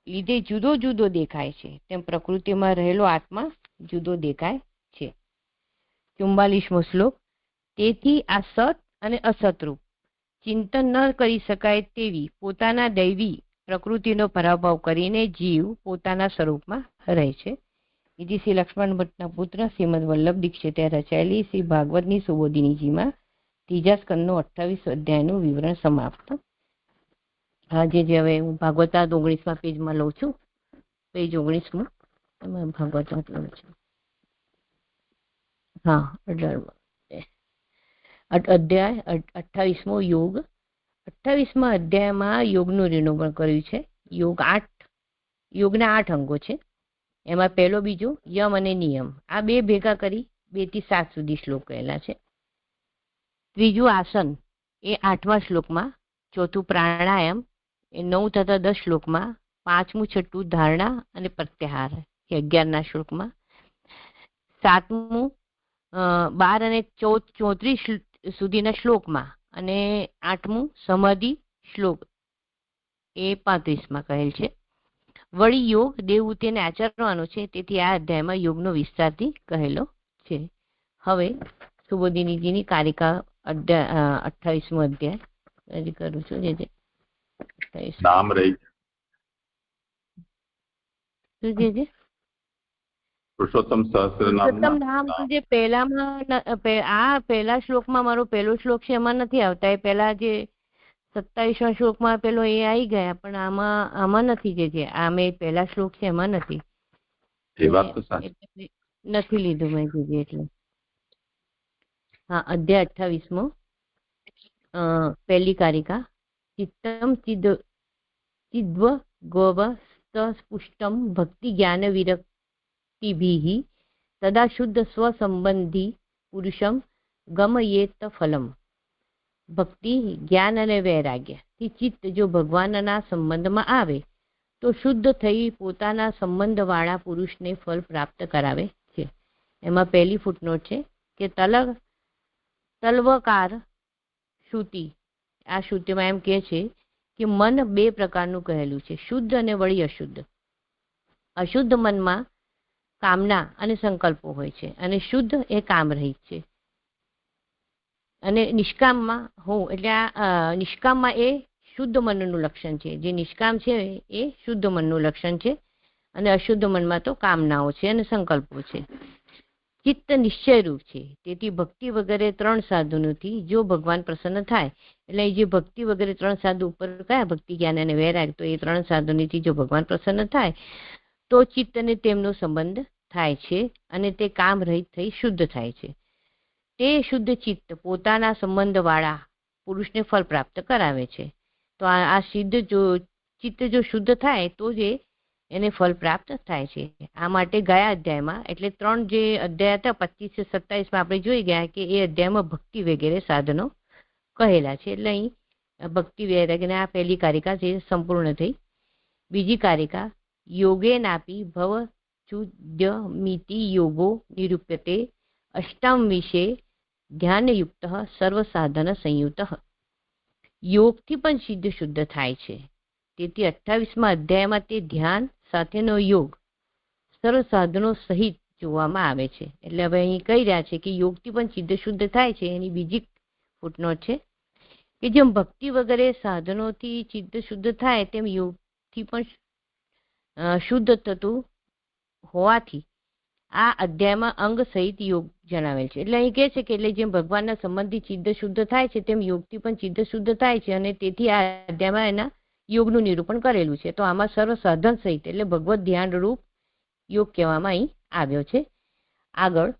લીધે જુદો જુદો દેખાય છે તેમ પ્રકૃતિમાં રહેલો આત્મા જુદો દેખાય છે. 44મો શ્લોક. તેથી આ સત અને અસતરૂપ ચિંતન ન કરી શકાય તેવી પોતાના દૈવી પ્રકૃતિનો પરાભવ કરીને જીવ પોતાના સ્વરૂપમાં રહે છે. બીજી શ્રી લક્ષ્મણ ભટ્ટના પુત્ર શ્રીમદ વલ્લભ દીક્ષિતે રચાયેલી શ્રી ભાગવતની સુબોધિનીજીમાં 3જા સ્કંદનો 28 અધ્યાયનું વિવરણ સમાપ્ત. જે હવે હું ભાગવતા 19મા પેજમાં લઉં છું, પેજ 19માં એમાં ભાગવત લઉં છું. અધ્યાય 28મો યોગ. 28મા અધ્યાયમાં યોગનું નિરૂપણ કર્યું છે. યોગના 8 અંગો છે. એમાં પહેલો, બીજો યમ અને નિયમ, આ બે ભેગા કરી 2 થી 7 સુધી શ્લોક કહેલા છે. ત્રીજું આસન એ 8મા શ્લોકમાં, ચોથું પ્રાણાયામ એ 9 તથા 10 શ્લોકમાં, 5મું 6ઠું ધારણા અને પ્રત્યાહાર એ 11ના શ્લોકમાં, 7મું 12 અને 34 સુધીના શ્લોકમાં અને 8મું સમાધિ શ્લોક એ 35માં કહેલ છે. વળી યોગ દેવહૂતિને આચરવાનો છે, તેથી આ અધ્યાયમાં યોગનો વિસ્તારથી કહેલો છે. હવે સુબોધિનીજીની કારિકા 28મો અધ્યાય કરું છું. નામ રહી પુરુષોત્તમ સહસ્ત્રનામ જે પહેલા શ્લોકમાં મારો પહેલો શ્લોક છે એમાં નથી આવતા. એ પહેલા જે 27મા શ્લોકમાં પેલો એ આવી ગયા, પણ આમાં નથી. જે આ મેં પહેલા શ્લોક છે એમાં નથી. એ વાત તો સાચી, નથી લીધું મેં કીધું એટલે. અધ્યાય 28મો પહેલી કારિકા. ચિત્તમ ચિદ્વ ગોવસ્તપુષ્ટમ ભક્તિ જ્ઞાન વિરક્તિભિઃ તદા શુદ્ધ સ્વસંબંધી પુરુષમ ગમયેત ફલમ. ભક્તિ, જ્ઞાન અને વૈરાગ્યથી ચિત્ત જો ભગવાનના સંબંધમાં આવે તો શુદ્ધ થઈ પોતાના સંબંધવાળા પુરુષને ફળ પ્રાપ્ત કરાવે છે. એમાં પહેલી ફૂટનોટ છે કે તલવકાર શ્રુતિ, આ શ્રુતિમાં એમ કહે છે કે મન બે પ્રકારનું કહેલું છે, શુદ્ધ અને વળી અશુદ્ધ. અશુદ્ધ મનમાં કામના અને સંકલ્પો હોય છે અને શુદ્ધ એ કામ રહિત છે. અને નિષ્કામમાં હોવું એટલે આ નિષ્કામમાં એ શુદ્ધ મનનું લક્ષણ છે. જે નિષ્કામ છે એ શુદ્ધ મનનું લક્ષણ છે અને અશુદ્ધ મનમાં તો કામનાઓ છે અને સંકલ્પો છે. ચિત્ત નિશ્ચયરૂપ છે, તેથી ભક્તિ વગેરે 3 સાધનોથી જો ભગવાન પ્રસન્ન થાય, એટલે જે ભક્તિ વગેરે 3 સાધુ ઉપર કયા ભક્તિ, જ્ઞાન અને વૈરાગ, તો એ 3 સાધનોથી જો ભગવાન પ્રસન્ન થાય તો ચિત્તને તેમનો સંબંધ થાય છે અને તે કામ રહિત થઈ શુદ્ધ થાય છે. તે શુદ્ધ ચિત્ત પોતાના સંબંધવાળા પુરુષને ફળ પ્રાપ્ત કરાવે છે. તો આ સિદ્ધ જો ચિત્ત જો શુદ્ધ થાય તો જ એને ફળ પ્રાપ્ત થાય છે. આ માટે ગયા અધ્યાયમાં એટલે 3 જે અધ્યાય હતા 25 से 27 આપણે જોઈ ગયા કે એ અધ્યાયમાં ભક્તિ વગેરે સાધનો કહેલા છે. એટલે અહીં ભક્તિ વૈરાગ્યને આ પહેલી કારિકા જે સંપૂર્ણ થઈ. બીજી કારિકા યોગે નાપી ભવ ચુદ્યમિતિ યોગો નિરૂપ્યતે અષ્ટમ વિશે ધ્યાનયુક્ત સર્વ સાધન સંયુક્ત. યોગથી પણ સિદ્ધ શુદ્ધ થાય છે. તેથી 28મા અધ્યાયમાં તે ધ્યાન સાથેનો યોગ સર્વ સાધનો સહિત જોવામાં આવે છે. એટલે હવે અહીં કહી રહ્યા છે કે યોગથી પણ સિદ્ધ શુદ્ધ થાય છે. એની બીજી ફૂટનોટ છે કે જેમ ભક્તિ વગેરે સાધનોથી સિદ્ધ શુદ્ધ થાય તેમ યોગથી પણ શુદ્ધ થતું હોવાથી આ અધ્યાયમાં અંગ સહિત યોગ જણાવેલ છે. એટલે અહીં કહે છે કે એટલે જેમ ભગવાનના સંબંધી સિદ્ધ શુદ્ધ થાય છે તેમ યોગથી પણ સિદ્ધ શુદ્ધ થાય છે અને તેથી આ અધ્યાયમાં એના યોગનું નિરૂપણ કરેલું છે. તો આમાં સર્વ સાધન સહિત એટલે ભગવત ધ્યાન રૂપ યોગ કહેવામાં અહીં આવ્યો છે. આગળ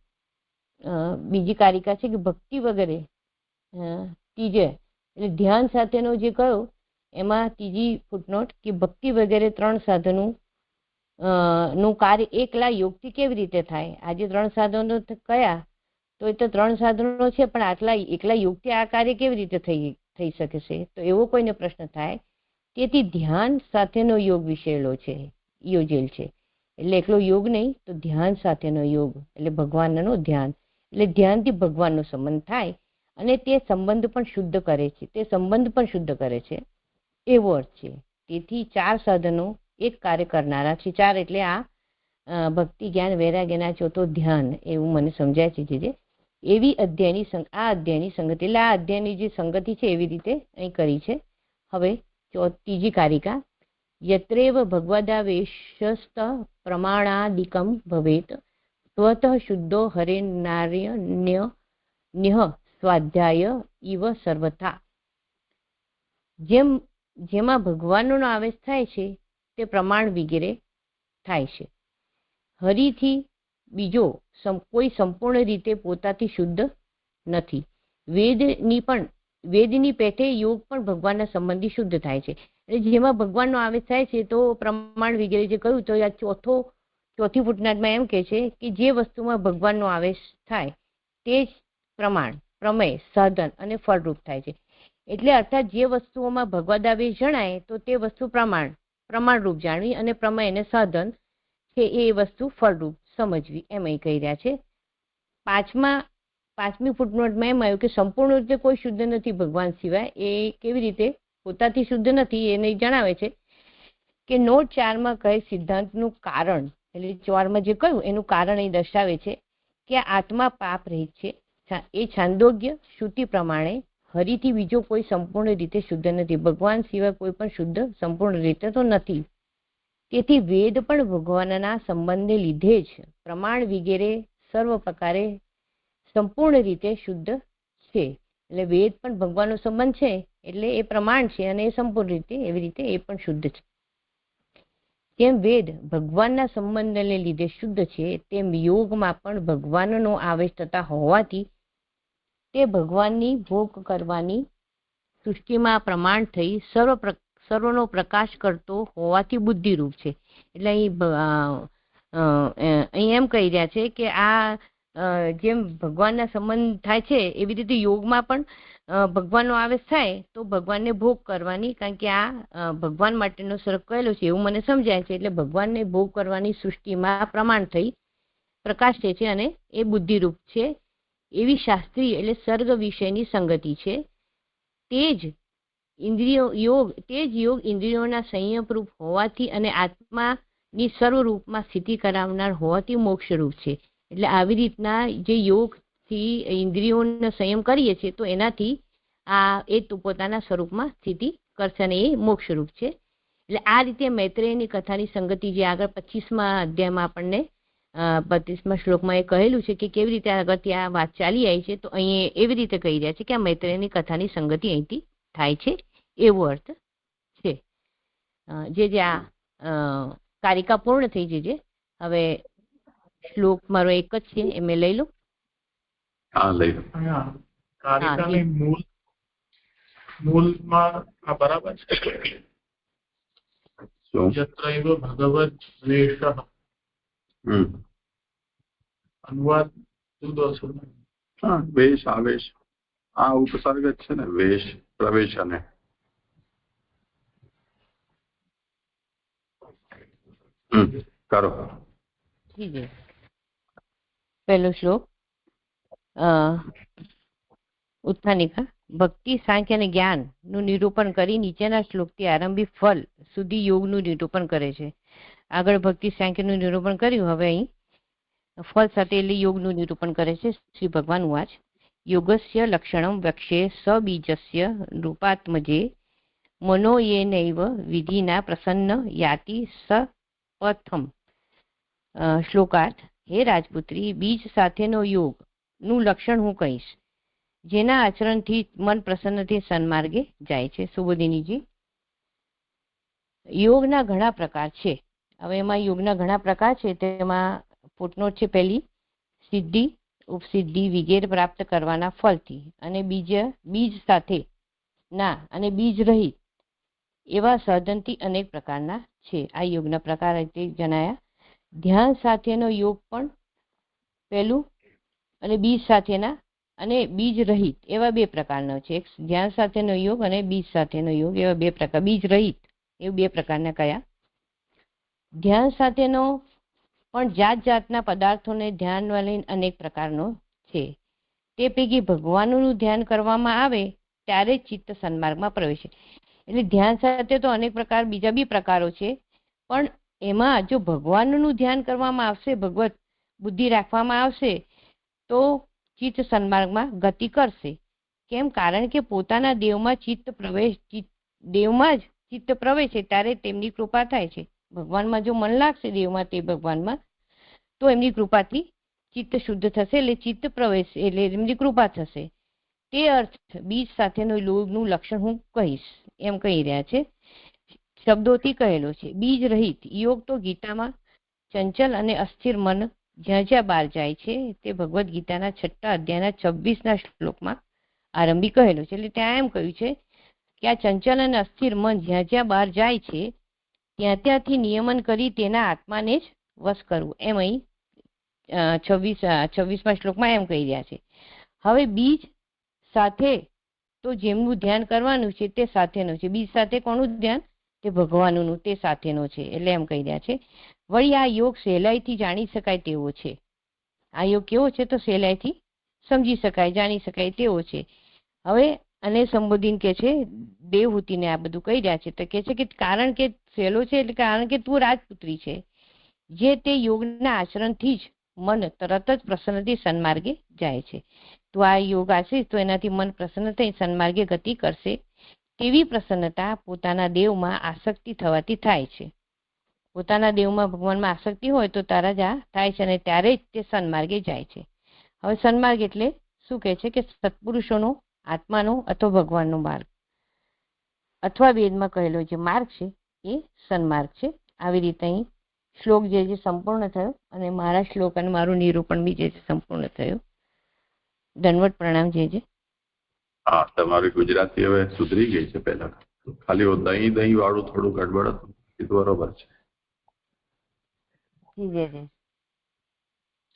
બીજી કારિકા છે કે ભક્તિ વગેરે ત્રીજે એટલે ધ્યાન સાથેનો જે કયો એમાં ત્રીજી ફૂટનોટ કે ભક્તિ વગેરે 3 સાધનો નું કાર્ય એકલા યોગથી કેવી રીતે થાય. આજે 3 સાધનો કયા, તો એ તો 3 સાધનો છે પણ આટલા એકલા યોગથી આ કાર્ય કેવી રીતે થઈ શકે છે, તો એવો કોઈને પ્રશ્ન થાય. તેથી ધ્યાન સાથેનો યોગ વિષયેલો છે, યોજેલ છે. એટલે એકલો યોગ નહીં તો ધ્યાન સાથેનો યોગ એટલે ભગવાનનો ધ્યાન, એટલે ધ્યાનથી ભગવાનનો સંબંધ થાય અને તે સંબંધ પણ શુદ્ધ કરે છે, તે સંબંધ પણ શુદ્ધ કરે છે એવો અર્થ છે. તેથી 4 સાધનો એક કાર્ય કરનારા છે. 4 એટલે આ ભક્તિ જ્ઞાન વૈરાગ્યના ચોથો ધ્યાન એવું મને સમજાય છે. જે એવી અધ્યાયની આ અધ્યાયની સંગતિ એટલે આ અધ્યાયની જે સંગતિ છે એવી રીતે અહીં કરી છે. હવે ત્રીજી કારિકા યત્રેવ ભગવદાવેશસ્ત પ્રમાણાદિકમ ભવેત સ્વતઃ શુદ્ધો હરેનાર્યન્ય સ્વાધ્યાય ઇવ સર્વથા. જેમાં ભગવાનનો આવેશ થાય છે તે પ્રમાણ વગેરે થાય છે. હરિથી બીજો કોઈ સંપૂર્ણ રીતે પોતાથી શુદ્ધ નથી. વેદની પેઠે યોગ પણ ભગવાનના સંબંધી શુદ્ધ થાય છે. એટલે જેમાં ભગવાનનો આવેશ થાય છે તો પ્રમાણ વગેરે જે કહ્યું તો આ ચોથી ફૂટનોટમાં એમ કહે છે કે જે વસ્તુમાં ભગવાનનો આવેશ થાય તે જ પ્રમાણ, પ્રમેય, સાધન અને ફળરૂપ થાય છે. એટલે અર્થાત જે વસ્તુઓમાં ભગવદાવેશ જણાય તો તે વસ્તુ પ્રમાણરૂપ જાણવી અને પ્રમેય અને સાધન છે એ વસ્તુ ફળરૂપ સમજવી એમ અહીં કહી રહ્યા છે. 5મી ફૂટનોટમાં એમ આવ્યું કે સંપૂર્ણ રીતે કોઈ શુદ્ધ નથી ભગવાન સિવાય. એ કેવી રીતે પોતાથી શુદ્ધ નથી એને જણાવે છે કે નોટ 4માં કહે સિદ્ધાંતનું કારણ એટલે 4માં જે કહ્યું એનું કારણ અહીં દર્શાવે છે કે આત્મા પાપ રહિત છે. એ છાંદોગ્ય શ્રુતિ પ્રમાણે હરિથી બીજો કોઈ સંપૂર્ણ રીતે શુદ્ધ નથી. ભગવાન સિવાય કોઈ પણ શુદ્ધ સંપૂર્ણ રીતે તો નથી. તેથી વેદ પણ ભગવાનના સંબંધને લીધે જ પ્રમાણ વગેરે સર્વ પ્રકારે સંપૂર્ણ રીતે શુદ્ધ છે. એટલે વેદ પણ ભગવાનનો સંબંધ છે એટલે એ પ્રમાણ છે અને એ સંપૂર્ણ રીતે એવી રીતે એ પણ શુદ્ધ છે. જેમ વેદ ભગવાનના સંબંધને લીધે શુદ્ધ છે તેમ યોગમાં પણ ભગવાનનો આવેશ થતા હોવાથી તે ભગવાનની ભોગ કરવાની સૃષ્ટિમાં પ્રમાણ થઈ સર્વનો પ્રકાશ કરતો હોવાથી બુદ્ધિરૂપ છે. એટલે અહીં એમ કહી રહ્યા છે કે આ જેમ ભગવાનના સંબંધ થાય છે એવી રીતે યોગમાં પણ ભગવાનનો આવેશ થાય તો ભગવાનને ભોગ કરવાની, કારણ કે આ ભગવાન માટેનો સ્વરૂપ કહેલો છે એવું મને સમજાય છે. એટલે ભગવાનને ભોગ કરવાની સૃષ્ટિમાં પ્રમાણ થઈ પ્રકાશ છે અને એ બુદ્ધિરૂપ છે. એવી શાસ્ત્રીય એટલે સર્ગ વિષયની સંગતિ છે. તે જ યોગ ઇન્દ્રિયોના સંયમરૂપ હોવાથી અને આત્માની સર્વરૂપમાં સ્થિતિ કરાવનાર હોવાથી મોક્ષરૂપ છે. એટલે આવી રીતના જે યોગથી ઇન્દ્રિયોનો સંયમ કરીએ છીએ તો એનાથી એ પોતાના સ્વરૂપમાં સ્થિતિ કરશે અને એ મોક્ષરૂપ છે. એટલે આ રીતે મૈત્રેયની કથાની સંગતિ જે આગળ 25મા અધ્યાયમાં આપણને 32મા શ્લોકમાં એ કહેલું છે કે કેવી રીતે આગળથી આ વાત ચાલી આવી છે, તો અહીં એવી રીતે કહી રહ્યા છે કે આ મૈત્રેયની કથાની સંગતિ અહીંથી થાય છે એવો અર્થ છે. જે આ કારિકા પૂર્ણ થઈ છે. હવે શ્લોક મારો એક જ છે, એ મેં લઈ લઉં. હા, લઈ લો. કારિકાની મૂળમાં આ બરાબર છે. યત્રૈવ ભગવદ દ્વેષઃ. અનુવાદ જુદો છે. હા, વેશ આવેશ આ ઉપસર્ગ જ છે ને, વેશ પ્રવેશ અને કરો. પહેલો શ્લોક ઉત્થાનિકા. ભક્તિ, સાંખ્ય અને જ્ઞાન નું નિરૂપણ કરી નીચેના શ્લોકથી આરંભી ફલ સુધી યોગનું નિરૂપણ કરે છે. આગળ ભક્તિ સાંખ્યનું નિરૂપણ કર્યું, હવે અહીં ફળ સાથે એટલે યોગનું નિરૂપણ કરે છે. શ્રી ભગવાન ઉવાચ. યોગસ્ય લક્ષણમ વક્ષ્યે સબીજસ્ય રૂપાત્મજે મનો યેનૈવ વિધિના પ્રસન્ન યાતિ સપથમ. શ્લોકાર્થ. હે રાજપુત્રી, બીજ સાથેનો યોગનું લક્ષણ હું કહીશ, જેના આચરણથી મન પ્રસન્નથી સન્માર્ગે જાય છે. સુબોધિનીજી, યોગના ઘણા પ્રકાર છે. હવે એમાં યોગના ઘણા પ્રકાર છે. તેમાં ફૂટનોટ છે પહેલી, સિદ્ધિ, ઉપસિદ્ધિ વિગેરે પ્રાપ્ત કરવાના ફળથી, અને બીજ સાથે ના અને બીજ રહિત એવા સાધનથી અનેક પ્રકારના છે. આ યોગના પ્રકાર જણાયા. ધ્યાન સાથેનો યોગ પણ પહેલું, અને બીજ સાથેના અને બીજ રહિત એવા બે પ્રકારનો છે. એક ધ્યાન સાથેનો યોગ અને બીજ સાથેનો યોગ એવા બે પ્રકાર. બીજ રહિત એવું બે પ્રકારના કયા? ધ્યાન સાથેનો પણ જાત જાતના પદાર્થોને ધ્યાનમાં લઈને અનેક પ્રકારનો છે. તે પૈકી ભગવાનનું ધ્યાન કરવામાં આવે ત્યારે જ ચિત્ત સન્માર્ગમાં પ્રવેશે. એટલે ધ્યાન સાથે તો અનેક પ્રકાર બીજા બી પ્રકારો છે, પણ એમાં જો ભગવાનનું ધ્યાન કરવામાં આવશે, ભગવત બુદ્ધિ રાખવામાં આવશે તો ચિત્ત સન્માર્ગમાં ગતિ કરશે. કેમ? કારણ કે પોતાના દેવમાં જ ચિત્ત પ્રવેશે ત્યારે તેમની કૃપા થાય છે. ભગવાનમાં જો મન લાગશે દેવમાં, તે ભગવાનમાં, તો એમની કૃપાથી ચિત્ત શુદ્ધ થશે, એટલે ચિત્ત પ્રવેશ એટલે એમની કૃપા થશે. તે અર્થ બીજ સાથેનો યોગનું લક્ષણ હું કહીશ એમ કહી રહ્યા છે. શબ્દોથી કહેલો છે. બીજ રહિત યોગ તો ગીતામાં ચંચલ અને અસ્થિર મન જ્યાં જ્યાં બહાર જાય છે તે ભગવદ્ ગીતાના 6 અધ્યાયના 26ના શ્લોકમાં આરંભી કહેલો છે. એટલે ત્યાં એમ કહ્યું છે કે આ ચંચલ અને અસ્થિર મન જ્યાં જ્યાં બહાર જાય છે ત્યાંથી નિયમન કરી તેના આત્માને જ વશ કરવું, એમ અહીં 26મા શ્લોકમાં એમ કહી રહ્યા છે. હવે બીજ સાથે તો જેમનું ધ્યાન કરવાનું છે તે સાથેનું છે. બીજ સાથે કોનું ધ્યાન? તે ભગવાનનું, તે સાથેનો છે. એટલે એમ કહી રહ્યા છે. વળી આ યોગ સહેલાઈથી જાણી શકાય તેવો છે. આ યોગ કેવો છે? તો સહેલાઈથી સમજી શકાય, જાણી શકાય તેવો છે. હવે અને સંબોધીને કે છે, દેવહૂતિને આ બધું કહી રહ્યા છે. તો કે છે કે કારણ કે સહેલો છે એટલે કારણ કે તું રાજપુત્રી છે, જે તે યોગના આચરણથી જ મન તરત જ પ્રસન્નથી સન્માર્ગે જાય છે. તો આ યોગ આશરીશ તો એનાથી મન પ્રસન્ન થઈ સન્માર્ગે ગતિ કરશે. તેવી પ્રસન્નતા પોતાના દેવમાં આસક્તિ થવાથી થાય છે. પોતાના દેવમાં ભગવાનમાં આસક્તિ હોય તો તારા જ આ થાય છે, અને ત્યારે જ તે સન્માર્ગે જાય છે. હવે સન્માર્ગ એટલે શું કહે છે કે સત્પુરુષોનો, આત્માનો અથવા ભગવાનનો માર્ગ, અથવા વેદમાં કહેલો જે માર્ગ છે એ સન્માર્ગ છે. આવી રીતે અહીં શ્લોક જે સંપૂર્ણ થયો, અને મારા શ્લોક અને મારું નિરૂપણ બી જે સંપૂર્ણ થયું. દંડવત પ્રણામ. જે હા, તમારી ગુજરાતી હવે સુધરી ગઈ છે. પહેલા ખાલી દહીં વાળું થોડું ગડબડ હતું, એ બરોબર છે.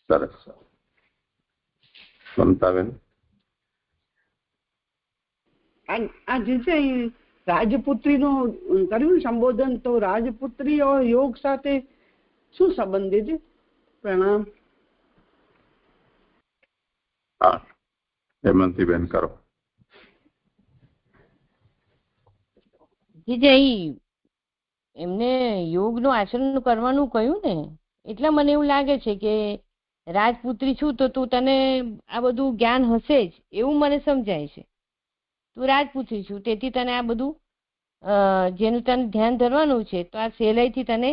સરસ. મમતાબેન, આ જે છે રાજપુત્રીનું કર્યું સંબોધન, તો રાજપુત્રી યોગ સાથે શું સંબંધિત છે? પ્રણામ. હા, હેમંતીબેન કરો. જે એમને યોગનું આચરણ કરવાનું કહ્યું ને, એટલે મને એવું લાગે છે કે રાજપુત્રી છું તો તું તને આ બધું જ્ઞાન હશે જ એવું મને સમજાય છે. તું રાજપુત્રી છું તેથી તને આ બધું જેનું તને ધ્યાન ધરવાનું છે તો આ સહેલાઈથી તને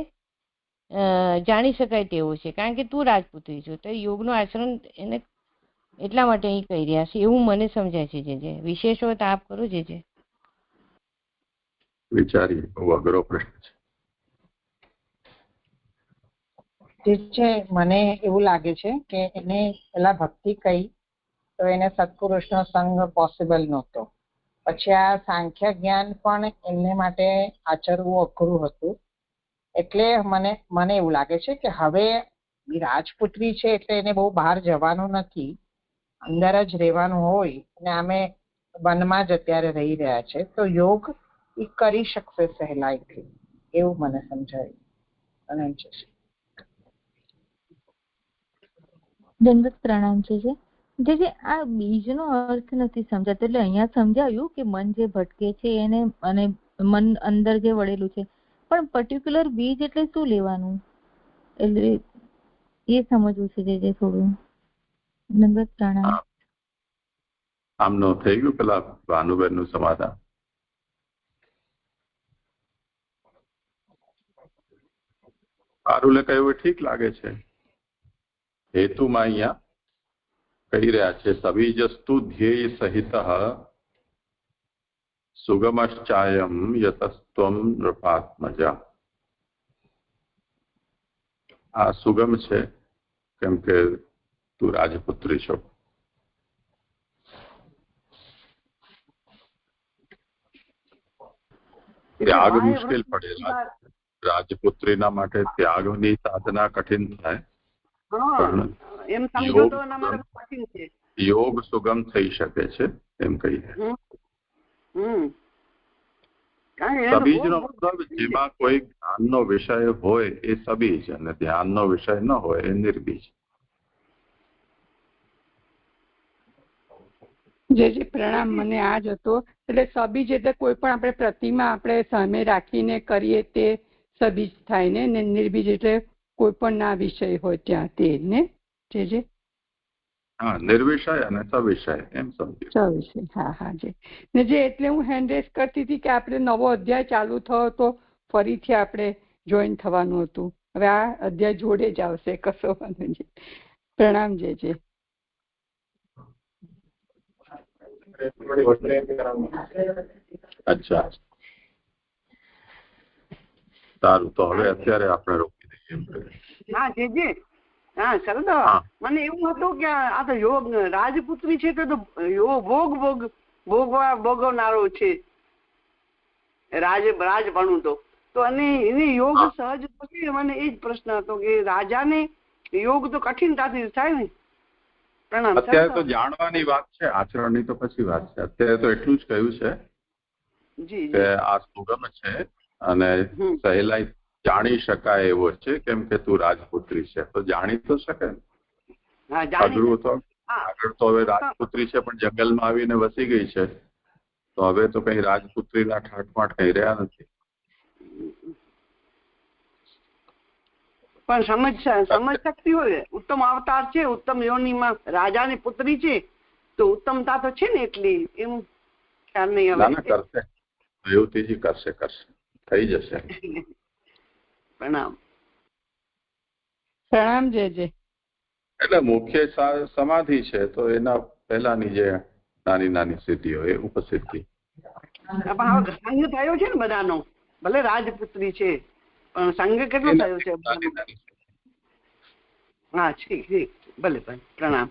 જાણી શકાય તેવું છે, કારણ કે તું રાજપુત્રી છું. તો યોગનું આચરણ એને એટલા માટે અહીં કહી રહ્યા છે એવું મને સમજાય છે. જે વિશેષ હોય તો આપ કરો. જે વિચારીએ, બહુ અઘરો પ્રશ્ન જે છે મને એવું લાગે છે કે એને પેલા ભક્તિ કહી તો એને સત્પુરુષનો સંગ પોસિબલ નહોતો. પછી આ સાંખ્ય જ્ઞાન પણ એમને માટે આચરવું અઘરું હતું. એટલે મને એવું લાગે છે કે હવે રાજપુત્રી છે એટલે એને બહુ બહાર જવાનું નથી, અંદર જ રહેવાનું હોય અને અમે વનમાં જ અત્યારે રહી રહ્યા છે તો યોગ એ કરી શકશે સહેલાઈથી, એવું મને સમજાયું. દંડવત પ્રણામ છે. જે આ બીજનો અર્થ નથી સમજાતો, એટલે અહીંયા સમજાયું કે મન જે ભટકે છે એને અને મન અંદર જે વળેલું છે, પણ પર્ટિક્યુલર બીજ એટલે શું લેવાનું એટલે એ સમજવું છે. જે થોડું દંડવત પ્રણામ. આમનો થઈ ગયું પેલા ભાનુબેન નું સમાધાન? આરુલે કહ્યું ઠીક લાગે છે. હેતુમાં અહીંયા કહી રહ્યા છે સબીજસ્તુ ધ્યેય સહિત સુગમશ્ચાયમ યતસ્ત્વમ નૃપાત્મજા. આ સુગમ છે કેમ કે તું રાજપુત્રી છો. ત્યાગ મુશ્કેલ પડે. રાજપુત્રીના માટે ત્યાગની સાધના કઠિન થાય, યોગ સુગમ થઈ શકે છે એમ કહીએ. સબીજનો મતલબ જેમાં કોઈ જ્ઞાનનો વિષય હોય એ સબીજ અને ધ્યાનનો વિષય ન હોય એ નિર્બીજ. જે પ્રણામ. મને આ જ હતો. એટલે સબીજ એટલે કોઈ પણ આપણે પ્રતિમા આપણે સામે રાખીને કરીએ તે સબીજ થાય ને નિર્બીજ એટલે કોઈ પણ ના વિષય હોય ત્યાં તે ને જે હા નિર્વિષય અને સવિષય એમ સમજો. સવિષય. હા હા જે ને જે એટલે હું હેન્ડ રેસ કરતી હતી કે આપણે નવો અધ્યાય ચાલુ થયો તો ફરીથી આપણે જોઈન થવાનું હતું. હવે આ અધ્યાય જોડે જ આવશે, કશો વાંધો નહીં. પ્રણામ. જે અચ્છા સારું, તો હવે અત્યારે આપણે રોકી દઈએ. હા જે હા સરદ. મને એવું હતું કે આ તો યોગ રાજપુત્રી છે તો ભોગવનારો છે રાજપણું તો અને એને યોગ સહજ થશે. મને એ જ પ્રશ્ન હતો કે રાજાને યોગ તો કઠિનતાથી થાય ને. પ્રણામ. અત્યારે તો જાણવાની વાત છે, આચરણની તો પછી વાત છે. અત્યારે તો એટલું જ કહ્યું છે કે આ સુગમ છે અને સહેલાઈ જાણી શકાય એવો છે કેમ કે તું રાજપુત્રી છે તો જાણી તો શકે ને. અઘરું તો આગળ તો હવે રાજપુત્રી છે પણ જંગલમાં આવીને વસી ગઈ છે તો હવે તો કઈ રાજપુત્રીના ઠાઠમાઠ કઈ રહ્યા નથી. પણ સમજ શક્તિ હોય. ઉત્તમ અવતાર છે, ઉત્તમ યોનિમાં રાજાની પુત્રી છે તો ઉત્તમતા તો છે ને એટલી એમ ખ્યાલ નહીં આવે. કરશે દેવતીજી કરશે થઈ જશે. પ્રણામ. પ્રણામ. જે એટલે મુખ્ય સમાધિ છે તો એના પહેલાની જે નાની નાની સિદ્ધિઓ એ ઉપસિદ્ધિ. સંઘ થયો છે ને બધાનો, ભલે રાજપુત્રી છે પણ સંઘ કેટલો થયો છે? હા ઠીક ભલે. પ્રણામ.